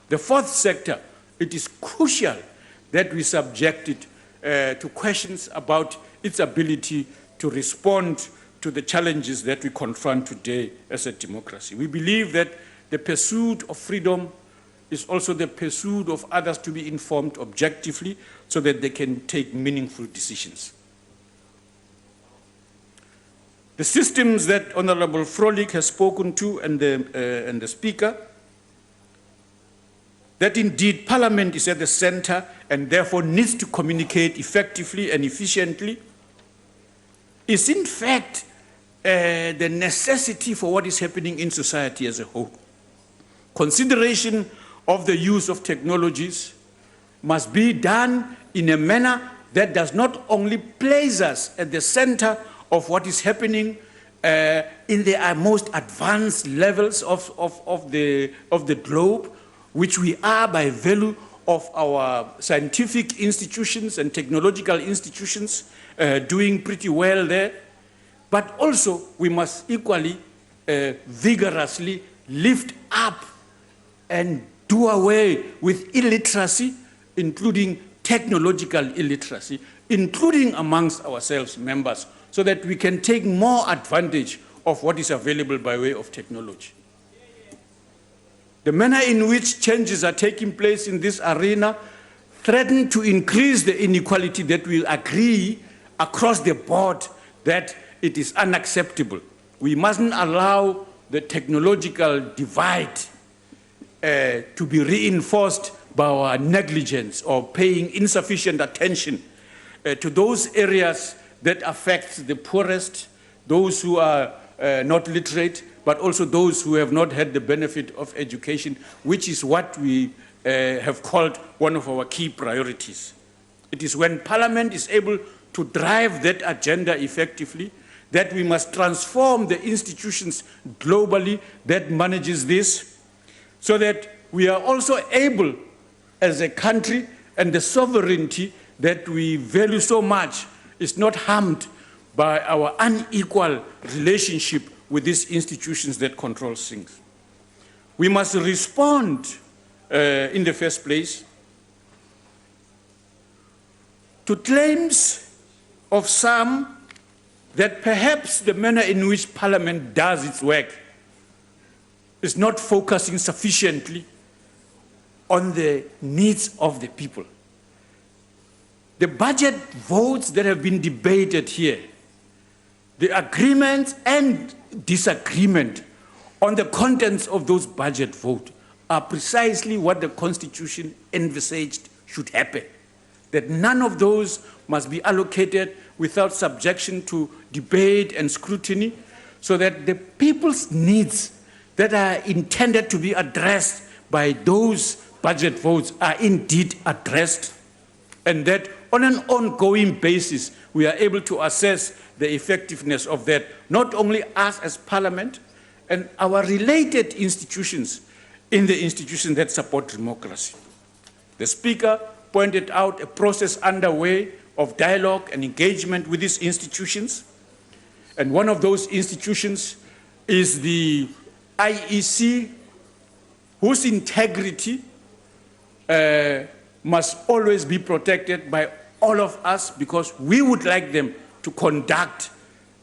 The fourth sector, it is crucial that we subject it to questions about its ability to respond to the challenges that we confront today as a democracy. We believe that the pursuit of freedom is also the pursuit of others to be informed objectively so that they can take meaningful decisions. The systems that Honorable Frolik has spoken to and the Speaker, that indeed Parliament is at the center and therefore needs to communicate effectively and efficiently, is in fact the necessity for what is happening in society as a whole. Consideration of the use of technologies must be done in a manner that does not only place us at the center of what is happening in the most advanced levels of the globe, which we are by value of our scientific institutions and technological institutions doing pretty well there. But also we must equally vigorously lift up and do away with illiteracy, including technological illiteracy, including amongst ourselves members, so that we can take more advantage of what is available by way of technology. The manner in which changes are taking place in this arena threaten to increase the inequality that we agree across the board that it is unacceptable. We mustn't allow the technological divide to be reinforced by our negligence or paying insufficient attention to those areas that affect the poorest, those who are not literate, but also those who have not had the benefit of education, which is what we have called one of our key priorities. It is when Parliament is able to drive that agenda effectively that we must transform the institutions globally that manages this, so that we are also able as a country, and the sovereignty that we value so much is not harmed by our unequal relationship with these institutions that control things. We must respond in the first place to claims of some that perhaps the manner in which Parliament does its work is not focusing sufficiently on the needs of the people. The budget votes that have been debated here, the agreement and disagreement on the contents of those budget votes are precisely what the Constitution envisaged should happen. That none of those must be allocated without subjection to debate and scrutiny, so that the people's needs that are intended to be addressed by those budget votes are indeed addressed, and that on an ongoing basis we are able to assess the effectiveness of that, not only us as Parliament and our related institutions in the institutions that support democracy. The Speaker pointed out a process underway of dialogue and engagement with these institutions, and one of those institutions is the IEC, whose integrity must always be protected by all of us, because we would like them to conduct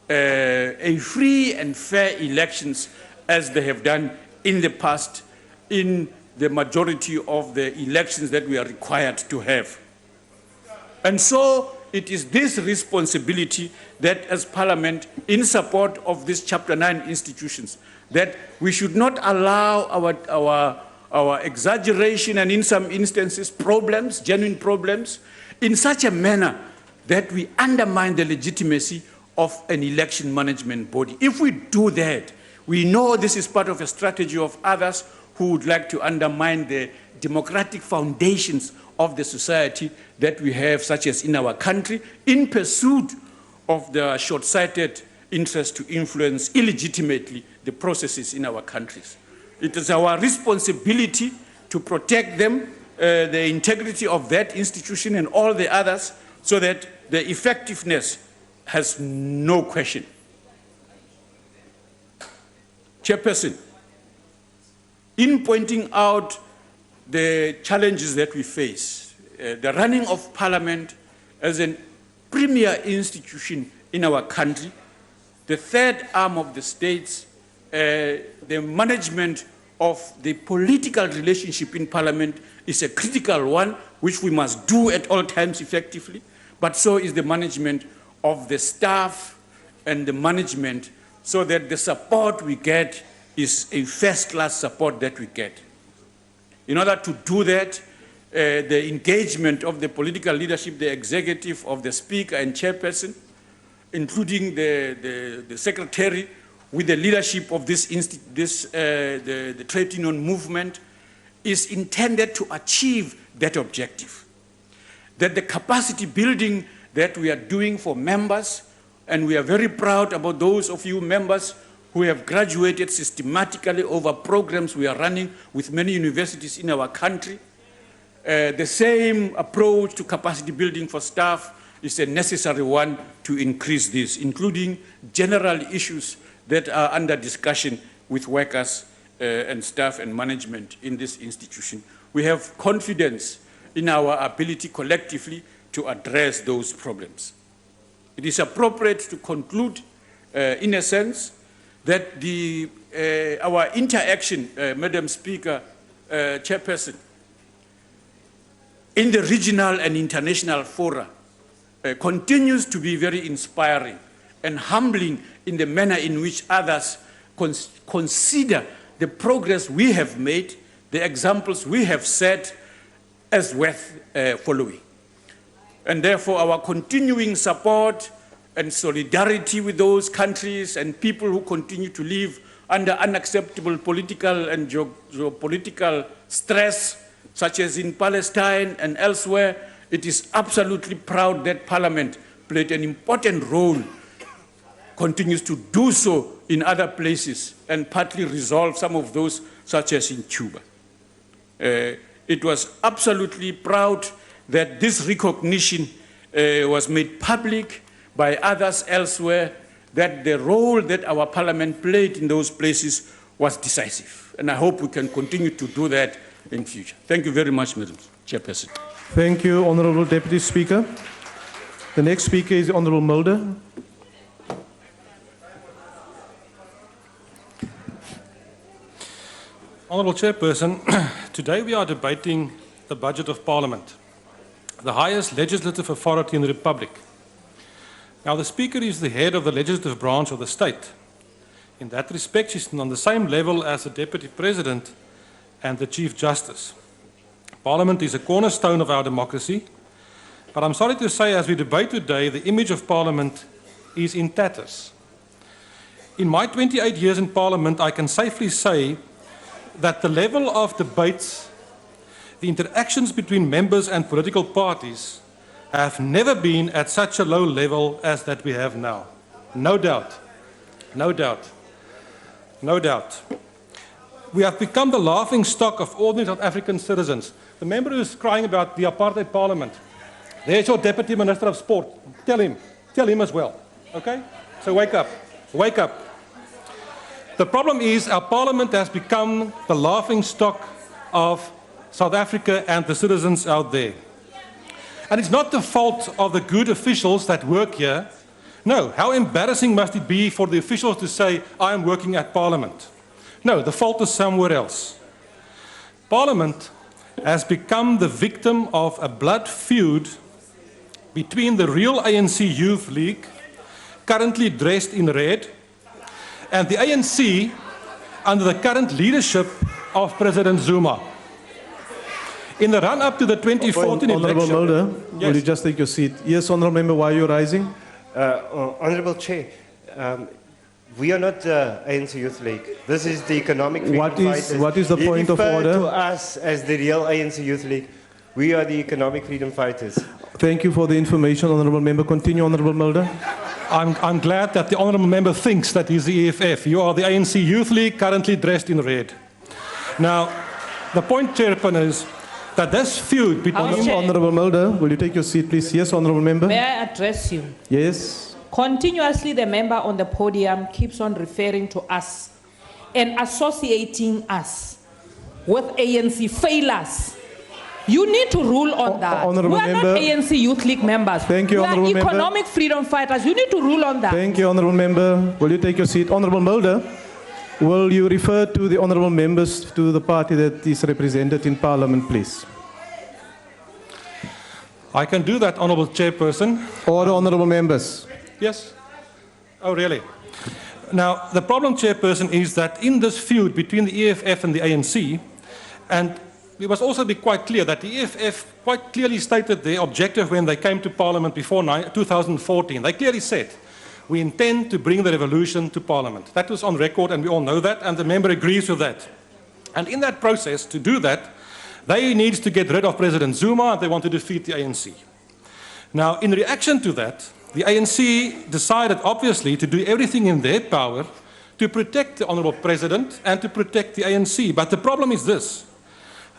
a free and fair elections as they have done in the past in the majority of the elections that we are required to have. And so it is this responsibility that as Parliament, in support of these Chapter 9 institutions, that we should not allow our exaggeration and in some instances problems, genuine problems, in such a manner that we undermine the legitimacy of an election management body. If we do that, we know this is part of a strategy of others who would like to undermine the democratic foundations of the society that we have, such as in our country, in pursuit of the short-sighted interest to influence illegitimately the processes in our countries. It is our responsibility to protect them, the integrity of that institution and all the others, so that the effectiveness has no question. Chairperson, in pointing out the challenges that we face, the running of Parliament as a premier institution in our country, the third arm of the states, the management of the political relationship in Parliament is a critical one, which we must do at all times effectively, but so is the management of the staff and the management, so that the support we get is a first-class support that we get. In order to do that, the engagement of the political leadership, the executive, of the Speaker and Chairperson, including the Secretary, with the leadership of the trade union movement, is intended to achieve that objective. That the capacity building that we are doing for members, and we are very proud about those of you members who have graduated systematically over programs we are running with many universities in our country. The same approach to capacity building for staff is a necessary one to increase this, including general issues that are under discussion with workers and staff and management in this institution. We have confidence in our ability collectively to address those problems. It is appropriate to conclude, in a sense, that our interaction, Madam Speaker, Chairperson, in the regional and international fora continues to be very inspiring and humbling in the manner in which others consider the progress we have made, the examples we have set as worth following. And therefore, our continuing support and solidarity with those countries and people who continue to live under unacceptable political and geopolitical stress, such as in Palestine and elsewhere, it is absolutely proud that Parliament played an important role, continues to do so in other places, and partly resolve some of those, such as in Cuba. It was absolutely proud that this recognition was made public by others elsewhere, that the role that our Parliament played in those places was decisive. And I hope we can continue to do that in future. Thank you very much, Madam Chairperson. Thank you, Honourable Deputy Speaker. The next speaker is Honourable Mulder. Honourable Chairperson, today we are debating the budget of Parliament, the highest legislative authority in the Republic. Now, the Speaker is the head of the legislative branch of the state. In that respect, she's on the same level as the Deputy President and the Chief Justice. Parliament is a cornerstone of our democracy, but I'm sorry to say, as we debate today, the image of Parliament is in tatters. In my 28 years in Parliament, I can safely say that the level of debates, the interactions between members and political parties have never been at such a low level as that we have now. No doubt, no doubt, no doubt. We have become the laughing stock of ordinary South African citizens. The member who is crying about the apartheid parliament, there's your Deputy Minister of Sport. Tell him as well, okay? So wake up, wake up. The problem is our parliament has become the laughing stock of South Africa and the citizens out there. And it's not the fault of the good officials that work here. No, how embarrassing must it be for the officials to say, I am working at Parliament. No, the fault is somewhere else. Parliament has become the victim of a blood feud between the real ANC Youth League, currently dressed in red, and the ANC under the current leadership of President Zuma. In the run-up to the 2014 Honourable election... Mulder, Yes. will you just take your seat? Yes, Honourable Member, why are you rising? Honourable Chair, we are not ANC Youth League. This is the Economic Freedom Fighters. What is the point of order? You refer to us as the real ANC Youth League. We are the Economic Freedom Fighters. Thank you for the information, Honourable Member. Continue, Honourable Mulder. I'm glad that the Honourable Member thinks that he's the EFF. You are the ANC Youth League, currently dressed in red. Now, the point, Chairman, is that this feud between... Honourable Mulder, will you take your seat, please? Yes, Honourable Member. May I address you? Yes. Continuously, the member on the podium keeps on referring to us and associating us with ANC failures. You need to rule on that. Honourable we are Member. not ANC Youth League members. Thank you, Honourable We are Member. economic freedom fighters. You need to rule on that. Thank you, Honourable Member. Will you take your seat? Honourable Mulder, will you refer to the Honourable Members to the party that is represented in Parliament, please? I can do that, Honourable Chairperson. Or the Honourable Members? Yes. Oh, really? Now, the problem, Chairperson, is that in this feud between the EFF and the ANC, and we must also be quite clear that the EFF quite clearly stated their objective when they came to Parliament before 2014. They clearly said, we intend to bring the revolution to Parliament. That was on record, and we all know that, and the member agrees with that. And in that process, to do that, they need to get rid of President Zuma, and they want to defeat the ANC. Now, in reaction to that, the ANC decided, obviously, to do everything in their power to protect the Honourable President and to protect the ANC. But the problem is this.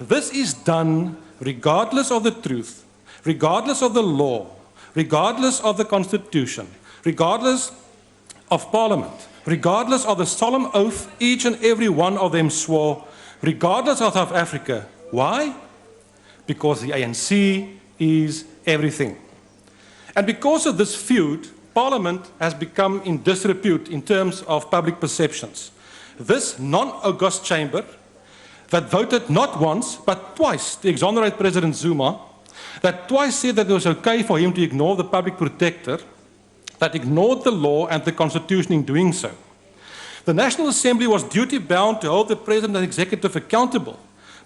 This is done regardless of the truth, regardless of the law, regardless of the Constitution, regardless of Parliament, regardless of the solemn oath each and every one of them swore, regardless of South Africa. Why? Because the ANC is everything. And because of this feud, Parliament has become in disrepute in terms of public perceptions. This non-august chamber that voted not once but twice to exonerate President Zuma, that twice said that it was okay for him to ignore the public protector, that ignored the law and the constitution in doing so. The National Assembly was duty-bound to hold the President and Executive accountable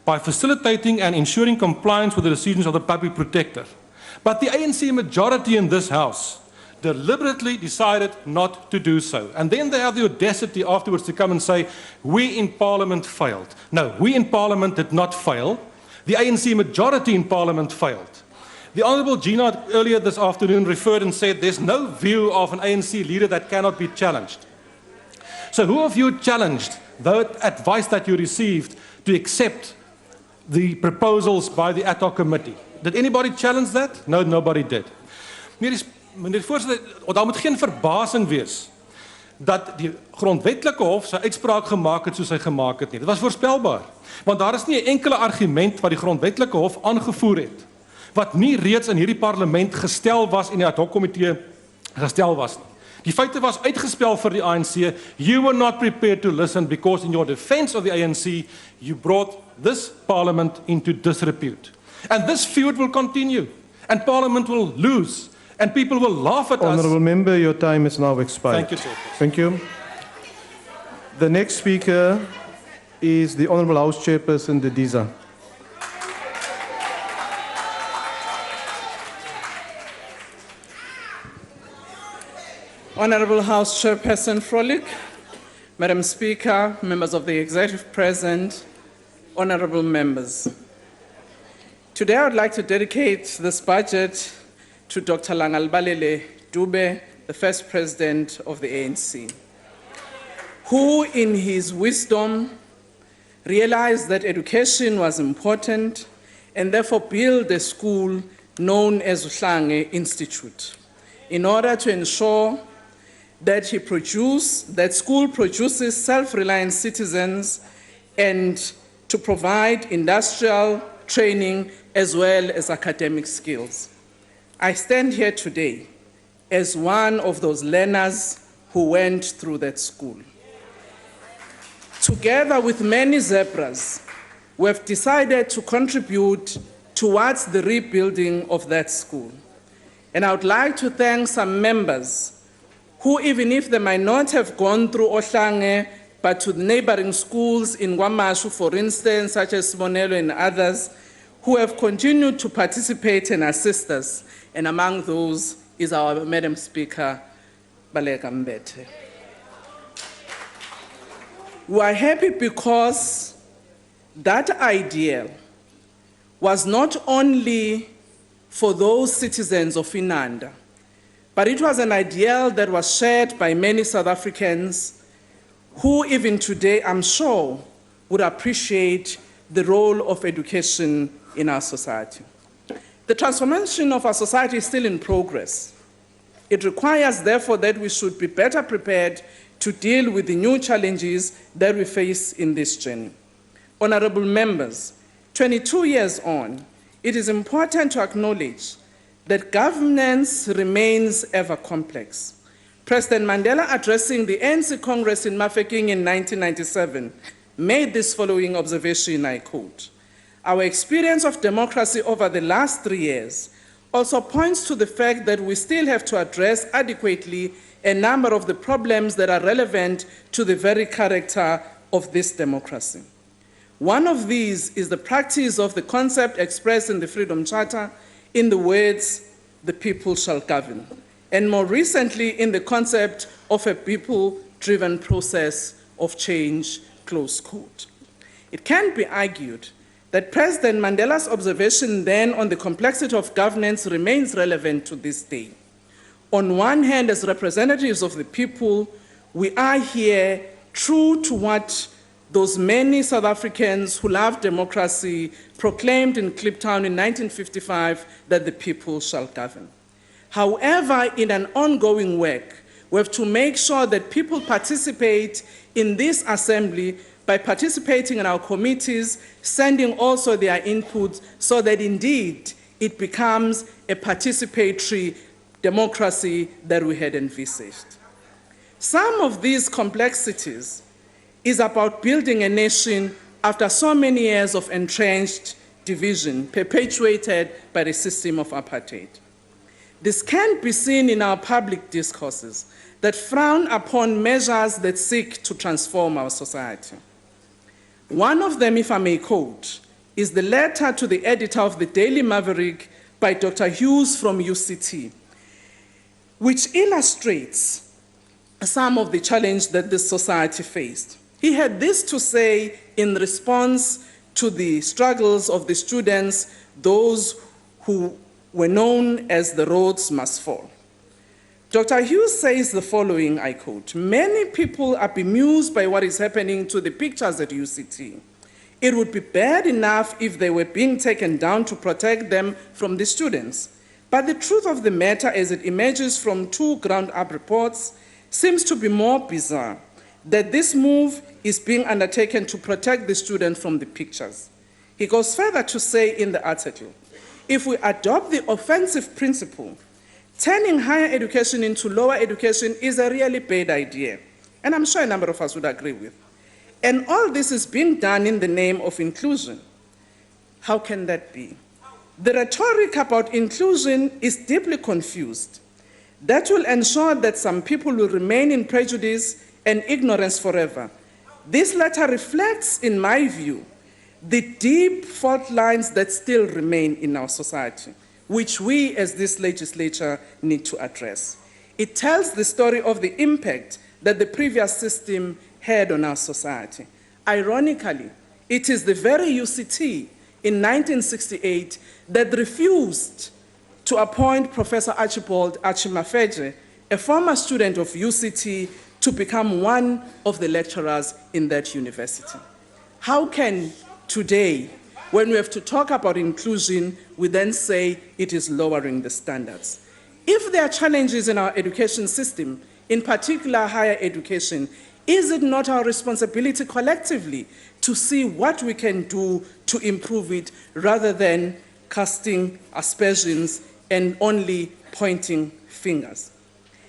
by facilitating and ensuring compliance with the decisions of the public protector. But the ANC majority in this House deliberately decided not to do so. And then they have the audacity afterwards to come and say, we in Parliament failed. No, we in Parliament did not fail. The ANC majority in Parliament failed. The Honourable Gina earlier this afternoon referred and said there's no view of an ANC leader that cannot be challenged. So who of you challenged the advice that you received to accept the proposals by the ad hoc committee? Did anybody challenge that? No, nobody did. Meneer Voorsitter, daar moet geen verbasing wees dat die grondwetlike hof sy uitspraak gemaak het soos hy gemaak het nie. Dit was voorspelbaar, want daar is nie 'n enkele argument wat die grondwetlike hof aangevoer het wat nie reeds in hierdie parlement gestel was en die ad hoc komitee gestel was nie. Die feite was uitgespel vir die ANC. You were not prepared to listen because in your defense of the ANC, you brought this parliament into disrepute. And this feud will continue, and Parliament will lose, and people will laugh at us. Honourable Member, your time is now expired. Thank you, Chair. Thank you. The next speaker is the Honourable House Chairperson, Dediza. Honourable House Chairperson Frolick, Madam Speaker, members of the Executive present, honourable members. Today I would like to dedicate this budget to Dr. Langalbalele Dube, the first president of the ANC, who in his wisdom realized that education was important and therefore built a school known as Uhlange Institute in order to ensure that school produces self-reliant citizens and to provide industrial training as well as academic skills. I stand here today as one of those learners who went through that school. Together with many zebras, we have decided to contribute towards the rebuilding of that school. And I would like to thank some members who, even if they might not have gone through Ohlange, but to the neighboring schools in Guamashu, for instance, such as Sibonelo and others, who have continued to participate and assist us. And among those is our Madam Speaker, Baleka Mbete. We are happy because that ideal was not only for those citizens of Inanda, but it was an ideal that was shared by many South Africans who even today, I'm sure, would appreciate the role of education in our society. The transformation of our society is still in progress. It requires, therefore, that we should be better prepared to deal with the new challenges that we face in this journey. Honourable members, 22 years on, it is important to acknowledge that governance remains ever complex. President Mandela, addressing the ANC Congress in Mafeking in 1997, made this following observation, I quote, "Our experience of democracy over the last 3 years also points to the fact that we still have to address adequately a number of the problems that are relevant to the very character of this democracy. One of these is the practice of the concept expressed in the Freedom Charter in the words, the people shall govern, and more recently in the concept of a people-driven process of change, close quote. It can be argued that President Mandela's observation then on the complexity of governance remains relevant to this day. On one hand, as representatives of the people, we are here true to what those many South Africans who love democracy proclaimed in Kliptown in 1955, that the people shall govern. However, in an ongoing work, we have to make sure that people participate in this assembly by participating in our committees, sending also their input so that indeed it becomes a participatory democracy that we had envisaged. Some of these complexities is about building a nation after so many years of entrenched division perpetuated by the system of apartheid. This can be seen in our public discourses that frown upon measures that seek to transform our society. One of them, if I may quote, is the letter to the editor of the Daily Maverick by Dr. Hughes from UCT, which illustrates some of the challenges that this society faced. He had this to say in response to the struggles of the students, those who were known as the Rhodes Must Fall. Dr. Hughes says the following, I quote, "Many people are bemused by what is happening to the pictures at UCT. It would be bad enough if they were being taken down to protect them from the students. But the truth of the matter as it emerges from two ground-up reports seems to be more bizarre, that this move is being undertaken to protect the student from the pictures." He goes further to say in the article, "If we adopt the offensive principle, turning higher education into lower education is a really bad idea," and I'm sure a number of us would agree with. "And all this is being done in the name of inclusion. How can that be? The rhetoric about inclusion is deeply confused. That will ensure that some people will remain in prejudice and ignorance forever. This letter reflects, in my view, the deep fault lines that still remain in our society, which we as this legislature need to address. It tells the story of the impact that the previous system had on our society. Ironically, it is the very UCT in 1968 that refused to appoint Professor Archibald Achimafeje, a former student of UCT, to become one of the lecturers in that university. How can today, when we have to talk about inclusion, we then say it is lowering the standards? If there are challenges in our education system, in particular higher education, is it not our responsibility collectively to see what we can do to improve it rather than casting aspersions and only pointing fingers?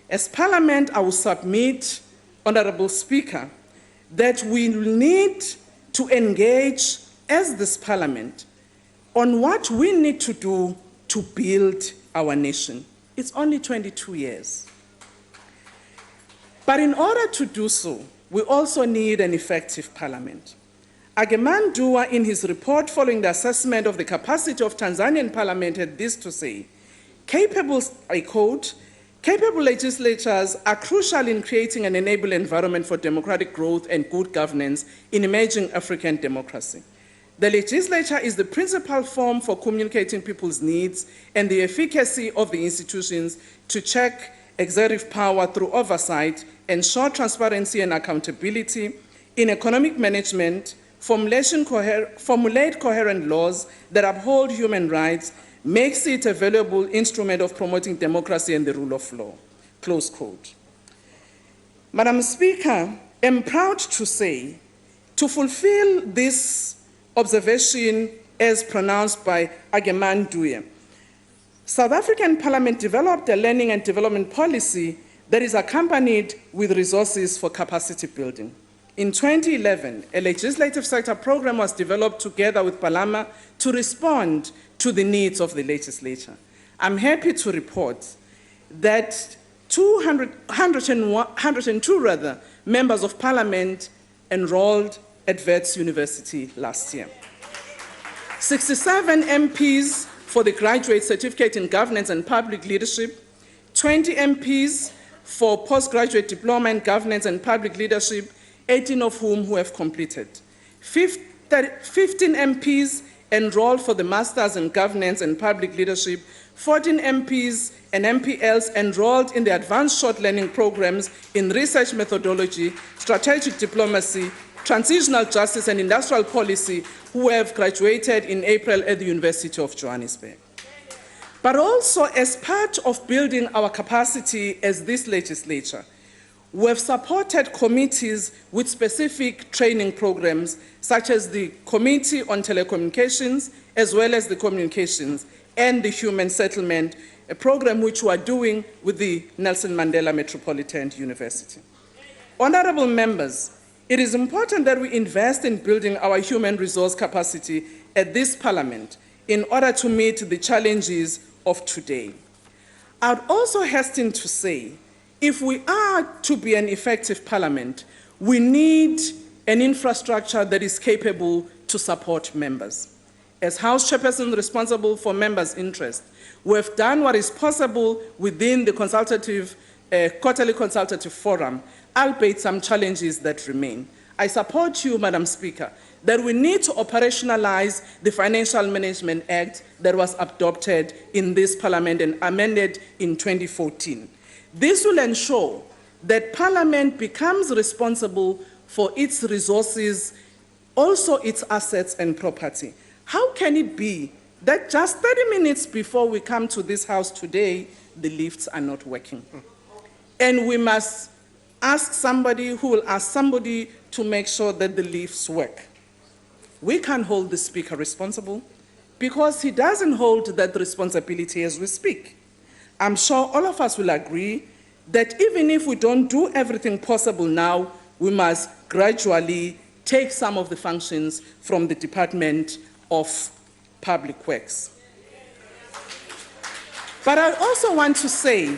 As Parliament, I will submit, Honourable Speaker, that we need to engage as this Parliament on what we need to do to build our nation. It's only 22 years. But in order to do so, we also need an effective Parliament. Ageman Dua, in his report following the assessment of the capacity of Tanzanian Parliament, had this to say, capable, I quote, "Capable legislatures are crucial in creating an enabling environment for democratic growth and good governance in emerging African democracy. The legislature is the principal form for communicating people's needs and the efficacy of the institutions to check executive power through oversight, ensure transparency and accountability in economic management, formulate coherent laws that uphold human rights, makes it a valuable instrument of promoting democracy and the rule of law." Close quote. Madam Speaker, I'm proud to say, to fulfill this observation as pronounced by Ageman Dua, South African Parliament developed a learning and development policy that is accompanied with resources for capacity building. In 2011, a legislative sector program was developed together with Palama to respond to the needs of the legislature. I'm happy to report that 102 members of Parliament enrolled at Wits University last year. 67 MPs for the Graduate Certificate in Governance and Public Leadership, 20 MPs for Postgraduate Diploma in Governance and Public Leadership, 18 of whom who have completed. 15 MPs enrolled for the Masters in Governance and Public Leadership, 14 MPs and MPLs enrolled in the Advanced Short Learning Programs in Research Methodology, Strategic Diplomacy, Transitional Justice and Industrial Policy, who have graduated in April at the University of Johannesburg. But also, as part of building our capacity as this legislature, we have supported committees with specific training programs, such as the Committee on Telecommunications, as well as the Communications and the Human Settlement a program which we are doing with the Nelson Mandela Metropolitan University. Honorable members, it is important that we invest in building our human resource capacity at this Parliament in order to meet the challenges of today. I would also hasten to say, if we are to be an effective Parliament, we need an infrastructure that is capable to support members. As House Chairperson responsible for members' interest, we have done what is possible within the quarterly consultative forum, albeit some challenges that remain. I support you, Madam Speaker, that we need to operationalize the Financial Management Act that was adopted in this Parliament and amended in 2014. This will ensure that Parliament becomes responsible for its resources, also its assets and property. How can it be that just 30 minutes before we come to this house today, the lifts are not working? And we must ask somebody who will ask somebody to make sure that the lifts work. We can't hold the Speaker responsible because he doesn't hold that responsibility as we speak. I'm sure all of us will agree that even if we don't do everything possible now, we must gradually take some of the functions from the Department of Public Works. But I also want to say,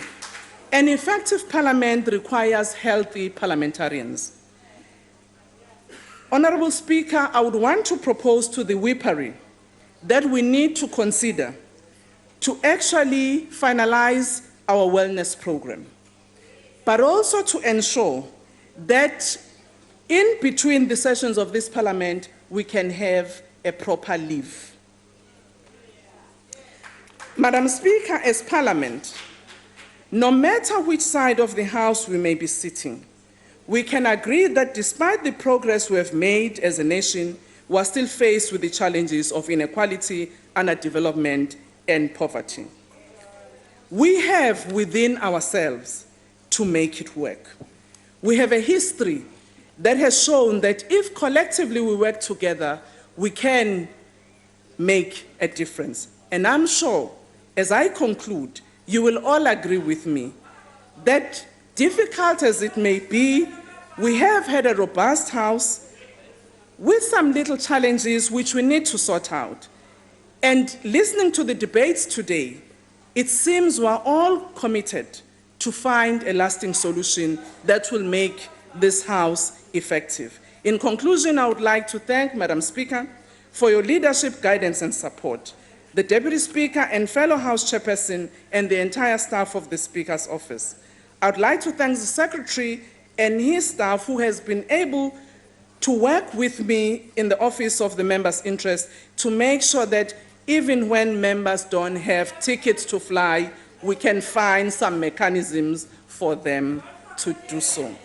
an effective Parliament requires healthy parliamentarians. Honorable Speaker, I would want to propose to the whippery that we need to consider to actually finalize our wellness program, but also to ensure that in between the sessions of this Parliament, we can have a proper leave. Madam Speaker, as Parliament, no matter which side of the House we may be sitting, we can agree that despite the progress we have made as a nation, we are still faced with the challenges of inequality, underdevelopment, and poverty. We have within ourselves to make it work. We have a history that has shown that if collectively we work together, we can make a difference. And I'm sure, as I conclude, you will all agree with me that, difficult as it may be, we have had a robust House with some little challenges which we need to sort out. And listening to the debates today, it seems we're all committed to find a lasting solution that will make this House effective. In conclusion, I would like to thank Madam Speaker for your leadership, guidance, and support, the Deputy Speaker and fellow House Chairperson, and the entire staff of the Speaker's office. I would like to thank the Secretary and his staff who has been able to work with me in the Office of the Member's Interest to make sure that even when members don't have tickets to fly, we can find some mechanisms for them to do so.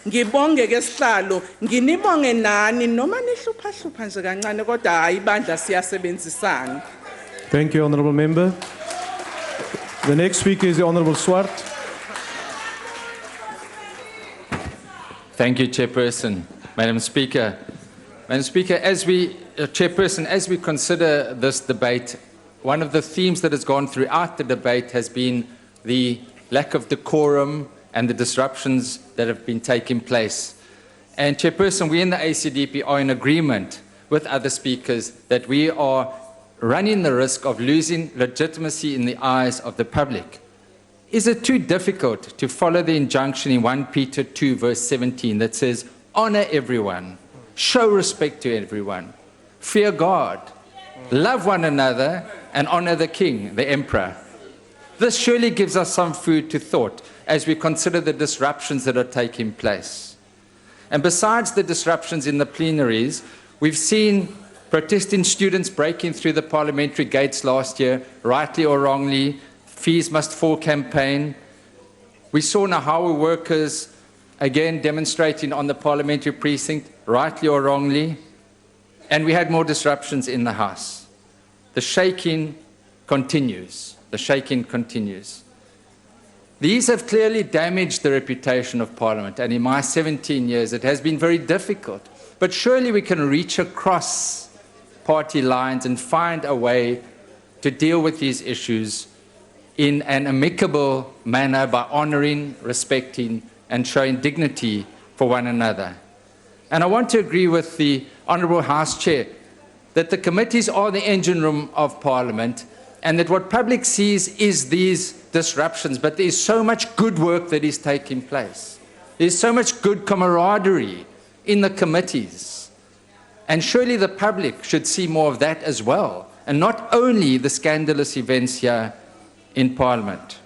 Ngibonge ke sihlalo, nginibonge nani noma nihlupha nje kancane kodwa hayi ibandla siyasebenzisana. Thank you, Honourable Member. The next speaker is the Honourable Swart. Thank you, Chairperson. Madam Speaker, Chairperson, as we consider this debate, one of the themes that has gone throughout the debate has been the lack of decorum and the disruptions that have been taking place. And Chairperson, we in the ACDP are in agreement with other speakers that we are running the risk of losing legitimacy in the eyes of the public. Is it too difficult to follow the injunction in 1 Peter 2 verse 17 that says, honor everyone, show respect to everyone, fear God, love one another, and honor the king, the emperor? This surely gives us some food to thought as we consider the disruptions that are taking place. And besides the disruptions in the plenaries, we've seen protesting students breaking through the parliamentary gates last year, rightly or wrongly, Fees Must Fall campaign. We saw Nahawa workers again demonstrating on the parliamentary precinct, rightly or wrongly, and we had more disruptions in the House. The shaking continues. The shaking continues. These have clearly damaged the reputation of Parliament, and in my 17 years it has been very difficult. But surely we can reach across party lines and find a way to deal with these issues in an amicable manner by honoring, respecting, and showing dignity for one another. And I want to agree with the Honourable House Chair that the committees are the engine room of Parliament, and that what public sees is these disruptions, but there is so much good work that is taking place. There's so much good camaraderie in the committees. And surely the public should see more of that as well, and not only the scandalous events here in Parliament.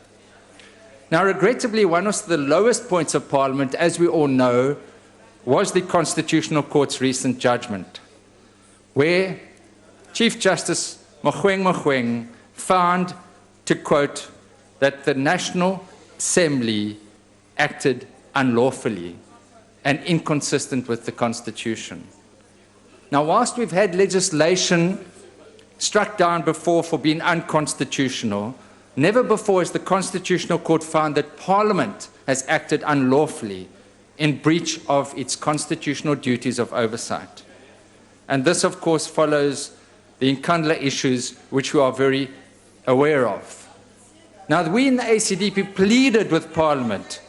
Now, regrettably, one of the lowest points of Parliament, as we all know, was the Constitutional Court's recent judgment, where Chief Justice Mogoeng found, to quote, that the National Assembly acted unlawfully and inconsistent with the Constitution. Now, whilst we've had legislation struck down before for being unconstitutional, never before has the Constitutional Court found that Parliament has acted unlawfully in breach of its constitutional duties of oversight. And this, of course, follows the Nkandla issues, which we are very aware of. Now, we in the ACDP pleaded with Parliament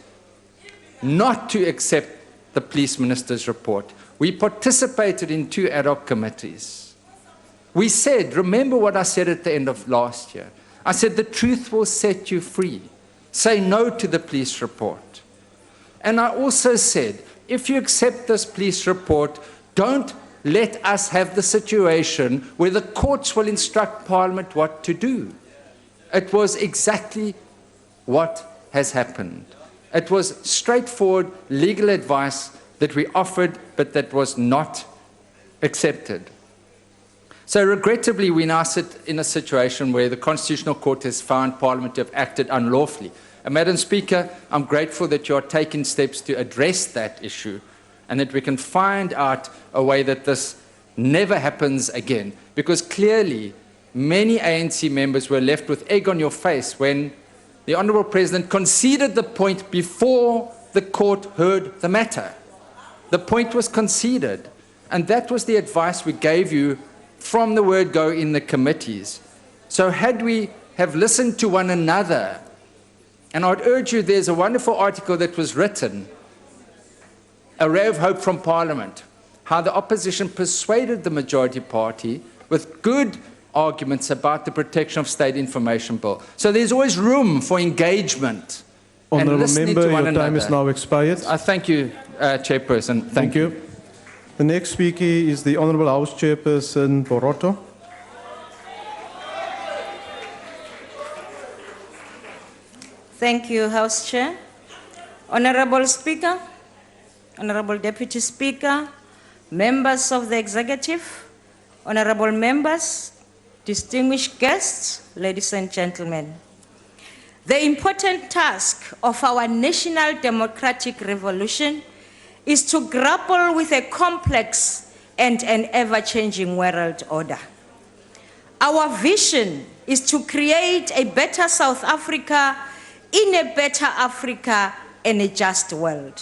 not to accept the Police Minister's report. We participated in 2 ad hoc committees. We said, remember what I said at the end of last year. I said, the truth will set you free. Say no to the police report. And I also said, if you accept this police report, don't let us have the situation where the courts will instruct Parliament what to do. It was exactly what has happened. It was straightforward legal advice that we offered, but that was not accepted. So regrettably, we now sit in a situation where the Constitutional Court has found Parliament to have acted unlawfully. And Madam Speaker, I'm grateful that you are taking steps to address that issue and that we can find out a way that this never happens again. Because clearly, many ANC members were left with egg on your face when the Honourable President conceded the point before the court heard the matter. The point was conceded, and that was the advice we gave you from the word go in the committees. So had we have listened to one another, and I'd urge you, there's a wonderful article that was written, A Ray of Hope from Parliament, how the opposition persuaded the majority party with good arguments about the Protection of State Information Bill. So there's always room for engagement and Honourable listening Member, to one your another. time is now expired. Thank you, Chairperson. Thank you. The next speaker is the Honourable House Chairperson Boroto. Thank you, House Chair. Honourable Speaker, Honourable Deputy Speaker, members of the Executive, honourable members, distinguished guests, ladies and gentlemen. The important task of our national democratic revolution is to grapple with a complex and an ever-changing world order. Our vision is to create a better South Africa in a better Africa and a just world.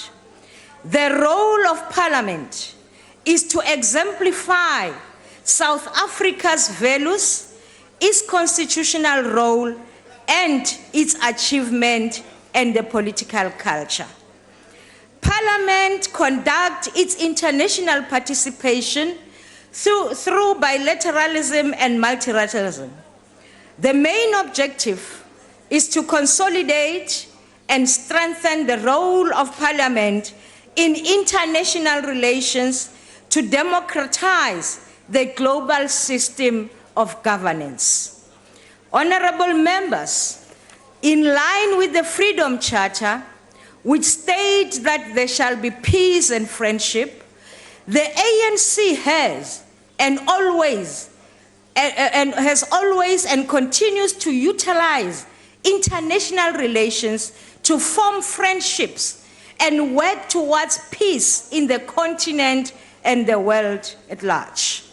The role of Parliament is to exemplify South Africa's values, its constitutional role, and its achievement and the political culture. Parliament conducts its international participation through bilateralism and multilateralism. The main objective is to consolidate and strengthen the role of Parliament in international relations to democratize the global system of governance. Honourable members, in line with the Freedom Charter, which states that there shall be peace and friendship, the ANC has always and continues to utilize international relations to form friendships and work towards peace in the continent and the world at large.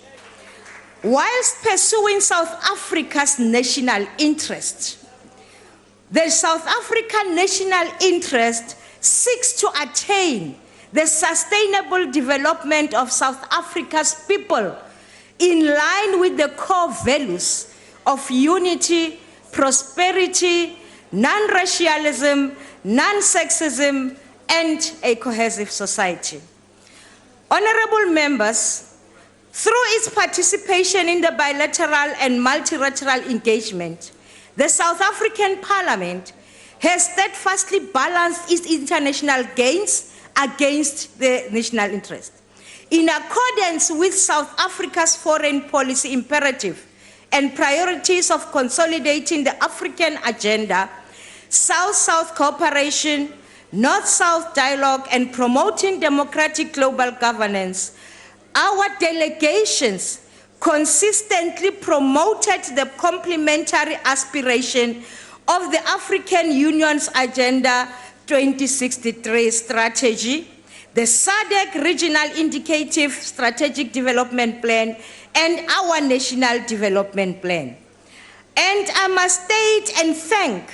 Whilst pursuing South Africa's national interest, the South African national interest seeks to attain the sustainable development of South Africa's people in line with the core values of unity, prosperity, non-racialism, non-sexism, and a cohesive society. Honorable members, through its participation in the bilateral and multilateral engagement, the South African Parliament has steadfastly balanced its international gains against the national interest. In accordance with South Africa's foreign policy imperative and priorities of consolidating the African agenda, South-South cooperation, North-South dialogue, and promoting democratic global governance, our delegations consistently promoted the complementary aspiration of the African Union's Agenda 2063 strategy, the SADC Regional Indicative Strategic Development Plan, and our National Development Plan. And I must state and thank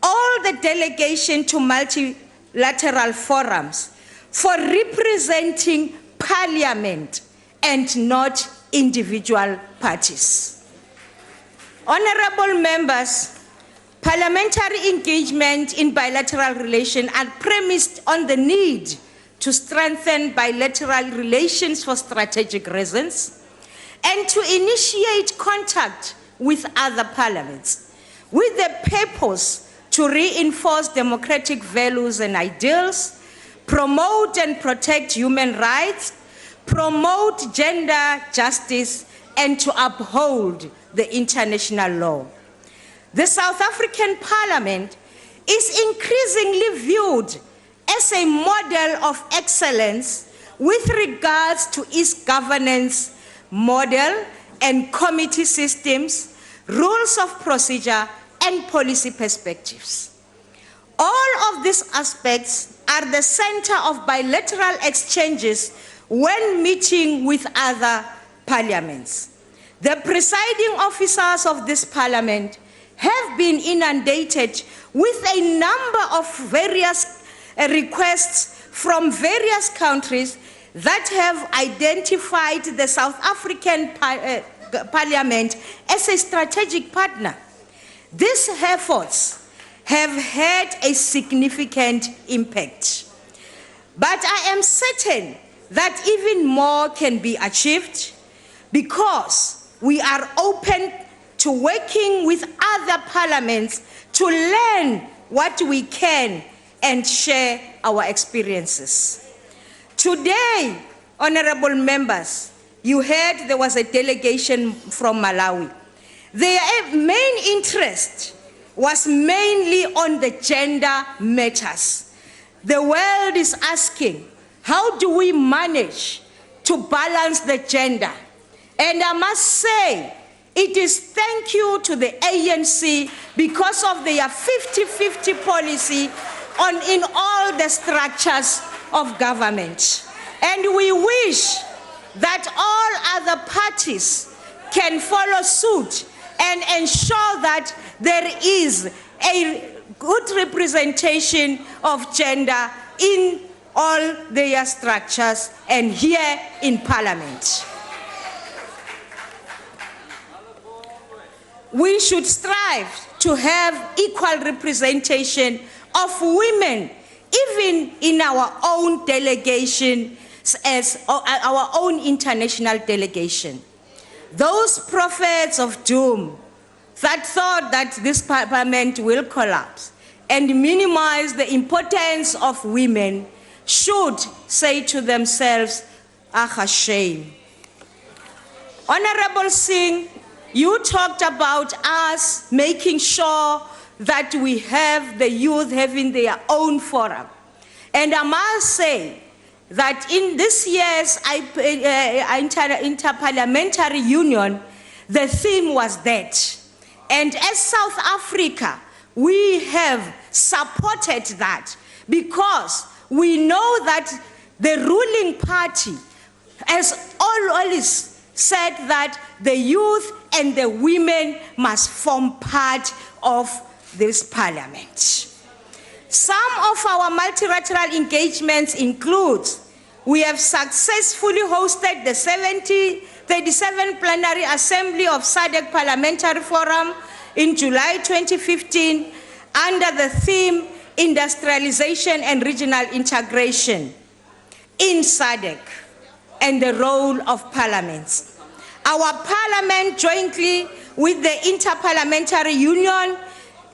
all the delegation to multilateral forums for representing Parliament and not individual parties. Honorable members, parliamentary engagement in bilateral relations are premised on the need to strengthen bilateral relations for strategic reasons and to initiate contact with other parliaments with the purpose to reinforce democratic values and ideals, promote and protect human rights, promote gender justice, and to uphold the international law. The South African Parliament is increasingly viewed as a model of excellence with regards to its governance model and committee systems, rules of procedure, and policy perspectives. All of these aspects are the center of bilateral exchanges when meeting with other parliaments. The presiding officers of this parliament have been inundated with a number of various requests from various countries that have identified the South African Parliament as a strategic partner. These efforts have had a significant impact. But I am certain that even more can be achieved because we are open to working with other parliaments to learn what we can and share our experiences. Today, honorable members, you heard there was a delegation from Malawi. Their main interest was mainly on the gender matters. The world is asking, how do we manage to balance the gender? And I must say, it is thank you to the ANC because of their 50-50 policy in all the structures of government. And we wish that all other parties can follow suit and ensure that there is a good representation of gender in all their structures and here in Parliament. We should strive to have equal representation of women, even in our own delegation, as our own international delegation. Those prophets of doom that thought that this parliament will collapse and minimize the importance of women should say to themselves, ah, shame. Honorable Singh, you talked about us making sure that we have the youth having their own forum. And I must say that in this year's Interparliamentary Union, the theme was that. And as South Africa, we have supported that because we know that the ruling party has always said that the youth and the women must form part of this parliament. Some of our multilateral engagements include, we have successfully hosted the 37th Plenary Assembly of SADC Parliamentary Forum in July 2015. under the theme Industrialization and Regional Integration in SADC and the role of parliaments. Our parliament, jointly with the Interparliamentary Union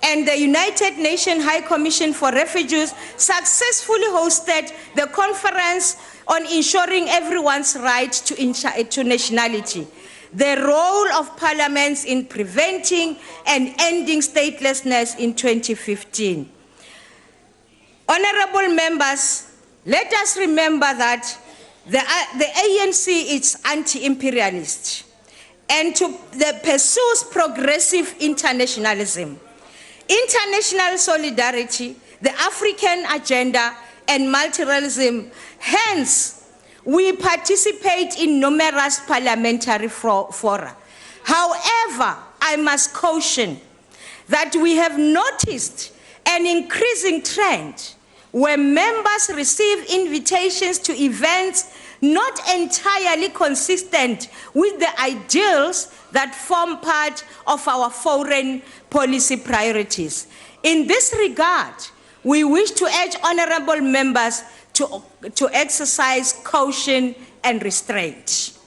and the United Nations High Commission for Refugees, successfully hosted the conference on ensuring everyone's right to nationality, the role of parliaments in preventing and ending statelessness in 2015. Honorable members, let us remember that the ANC is anti-imperialist and pursues progressive internationalism, international solidarity, the African agenda, and multilateralism. Hence, we participate in numerous parliamentary fora. However, I must caution that we have noticed an increasing trend where members receive invitations to events not entirely consistent with the ideals that form part of our foreign policy priorities. In this regard, we wish to urge honorable members to exercise caution and restraint.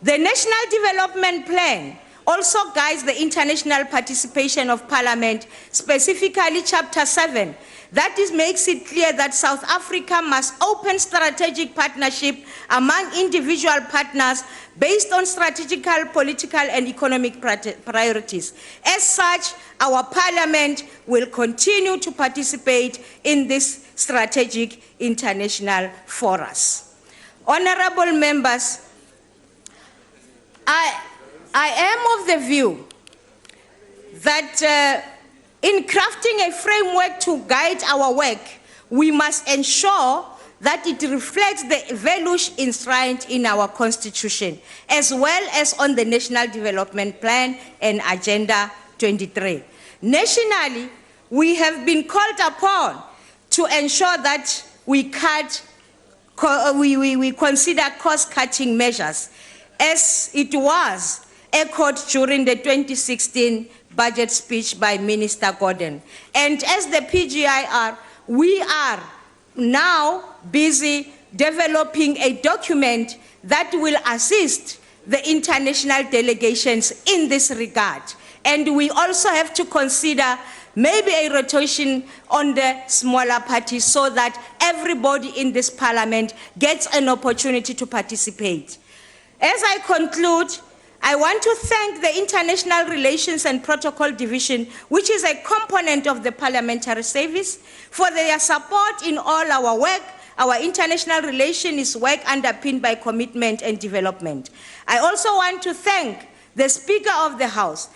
The National Development Plan also guides the international participation of Parliament, specifically Chapter 7, that makes it clear that South Africa must open strategic partnership among individual partners based on strategical, political, and economic priorities. As such, our Parliament will continue to participate in this strategic international forums. Honorable members, I am of the view that in crafting a framework to guide our work, we must ensure that it reflects the values enshrined in our Constitution, as well as on the National Development Plan and Agenda 23. Nationally, we have been called upon to ensure that we consider cost-cutting measures, as it was echoed during the 2016 budget speech by Minister Gordon. And as the PGIR, we are now busy developing a document that will assist the international delegations in this regard. And we also have to consider maybe a rotation on the smaller parties so that everybody in this parliament gets an opportunity to participate. As I conclude, I want to thank the International Relations and Protocol Division, which is a component of the Parliamentary Service, for their support in all our work. Our international relations work underpinned by commitment and development. I also want to thank the Speaker of the House,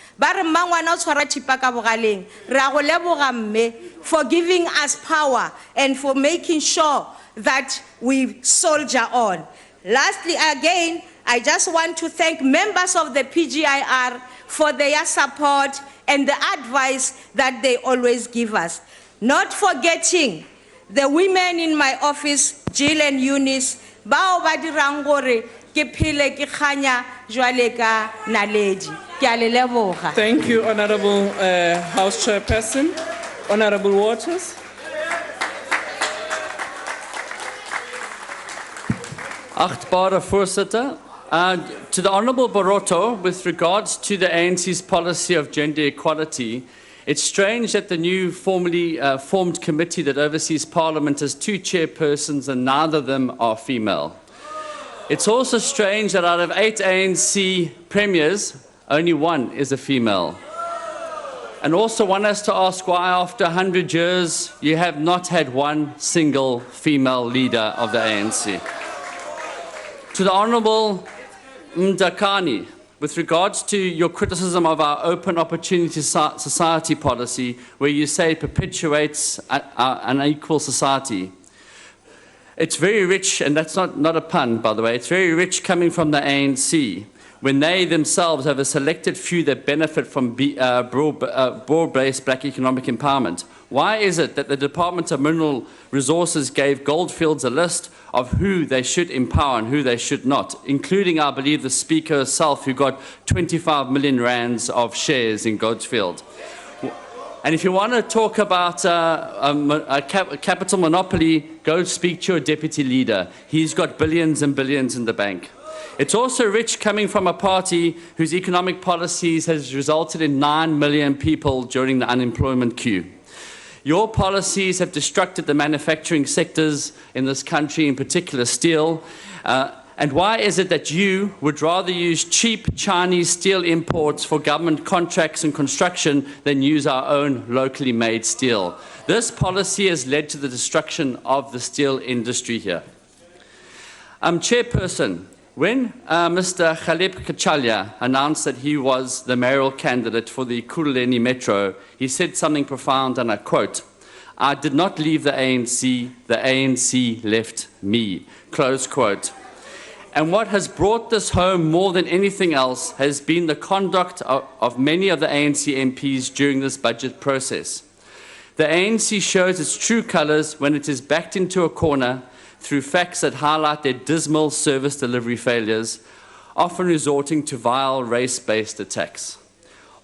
for giving us power and for making sure that we soldier on. Lastly, again, I just want to thank members of the PGIR for their support and the advice that they always give us. Not forgetting the women in my office, Jill and Eunice, bao ba dirang gore ke phele ke khanya jwale ka naledi. Ke a le leboga. Thank you, Honorable House Chairperson. Honorable Waters. Achtbare Voorsitter, to the Honourable Barotto, with regards to the ANC's policy of gender equality, it's strange that the new formally formed committee that oversees Parliament has 2 chairpersons and neither of them are female. It's also strange that out of 8 ANC premiers, only 1 is a female. And also one has to ask why after 100 years you have not had 1 single female leader of the ANC. To the Honourable Mdakani, with regards to your criticism of our open opportunity society policy, where you say it perpetuates an unequal society. It's very rich, and that's not a pun, by the way, it's very rich coming from the ANC, when they themselves have a selected few that benefit from broad-based black economic empowerment. Why is it that the Department of Mineral Resources gave Goldfields a list of who they should empower and who they should not, including, I believe, the Speaker herself, who got 25 million rands of shares in Goldfield? And if you want to talk about a capital monopoly, go speak to your deputy leader. He's got billions and billions in the bank. It's also rich coming from a party whose economic policies has resulted in 9 million people during the unemployment queue. Your policies have destructed the manufacturing sectors in this country, in particular steel. And why is it that you would rather use cheap Chinese steel imports for government contracts and construction than use our own locally made steel? This policy has led to the destruction of the steel industry here. Chairperson, when Mr. Khaleb Kachalia announced that he was the mayoral candidate for the Ekurhuleni Metro, he said something profound, and I quote, "I did not leave the ANC left me," close quote. And what has brought this home more than anything else has been the conduct of many of the ANC MPs during this budget process. The ANC shows its true colours when it is backed into a corner through facts that highlight their dismal service delivery failures, often resorting to vile race-based attacks.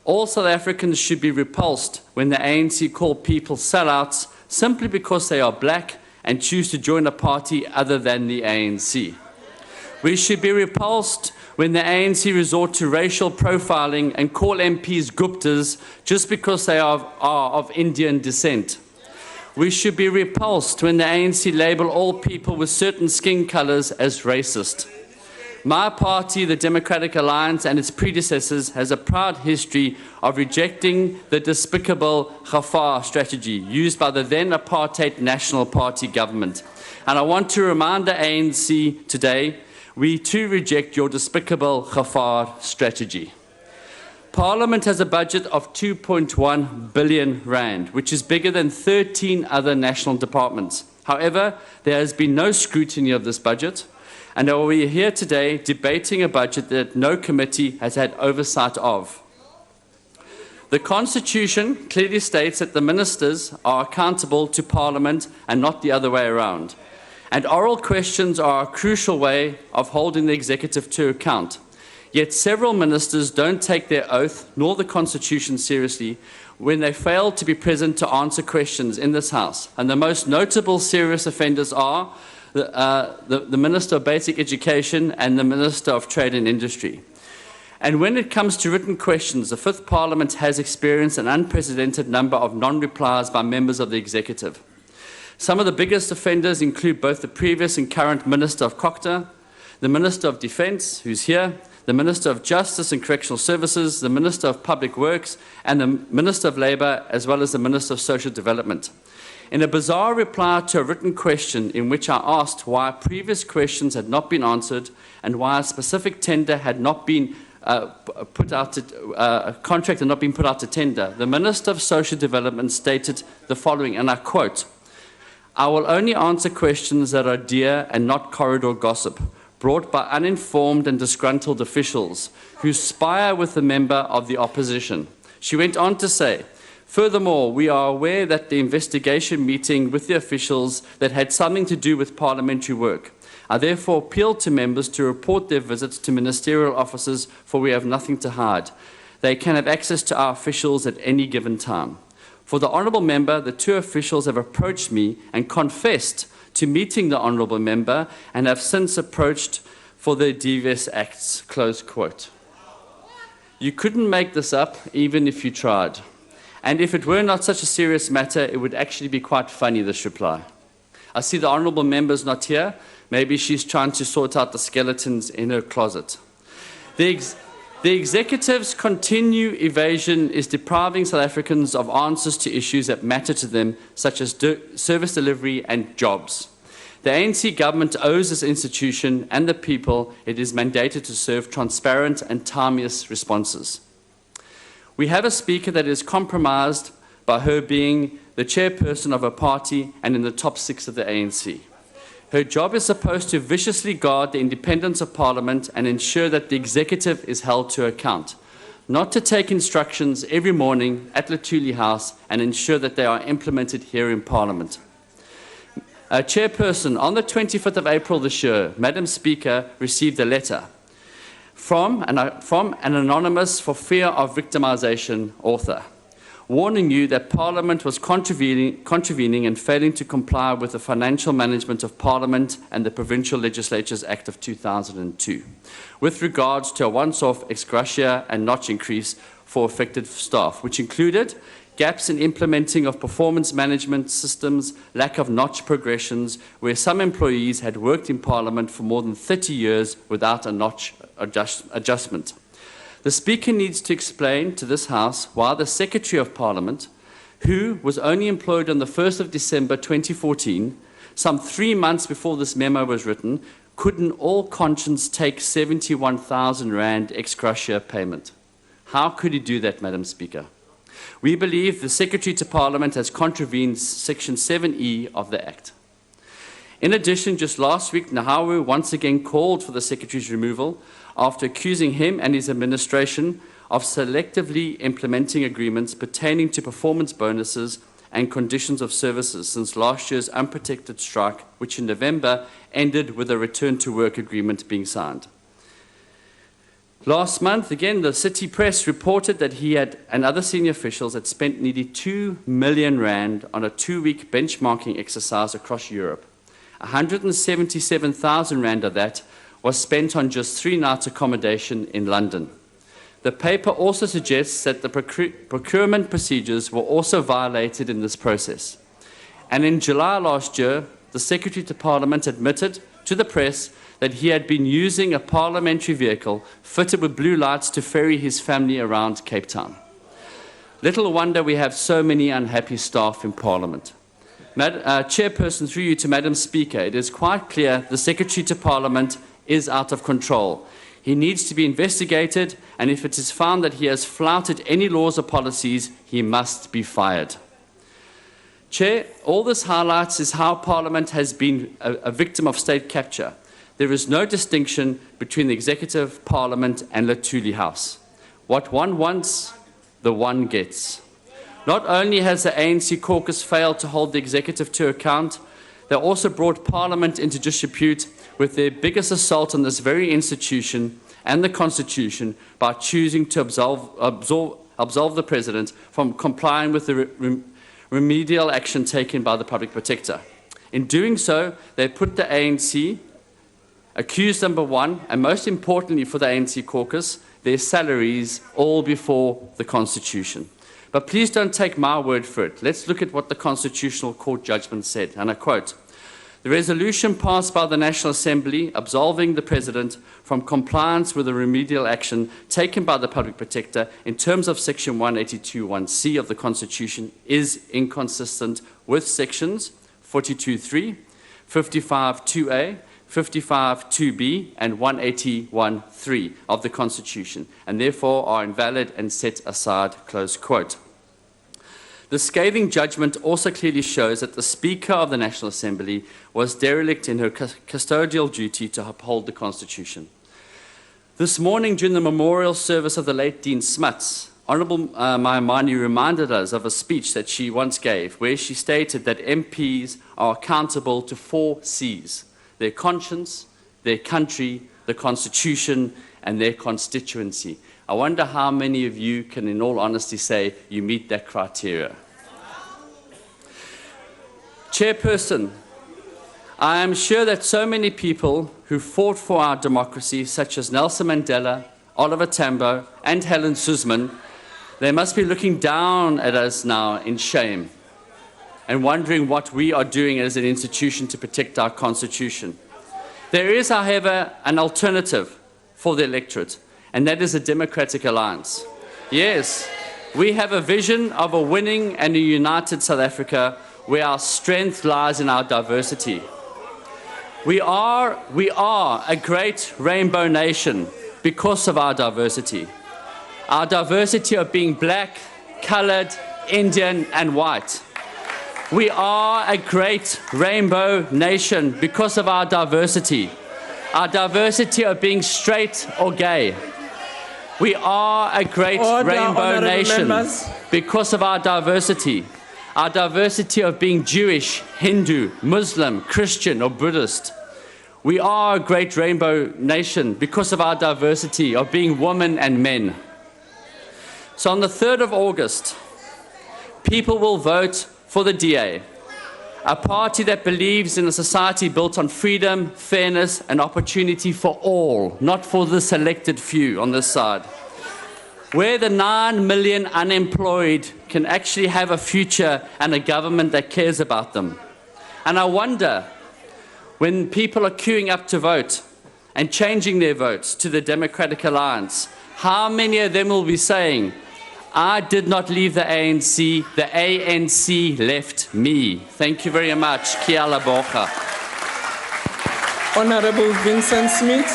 All South Africans should be repulsed when the ANC call people sellouts simply because they are black and choose to join a party other than the ANC. We should be repulsed when the ANC resort to racial profiling and call MPs Guptas just because they are of Indian descent. We should be repulsed when the ANC label all people with certain skin colours as racist. My party, the Democratic Alliance, and its predecessors has a proud history of rejecting the despicable Gafar strategy used by the then apartheid National Party government. And I want to remind the ANC today, we too reject your despicable Gafar strategy. Parliament has a budget of 2.1 billion rand, which is bigger than 13 other national departments. However, there has been no scrutiny of this budget, and we are here today debating a budget that no committee has had oversight of. The Constitution clearly states that the ministers are accountable to Parliament and not the other way around. And oral questions are a crucial way of holding the executive to account. Yet several ministers don't take their oath nor the Constitution seriously when they fail to be present to answer questions in this House. And the most notable serious offenders are the Minister of Basic Education and the Minister of Trade and Industry. And when it comes to written questions, the Fifth Parliament has experienced an unprecedented number of non-replies by members of the executive. Some of the biggest offenders include both the previous and current Minister of Cocta, the Minister of Defence, who's here, the Minister of Justice and Correctional Services, the Minister of Public Works, and the Minister of Labour, as well as the Minister of Social Development. In a bizarre reply to a written question in which I asked why previous questions had not been answered and why a specific tender had not been a contract had not been put out to tender, the Minister of Social Development stated the following, and I quote, "I will only answer questions that are dear and not corridor gossip, brought by uninformed and disgruntled officials who spy with a member of the opposition." She went on to say, "Furthermore, we are aware that the investigation meeting with the officials that had something to do with parliamentary work. I therefore appeal to members to report their visits to ministerial offices, for we have nothing to hide. They can have access to our officials at any given time. For the honourable member, the two officials have approached me and confessed to meeting the honourable member and have since approached for their devious acts." Close quote. You couldn't make this up even if you tried. And if it were not such a serious matter, it would actually be quite funny, this reply. I see the honourable member's not here. Maybe she's trying to sort out the skeletons in her closet. The executive's continued evasion is depriving South Africans of answers to issues that matter to them, such as service delivery and jobs. The ANC government owes this institution and the people it is mandated to serve transparent and timeous responses. We have a speaker that is compromised by her being the chairperson of a party and in the top 6 of the ANC. Her job is supposed to viciously guard the independence of Parliament and ensure that the executive is held to account, not to take instructions every morning at Luthuli House and ensure that they are implemented here in Parliament. Chairperson, on the 25th of April this year, Madam Speaker received a letter from an anonymous for fear of victimization author. warning you that Parliament was contravening and failing to comply with the Financial Management of Parliament and the Provincial Legislatures Act of 2002, with regards to a once-off ex gratia and notch increase for affected staff, which included gaps in implementing of performance management systems, lack of notch progressions, where some employees had worked in Parliament for more than 30 years without a notch adjustment. The Speaker needs to explain to this House why the Secretary of Parliament, who was only employed on the 1st of December 2014, some 3 months before this memo was written, could in all conscience take 71,000 Rand ex gratia payment. How could he do that, Madam Speaker? We believe the Secretary to Parliament has contravened Section 7E of the Act. In addition, just last week, Nahawu once again called for the Secretary's removal after accusing him and his administration of selectively implementing agreements pertaining to performance bonuses and conditions of services since last year's unprotected strike, which in November ended with a return-to-work agreement being signed. Last month, again, the City Press reported that he and other senior officials had spent nearly 2 million Rand on a 2-week benchmarking exercise across Europe. 177,000 Rand of that was spent on just 3 nights accommodation in London. The paper also suggests that the procurement procedures were also violated in this process. And in July last year, the Secretary to Parliament admitted to the press that he had been using a parliamentary vehicle fitted with blue lights to ferry his family around Cape Town. Little wonder we have so many unhappy staff in Parliament. Chairperson, through you to Madam Speaker, it is quite clear the Secretary to Parliament is out of control. He needs to be investigated, and if it is found that he has flouted any laws or policies, he must be fired. Chair, all this highlights is how Parliament has been a victim of state capture. There is no distinction between the Executive, Parliament and Latuli House. What one wants, the one gets. Not only has the ANC caucus failed to hold the Executive to account, they also brought Parliament into disrepute with their biggest assault on this very institution and the Constitution by choosing to absolve the President from complying with the remedial action taken by the Public Protector. In doing so, they put the ANC, accused number one, and most importantly for the ANC caucus, their salaries all before the Constitution. But please don't take my word for it. Let's look at what the Constitutional Court judgment said, and I quote, "The resolution passed by the National Assembly absolving the President from compliance with the remedial action taken by the Public Protector in terms of Section 182(1)(c) of the Constitution is inconsistent with Sections 42(3), 55(2)(a), 55(2)(b), and 181(3) of the Constitution, and therefore are invalid and set aside," close quote. The scathing judgment also clearly shows that the Speaker of the National Assembly was derelict in her custodial duty to uphold the Constitution. This morning, during the memorial service of the late Dean Smuts, Honourable Maimani reminded us of a speech that she once gave, where she stated that MPs are accountable to 4 C's: their conscience, their country, the Constitution, and their constituency. I wonder how many of you can, in all honesty, say you meet that criteria. Chairperson, I am sure that so many people who fought for our democracy, such as Nelson Mandela, Oliver Tambo, and Helen Suzman, they must be looking down at us now in shame and wondering what we are doing as an institution to protect our Constitution. There is, however, an alternative for the electorate, and that is a democratic alliance. Yes, we have a vision of a winning and a united South Africa where our strength lies in our diversity. We are a great rainbow nation because of our diversity. Our diversity of being black, colored, Indian, and white. We are a great rainbow nation because of our diversity. Our diversity of being straight or gay. We are a great rainbow nation because of our diversity. Our diversity of being Jewish, Hindu, Muslim, Christian, or Buddhist. We are a great rainbow nation because of our diversity of being women and men. So on the 3rd of August, people will vote for the DA, a party that believes in a society built on freedom, fairness, and opportunity for all, not for the selected few on this side, where the 9 million unemployed can actually have a future and a government that cares about them. And I wonder, when people are queuing up to vote and changing their votes to the Democratic Alliance, how many of them will be saying, I did not leave the ANC left me. Thank you very much. Kia ora bocha. Honorable Vincent Smith.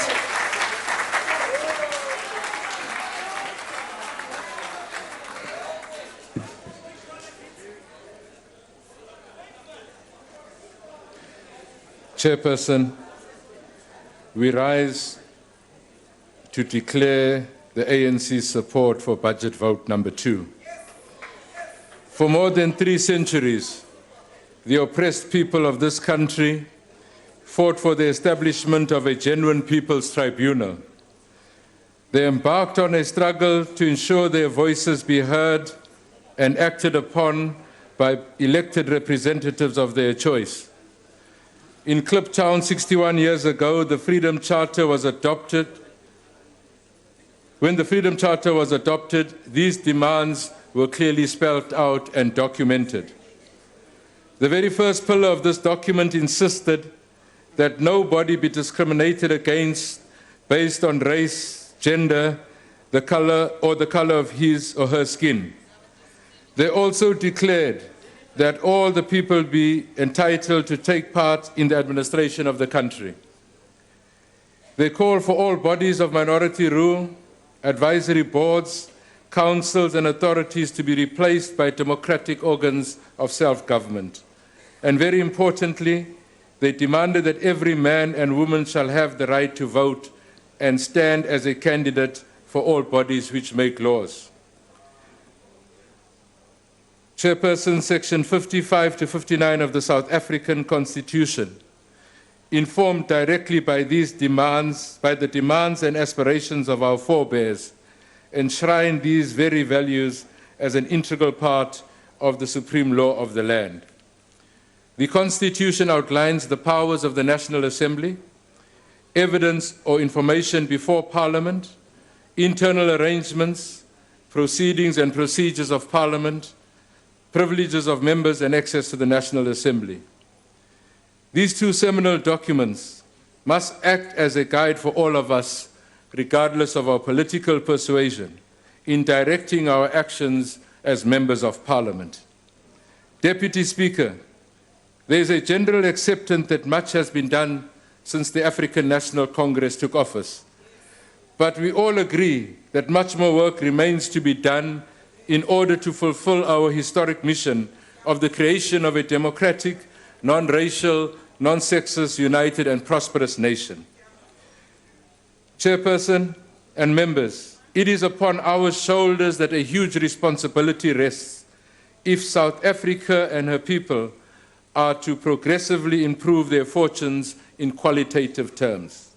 Chairperson, we rise to declare the ANC's support for budget vote number 2. For more than 3 centuries, the oppressed people of this country fought for the establishment of a genuine people's tribunal. They embarked on a struggle to ensure their voices be heard and acted upon by elected representatives of their choice. In Kliptown 61 years ago, the Freedom Charter was adopted. When the Freedom Charter was adopted, these demands were clearly spelled out and documented. The very first pillar of this document insisted that nobody be discriminated against based on race, gender, the color of his or her skin. They also declared that all the people be entitled to take part in the administration of the country. They call for all bodies of minority rule, advisory boards, councils and authorities to be replaced by democratic organs of self-government. And very importantly, they demanded that every man and woman shall have the right to vote and stand as a candidate for all bodies which make laws. Chairperson, Section 55 to 59 of the South African Constitution, informed directly by these demands, by the demands and aspirations of our forebears, enshrine these very values as an integral part of the supreme law of the land. The Constitution outlines the powers of the National Assembly, evidence or information before Parliament, internal arrangements, proceedings and procedures of Parliament, privileges of members and access to the National Assembly. These 2 seminal documents must act as a guide for all of us, regardless of our political persuasion, in directing our actions as members of Parliament. Deputy Speaker, there is a general acceptance that much has been done since the African National Congress took office. But we all agree that much more work remains to be done in order to fulfill our historic mission of the creation of a democratic, non-racial, non-sexist, united and prosperous nation. Chairperson and members, it is upon our shoulders that a huge responsibility rests if South Africa and her people are to progressively improve their fortunes in qualitative terms.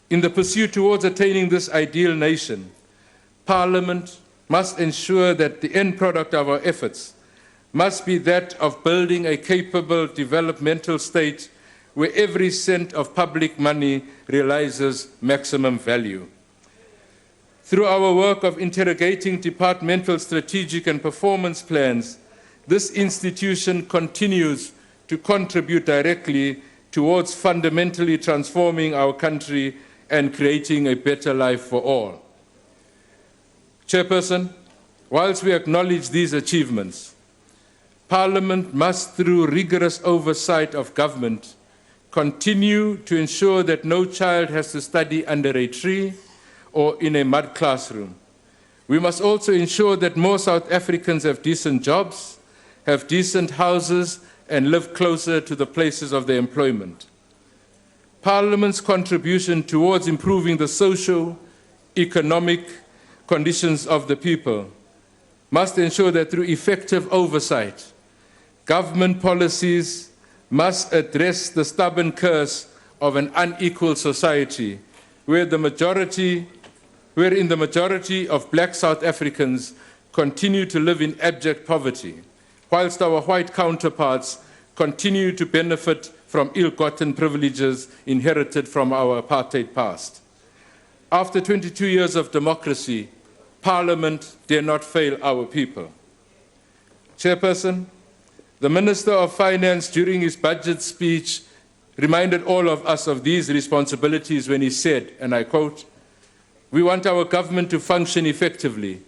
In the pursuit towards attaining this ideal nation, Parliament must ensure that the end product of our efforts must be that of building a capable developmental state where every cent of public money realizes maximum value. Through our work of interrogating departmental strategic and performance plans, this institution continues to contribute directly towards fundamentally transforming our country and creating a better life for all. Chairperson, whilst we acknowledge these achievements, Parliament must, through rigorous oversight of government, continue to ensure that no child has to study under a tree or in a mud classroom. We must also ensure that more South Africans have decent jobs, have decent houses, and live closer to the places of their employment. Parliament's contribution towards improving the socio-economic conditions of the people must ensure that through effective oversight, government policies must address the stubborn curse of an unequal society where in the majority of black South Africans continue to live in abject poverty, whilst our white counterparts continue to benefit from ill-gotten privileges inherited from our apartheid past. After 22 years of democracy, Parliament dare not fail our people. Chairperson, the Minister of Finance during his budget speech reminded all of us of these responsibilities when he said, and I quote, "We want our government to function effectively,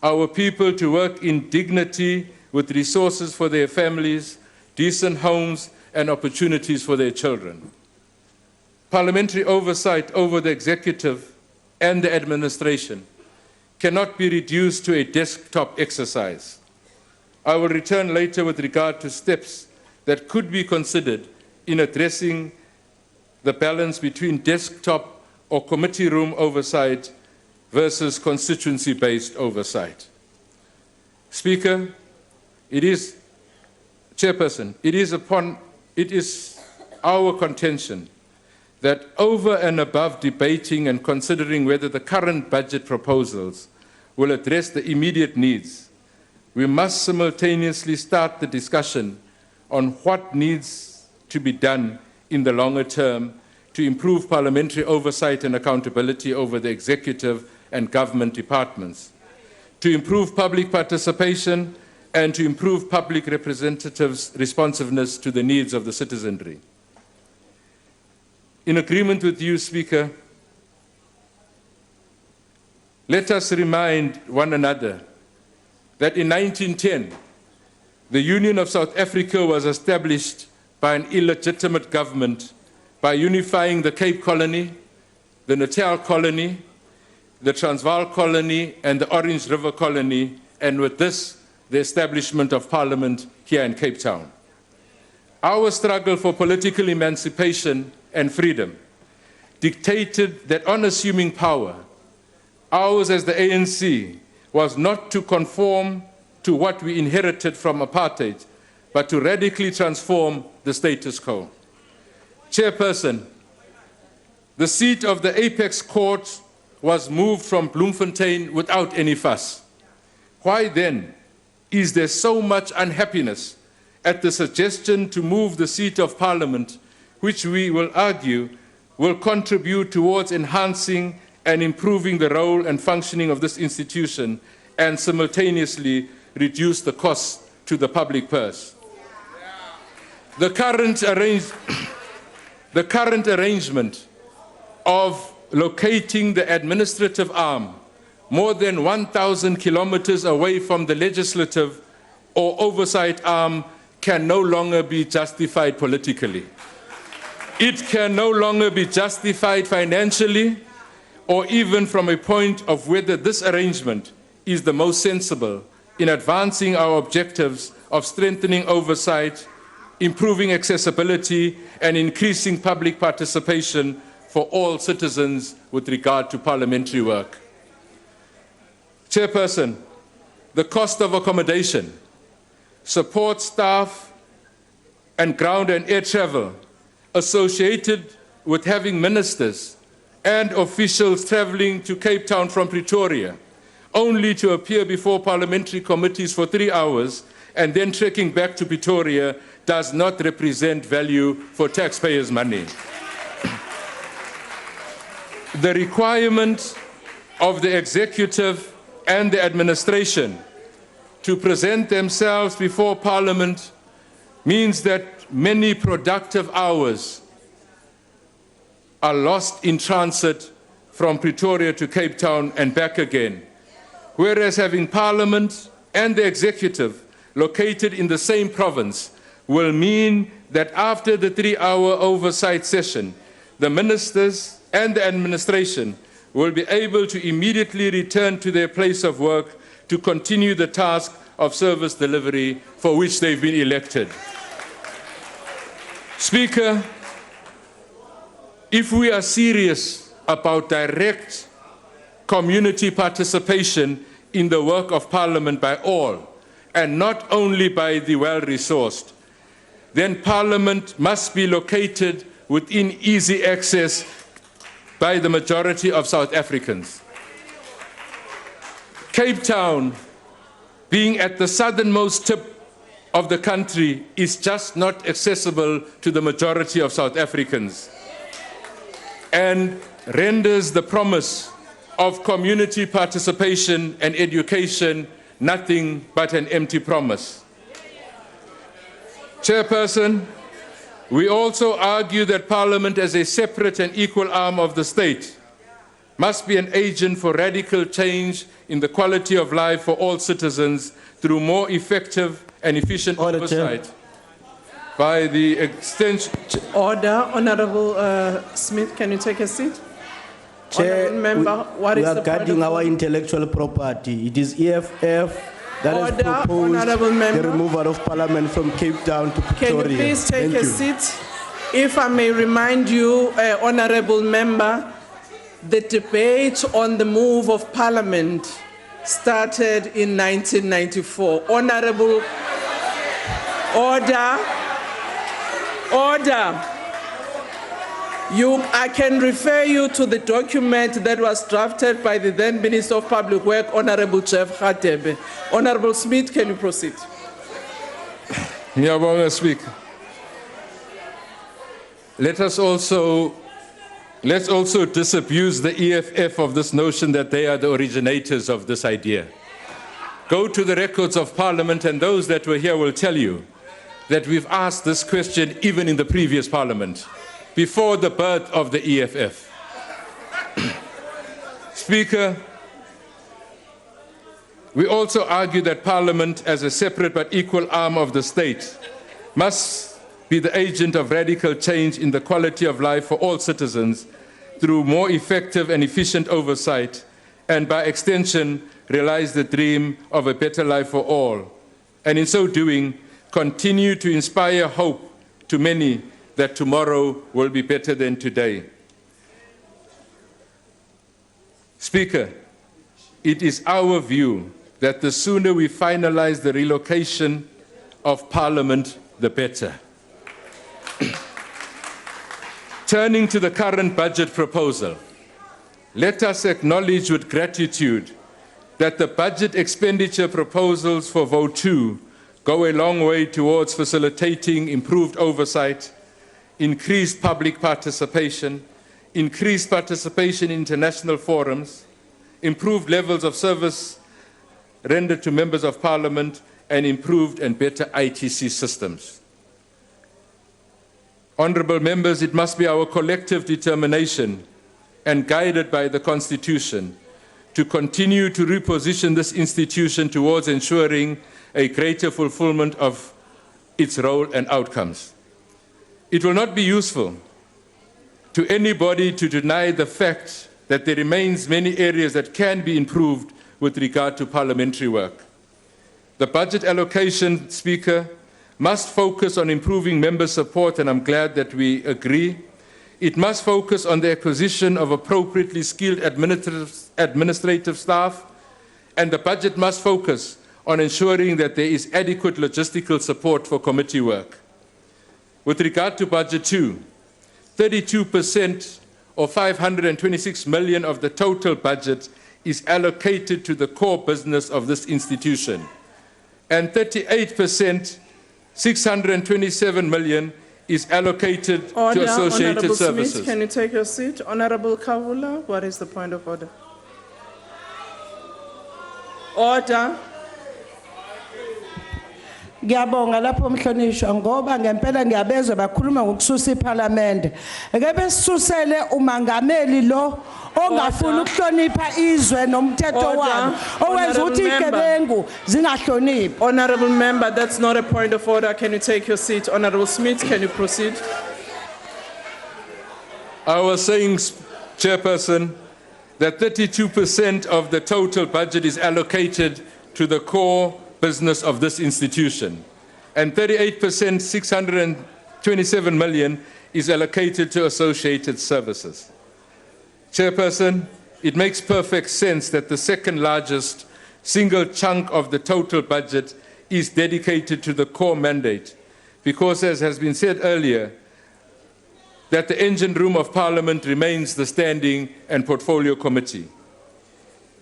our people to work in dignity with resources for their families, decent homes, and opportunities for their children." Parliamentary oversight over the executive and the administration cannot be reduced to a desktop exercise. I will return later with regard to steps that could be considered in addressing the balance between desktop or committee room oversight versus constituency-based oversight. Speaker, Chairperson, it is our contention that over and above debating and considering whether the current budget proposals will address the immediate needs, we must simultaneously start the discussion on what needs to be done in the longer term to improve parliamentary oversight and accountability over the executive and government departments, to improve public participation, and to improve public representatives' responsiveness to the needs of the citizenry. In agreement with you, Speaker, let us remind one another that in 1910, the Union of South Africa was established by an illegitimate government by unifying the Cape Colony, the Natal Colony, the Transvaal Colony, and the Orange River Colony, and with this, the establishment of Parliament here in Cape Town. Our struggle for political emancipation and freedom dictated that on assuming power, ours as the ANC was not to conform to what we inherited from apartheid, but to radically transform the status quo. Chairperson, the seat of the Apex Court was moved from Bloemfontein without any fuss. Why then is there so much unhappiness at the suggestion to move the seat of Parliament, which we will argue will contribute towards enhancing and improving the role and functioning of this institution and simultaneously reduce the costs to the public purse? The current arrangement of locating the administrative arm more than 1,000 kilometers away from the legislative or oversight arm can no longer be justified politically. It can no longer be justified financially or even from a point of whether this arrangement is the most sensible in advancing our objectives of strengthening oversight, improving accessibility, and increasing public participation for all citizens with regard to parliamentary work. Chairperson, the cost of accommodation, support staff, and ground and air travel associated with having ministers and officials traveling to Cape Town from Pretoria, only to appear before parliamentary committees for 3 hours and then trekking back to Pretoria, does not represent value for taxpayers' money. The requirement of the executive and the administration to present themselves before Parliament means that many productive hours are lost in transit from Pretoria to Cape Town and back again, whereas having Parliament and the executive located in the same province will mean that after the 3-hour oversight session, the ministers and the administration will be able to immediately return to their place of work to continue the task of service delivery for which they've been elected. Speaker, if we are serious about direct community participation in the work of Parliament by all, and not only by the well-resourced, then Parliament must be located within easy access by the majority of South Africans. Cape Town being at the southernmost tip of the country, is just not accessible to the majority of South Africans and renders the promise of community participation and education nothing but an empty promise. Chairperson, we also argue that Parliament, as a separate and equal arm of the state, must be an agent for radical change in the quality of life for all citizens through more effective and efficient oversight by the extension. Order. Honorable Smith, can you take a seat? Chair, Honorable member, what we is are the point guarding of our order? intellectual property. It is EFF that has Order, proposed honorable the member. removal of Parliament from Cape Town to Can Pretoria. you please take Thank a you. seat? If I may remind you, honorable member, the debate on the move of Parliament started in 1994. Honorable, order. I can refer you to the document that was drafted by the then Minister of Public Work, Honorable Jeff Radebe. Honorable Smith, can you proceed? Ngiyabonga, Speaker. Let's also disabuse the EFF of this notion that they are the originators of this idea. Go to the records of Parliament, and those that were here will tell you that we've asked this question even in the previous Parliament, before the birth of the EFF. Speaker, we also argue that Parliament, as a separate but equal arm of the state, must be the agent of radical change in the quality of life for all citizens through more effective and efficient oversight, and by extension, realize the dream of a better life for all. And in so doing, continue to inspire hope to many that tomorrow will be better than today. Speaker, it is our view that the sooner we finalize the relocation of Parliament, the better. Turning to the current budget proposal, let us acknowledge with gratitude that the budget expenditure proposals for Vote 2 go a long way towards facilitating improved oversight, increased public participation, increased participation in international forums, improved levels of service rendered to members of Parliament, and improved and better ITC systems. Honourable members, it must be our collective determination and guided by the Constitution to continue to reposition this institution towards ensuring a greater fulfillment of its role and outcomes. It will not be useful to anybody to deny the fact that there remains many areas that can be improved with regard to parliamentary work. The budget allocation, Speaker, must focus on improving member support, and I'm glad that we agree. It must focus on the acquisition of appropriately skilled administrative staff, and the budget must focus on ensuring that there is adequate logistical support for committee work. With regard to Budget 2, 32% or 526 million of the total budget is allocated to the core business of this institution, and 38%, 627 million, is allocated to associated Honorable services. Smith, can you take your seat? Honorable Kavula, what is the point of order? Order. Ngiyabonga lapho mhlonishwa ngoba ngempela ngiyabezwa bakhuluma ngokususa iParliament. Ake besisusele umangameli lo ongafuna ukuhlonipha izwe nomthetho walo owenza ukuthi igebengu zingahloniphi. Honorable member, that's not a point of order. Can you take your seat? Honorable Smith, can you proceed? I was saying, Chairperson, that 32% of the total budget is allocated to the core business of this institution, and 38%, 627 million, is allocated to associated services. Chairperson, it makes perfect sense that the second largest single chunk of the total budget is dedicated to the core mandate, because, as has been said earlier, that the engine room of Parliament remains the Standing and Portfolio Committee.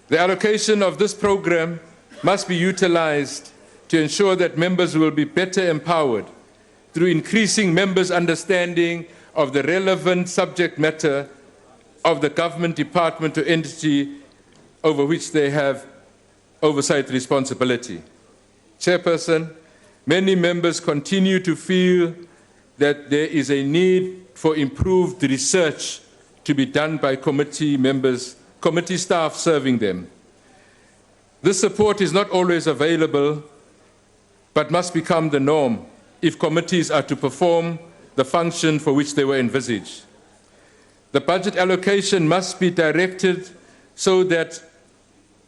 The allocation of this program must be utilized to ensure that members will be better empowered through increasing members' understanding of the relevant subject matter of the government department or entity over which they have oversight responsibility. Chairperson, many members continue to feel that there is a need for improved research to be done by committee members, committee staff serving them. This support is not always available, but must become the norm if committees are to perform the function for which they were envisaged. The budget allocation must be directed so that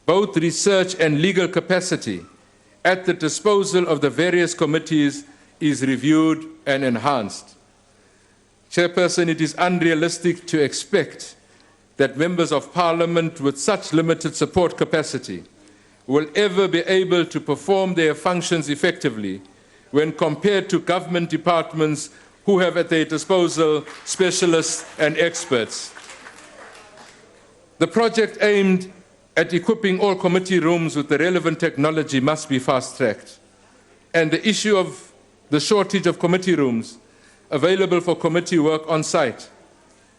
both research and legal capacity at the disposal of the various committees is reviewed and enhanced. Chairperson, it is unrealistic to expect that members of Parliament with such limited support capacity will ever be able to perform their functions effectively when compared to government departments who have at their disposal specialists and experts. The project aimed at equipping all committee rooms with the relevant technology must be fast-tracked, and the issue of the shortage of committee rooms available for committee work on site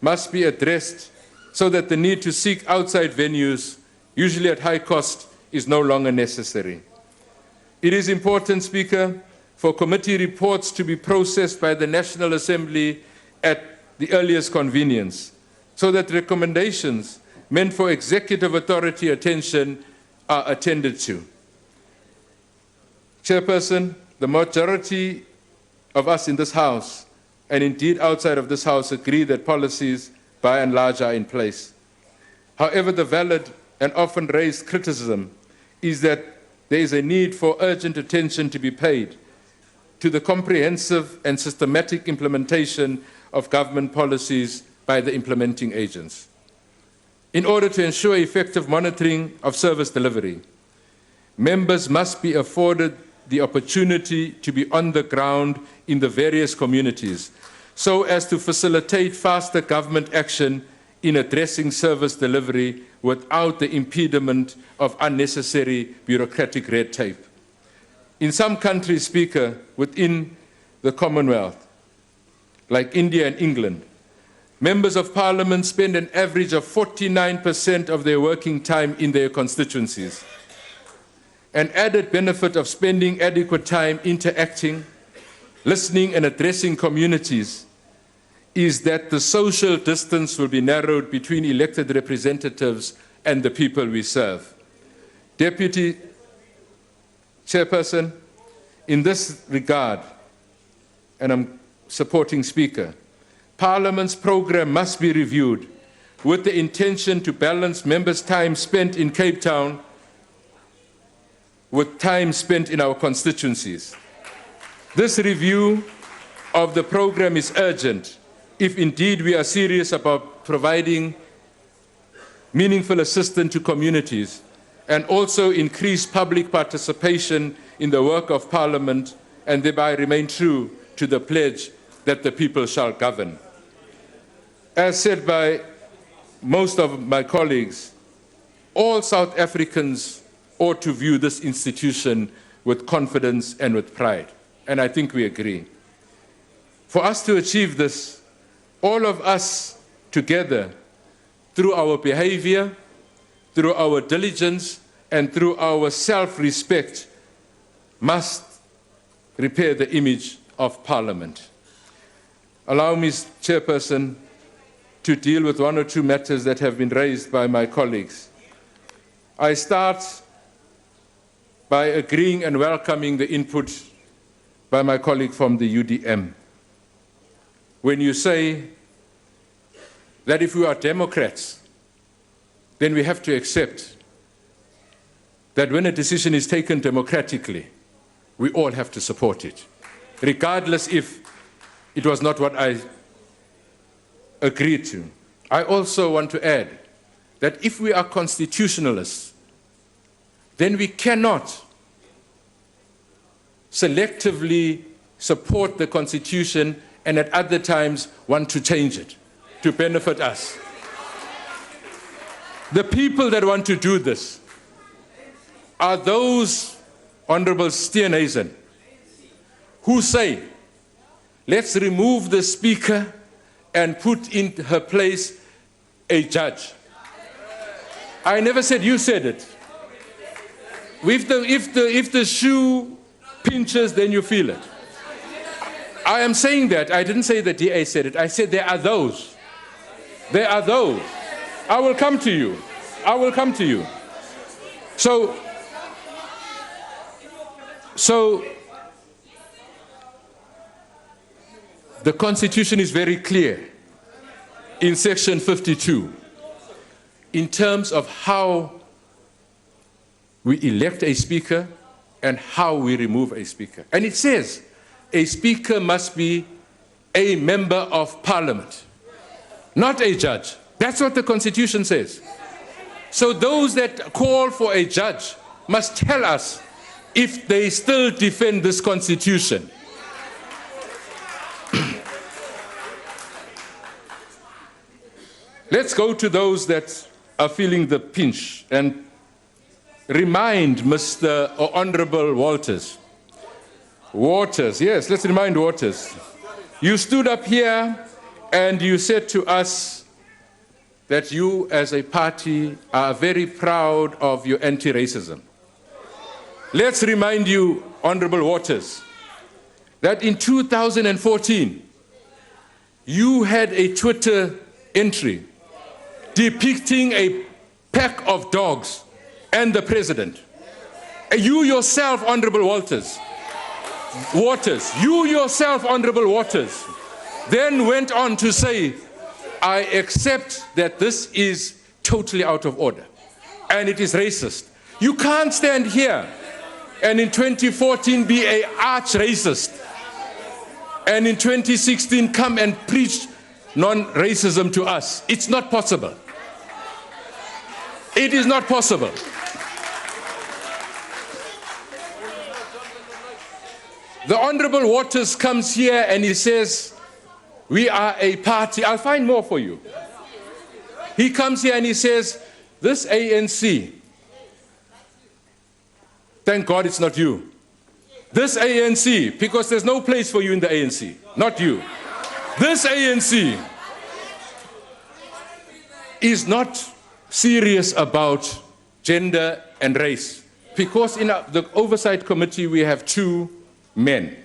must be addressed so that the need to seek outside venues, usually at high cost, is no longer necessary. It is important, Speaker, for committee reports to be processed by the National Assembly at the earliest convenience, so that recommendations meant for executive authority attention are attended to. Chairperson, the majority of us in this House, and indeed outside of this House, agree that policies by and large are in place. However, the valid and often raised criticism is that there is a need for urgent attention to be paid to the comprehensive and systematic implementation of government policies by the implementing agents. In order to ensure effective monitoring of service delivery, members must be afforded the opportunity to be on the ground in the various communities so as to facilitate faster government action in addressing service delivery without the impediment of unnecessary bureaucratic red tape. In some countries, Speaker, within the Commonwealth, like India and England, members of Parliament spend an average of 49% of their working time in their constituencies. An added benefit of spending adequate time interacting, listening and addressing communities is that the social distance will be narrowed between elected representatives and the people we serve. Deputy Chairperson, in this regard, and I'm supporting Speaker, Parliament's programme must be reviewed with the intention to balance members' time spent in Cape Town with time spent in our constituencies. This review of the programme is urgent if indeed we are serious about providing meaningful assistance to communities and also increase public participation in the work of Parliament and thereby remain true to the pledge that the people shall govern. As said by most of my colleagues, all South Africans ought to view this institution with confidence and with pride, and I think we agree. For us to achieve this, all of us together, through our behavior, through our diligence, and through our self-respect, must repair the image of Parliament. Allow me, Chairperson, to deal with one or two matters that have been raised by my colleagues. I start by agreeing and welcoming the input by my colleague from the UDM. When you say that if we are Democrats, then we have to accept that when a decision is taken democratically, we all have to support it, regardless if it was not what I agreed to. I also want to add that if we are constitutionalists, then we cannot selectively support the Constitution and at other times want to change it to benefit us. The people that want to do this are those, Honorable Steenhuisen, who say, let's remove the speaker and put in her place a judge. I never said, you said it. If the shoe pinches, then you feel it. I am saying that. I didn't say the DA said it. I said there are those. There are those. I will come to you. I will come to you. So the Constitution is very clear in section 52 in terms of how we elect a speaker and how we remove a speaker. And it says a speaker must be a member of parliament, not a judge. That's what the Constitution says. So those that call for a judge must tell us if they still defend this Constitution. Let's go to those that are feeling the pinch and remind Mr. or Honorable Waters. Yes, let's remind Waters. You stood up here and you said to us that you as a party are very proud of your anti-racism. Let's remind you, Honorable Waters, that in 2014, you had a Twitter entry depicting a pack of dogs and the president. You yourself, Honorable Waters, you yourself, Honorable Waters, then went on to say, I accept that this is totally out of order and it is racist. You can't stand here and in 2014 be an arch-racist and in 2016 come and preach non-racism to us. It's not possible. It is not possible. The Honorable Waters comes here and he says, we are a party. I'll find more for you. He comes here and he says, this ANC, thank God it's not you. This ANC, because there's no place for you in the ANC, not you. This ANC is not serious about gender and race, because in the Oversight Committee we have 2 men.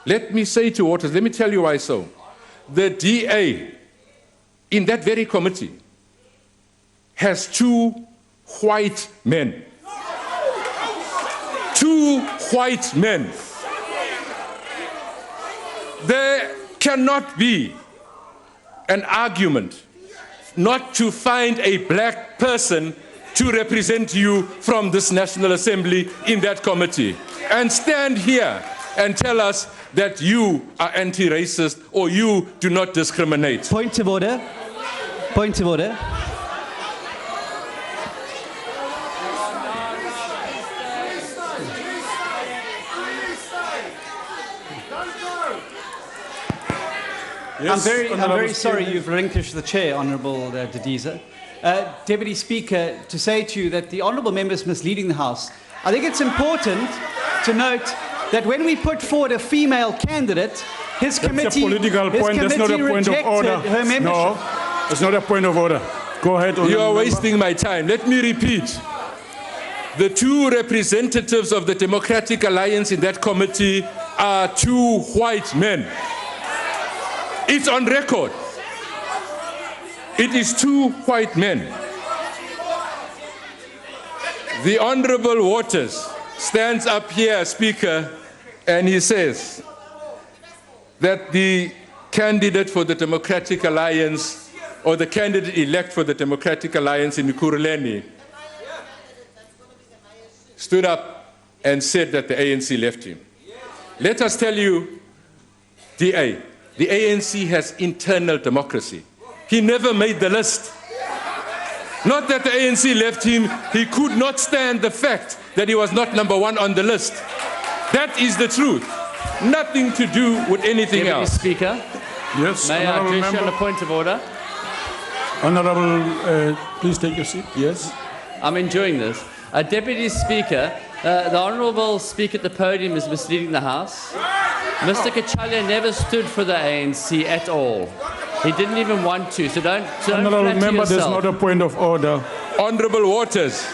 Let me say to Waters, let me tell you why so. The DA in that very committee has 2 white men. 2 white men. There cannot be an argument not to find a black person to represent you from this National Assembly in that committee and stand here and tell us that you are anti-racist or you do not discriminate. Point of order. Point of order. Yes, I'm very sorry you've relinquished the chair, Honourable Dediza. Deputy Speaker, to say to you that the Honourable member is misleading the House. I think it's important to note that when we put forward a female candidate, his committee, that's a political point. That's not a point of order. Her membership. No, it's not a point of order. Go ahead. You are wasting my time. Let me repeat. The 2 representatives of the Democratic Alliance in that committee are 2 white men. It's on record. It is 2 white men. The Honorable Waters stands up here, Speaker, and he says that the candidate for the Democratic Alliance, or the candidate-elect for the Democratic Alliance in Ekurhuleni, stood up and said that the ANC left him. Let us tell you, DA, the ANC has internal democracy. He never made the list. Not that the ANC left him, he could not stand the fact that he was not number 1 on the list. That is the truth. Nothing to do with anything else. Speaker, yes, may I address you on a point of order? Honourable, please take your seat. Yes. I'm enjoying this. Deputy Speaker, the Honourable Speaker at the podium is misleading the House. Mr. Kachalya never stood for the ANC at all. He didn't even want to, so don't Honourable flatter member, there's yourself. not a point of order. Honourable Waters,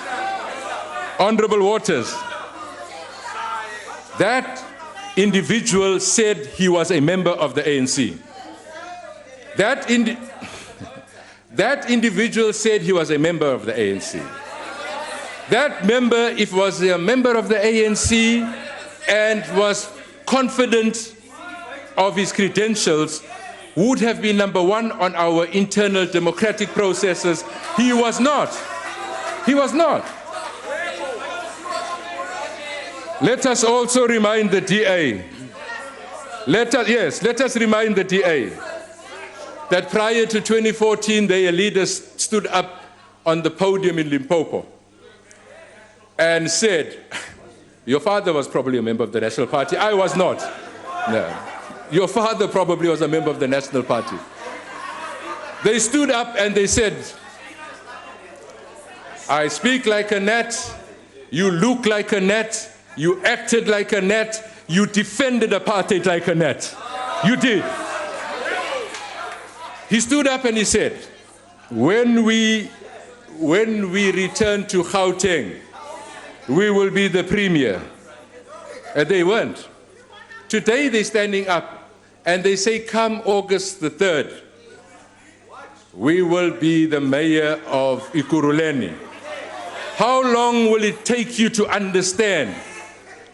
that individual said he was a member of the ANC. That individual said he was a member of the ANC. That member, if was a member of the ANC and was confident of his credentials, would have been number one on our internal democratic processes. He was not. He was not. Let us also remind the DA. Let us remind the DA that prior to 2014, their leaders stood up on the podium in Limpopo and said, your father was probably a member of the National Party. I was not. No. Your father probably was a member of the National Party. They stood up and they said, I speak like a gnat, you look like a gnat, you acted like a gnat, you defended apartheid like a gnat. You did. He stood up and he said, when we return to Gauteng, we will be the premier. And they weren't. Today they're standing up and they say, come August the 3rd, we will be the mayor of Ekurhuleni. How long will it take you to understand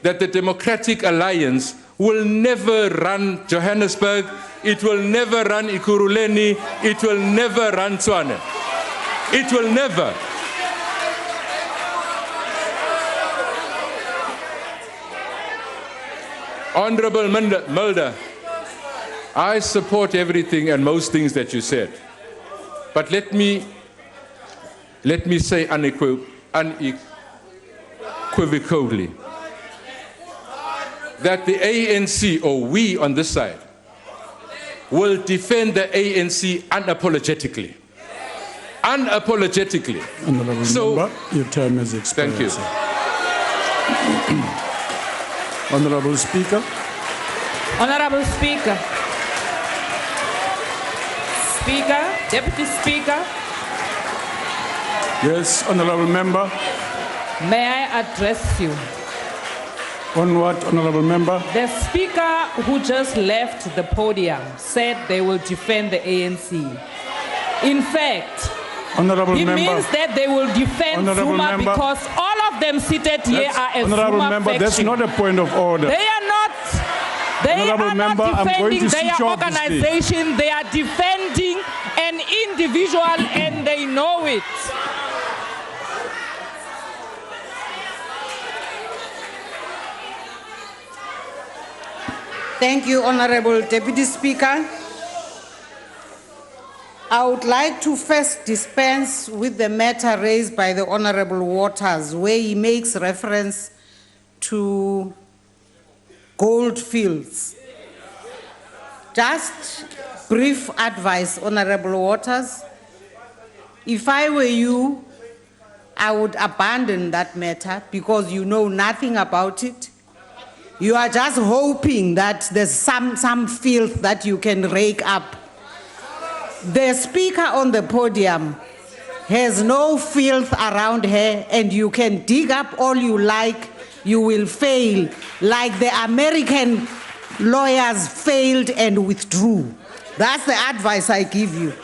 that the Democratic Alliance will never run Johannesburg, it will never run Ekurhuleni, it will never run Tshwane. It will never. Honorable Mulder, I support everything and most things that you said. But let me say unequivocally that the ANC, or we on this side, will defend the ANC unapologetically. Unapologetically. Honourable member, your term has expired. Thank you. Sir. Honourable Speaker. Honorable Speaker. Speaker, Deputy Speaker. Yes, honourable member. May I address you? On what, honourable member? The speaker who just left the podium said they will defend the ANC. In fact, honourable he member, means that they will defend honourable Zuma member, because all of them seated here are a honourable Zuma member, faction. that's not a point of order. They are not. They Honourable are member, not I'm going defending to their switch off the stage. organization. They are defending an individual, and they know it. Thank you, Honourable Deputy Speaker. I would like to first dispense with the matter raised by the Honourable Waters, where he makes reference to gold fields. Just brief advice, Honourable Waters. If I were you, I would abandon that matter because you know nothing about it. You are just hoping that there's some filth that you can rake up. The speaker on the podium has no filth around her, and you can dig up all you like, you will fail, like the American lawyers failed and withdrew. That's the advice I give you.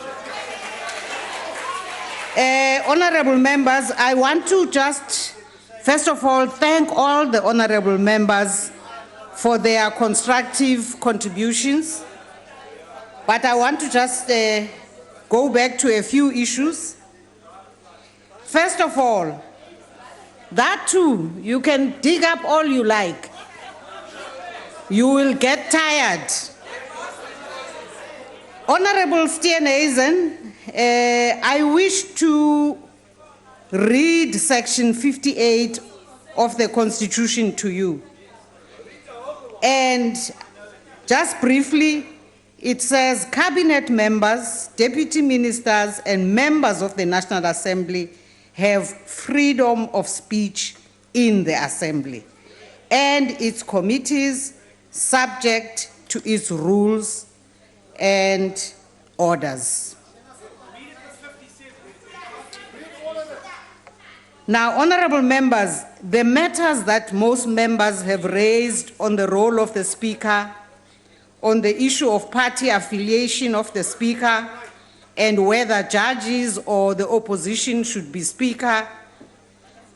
Honorable members, I want to just, first of all, thank all the honorable members for their constructive contributions. But I want to just go back to a few issues. First of all, that too, you can dig up all you like. You will get tired. Honorable Steenhuisen, I wish to read section 58 of the Constitution to you. And just briefly, it says, cabinet members, deputy ministers, and members of the National Assembly have freedom of speech in the Assembly and its committees subject to its rules and orders. Now, honorable members, the matters that most members have raised on the role of the Speaker, on the issue of party affiliation of the Speaker, and whether judges or the opposition should be Speaker,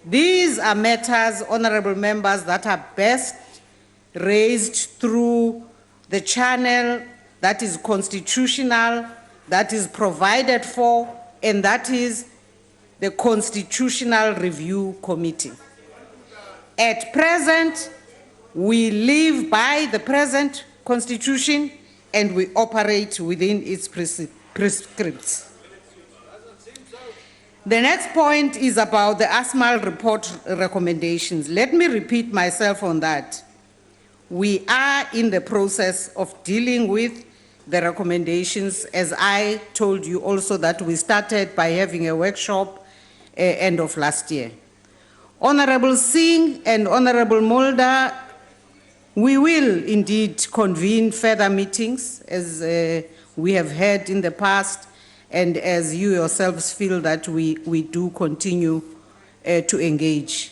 these are matters, honorable members, that are best raised through the channel that is constitutional, that is provided for, and that is the Constitutional Review Committee. At present, we live by the present Constitution and we operate within its prescripts. The next point is about the ASMAL report recommendations. Let me repeat myself on that. We are in the process of dealing with the recommendations, as I told you also that we started by having a workshop end of last year. Honorable Singh and Honorable Mulder, we will indeed convene further meetings as we have had in the past, and as you yourselves feel that we do continue to engage.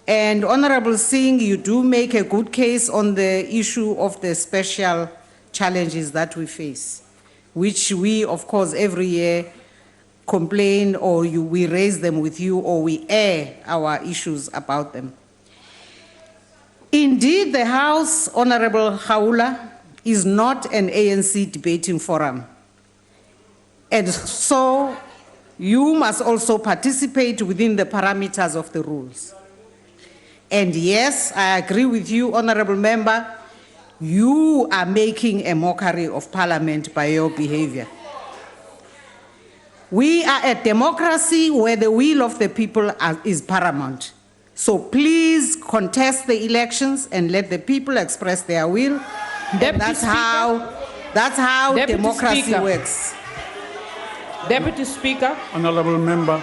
And Honorable Singh, you do make a good case on the issue of the special challenges that we face, which we, of course, every year complain or we raise them with you or we air our issues about them. Indeed, the House, Honorable Haula, is not an ANC debating forum. And so you must also participate within the parameters of the rules. And yes, I agree with you, Honorable Member, you are making a mockery of Parliament by your behavior. We are a democracy where the will of the people is paramount. So please contest the elections and let the people express their will. That's how democracy works. Deputy Speaker. Honorable Member,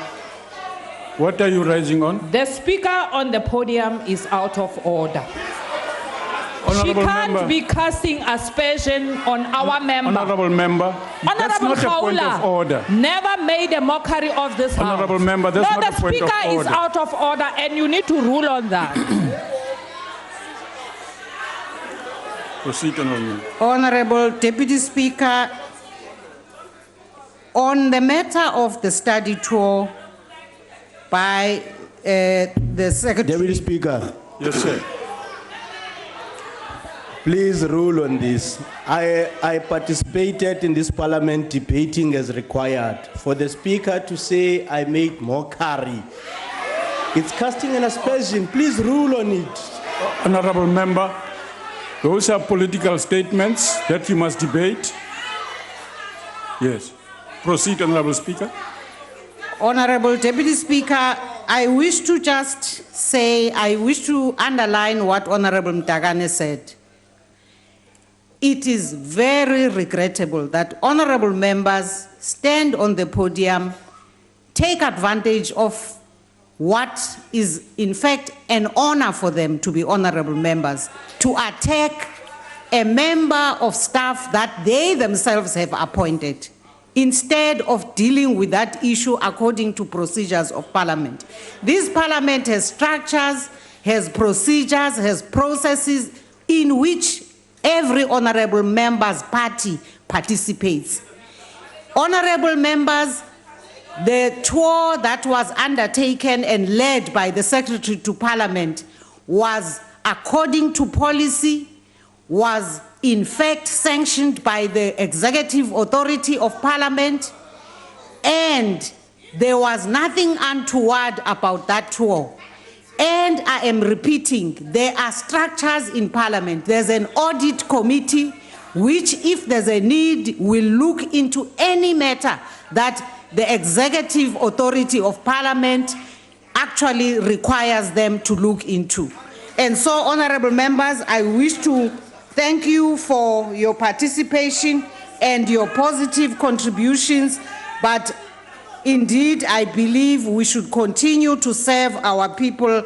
what are you raising on? The Speaker on the podium is out of order. Honorable she can't member. be casting aspersion on our member. Honorable Member, that's Honorable not a point of order. never made a mockery of this Honorable House. Member, that's no, not a point of the Speaker is order. out of order and you need to rule on that. Proceed, Honorable. Honorable Deputy Speaker, on the matter of the study tour by the Secretary. Deputy Speaker. Yes, sir. Please rule on this. I participated in this Parliament debating as required. For the Speaker to say I made mockery, it's casting an aspersion. Please rule on it. Honorable Member, those are political statements that you must debate. Yes. Proceed, Honorable Speaker. Honorable Deputy Speaker, I wish to just say, I wish to underline what Honorable Mtagane said. It is very regrettable that honorable members stand on the podium, take advantage of what is in fact an honor for them to be honorable members, to attack a member of staff that they themselves have appointed, instead of dealing with that issue according to procedures of Parliament. This Parliament has structures, has procedures, has processes in which every honorable member's party participates. Honorable members, the tour that was undertaken and led by the Secretary to Parliament was according to policy, was in fact sanctioned by the executive authority of Parliament, and there was nothing untoward about that tour. And I am repeating, there are structures in Parliament. There's an audit committee which, if there's a need, will look into any matter that the executive authority of Parliament actually requires them to look into. And so, honorable members, I wish to thank you for your participation and your positive contributions, but Indeed, I believe we should continue to serve our people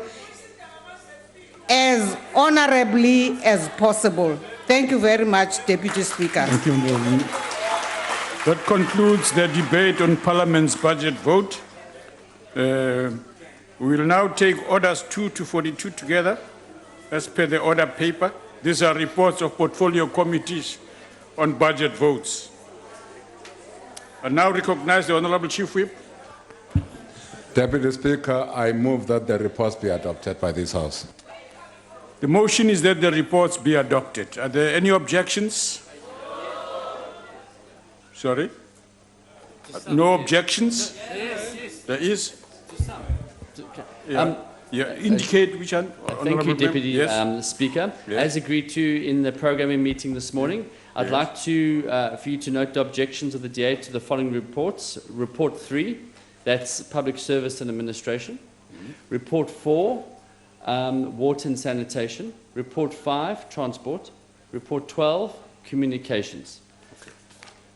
as honorably as possible. Thank you very much, Deputy Speaker. Thank you, Ndlovu. That concludes the debate on Parliament's budget vote. We will now take orders 2 to 42 together, as per the order paper. These are reports of portfolio committees on budget votes. I now recognize the Honorable Chief Whip. Deputy Speaker, I move that the reports be adopted by this House. The motion is that the reports be adopted. Are there any objections? Sorry? No objections? There is? Yeah, indicate which one. Thank you, Deputy Yes. Speaker. Yes. As agreed to in the programming meeting this morning, I'd Yes. like to, for you to note the objections of the DA to the following reports. Report 3, that's Public Service and Administration. Report 4, Water and Sanitation. Report 5, Transport. Report 12, Communications.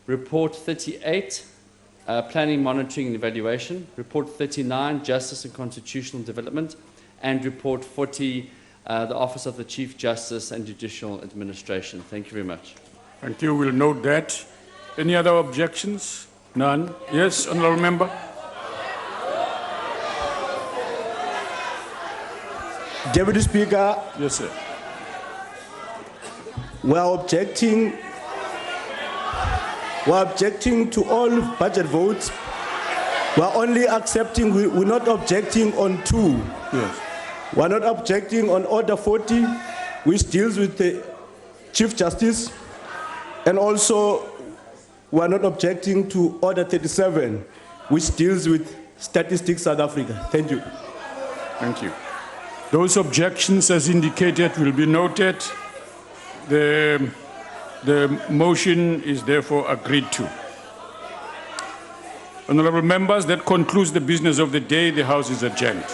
Report 38, Planning, Monitoring and Evaluation. Report 39, Justice and Constitutional Development. And Report 40, the Office of the Chief Justice and Judicial Administration. Thank you very much. Thank you. We'll note that. Any other objections? None. Yes, Honourable Member. Deputy Speaker. Yes, sir. We're objecting to all budget votes. We're only accepting, we're not objecting on 2. Yes. We're not objecting on Order 40, which deals with the Chief Justice. And also, we're not objecting to Order 37, which deals with Statistics South Africa. Thank you. Thank you. Those objections, as indicated, will be noted. The motion is therefore agreed to. Honourable members, that concludes the business of the day. The House is adjourned.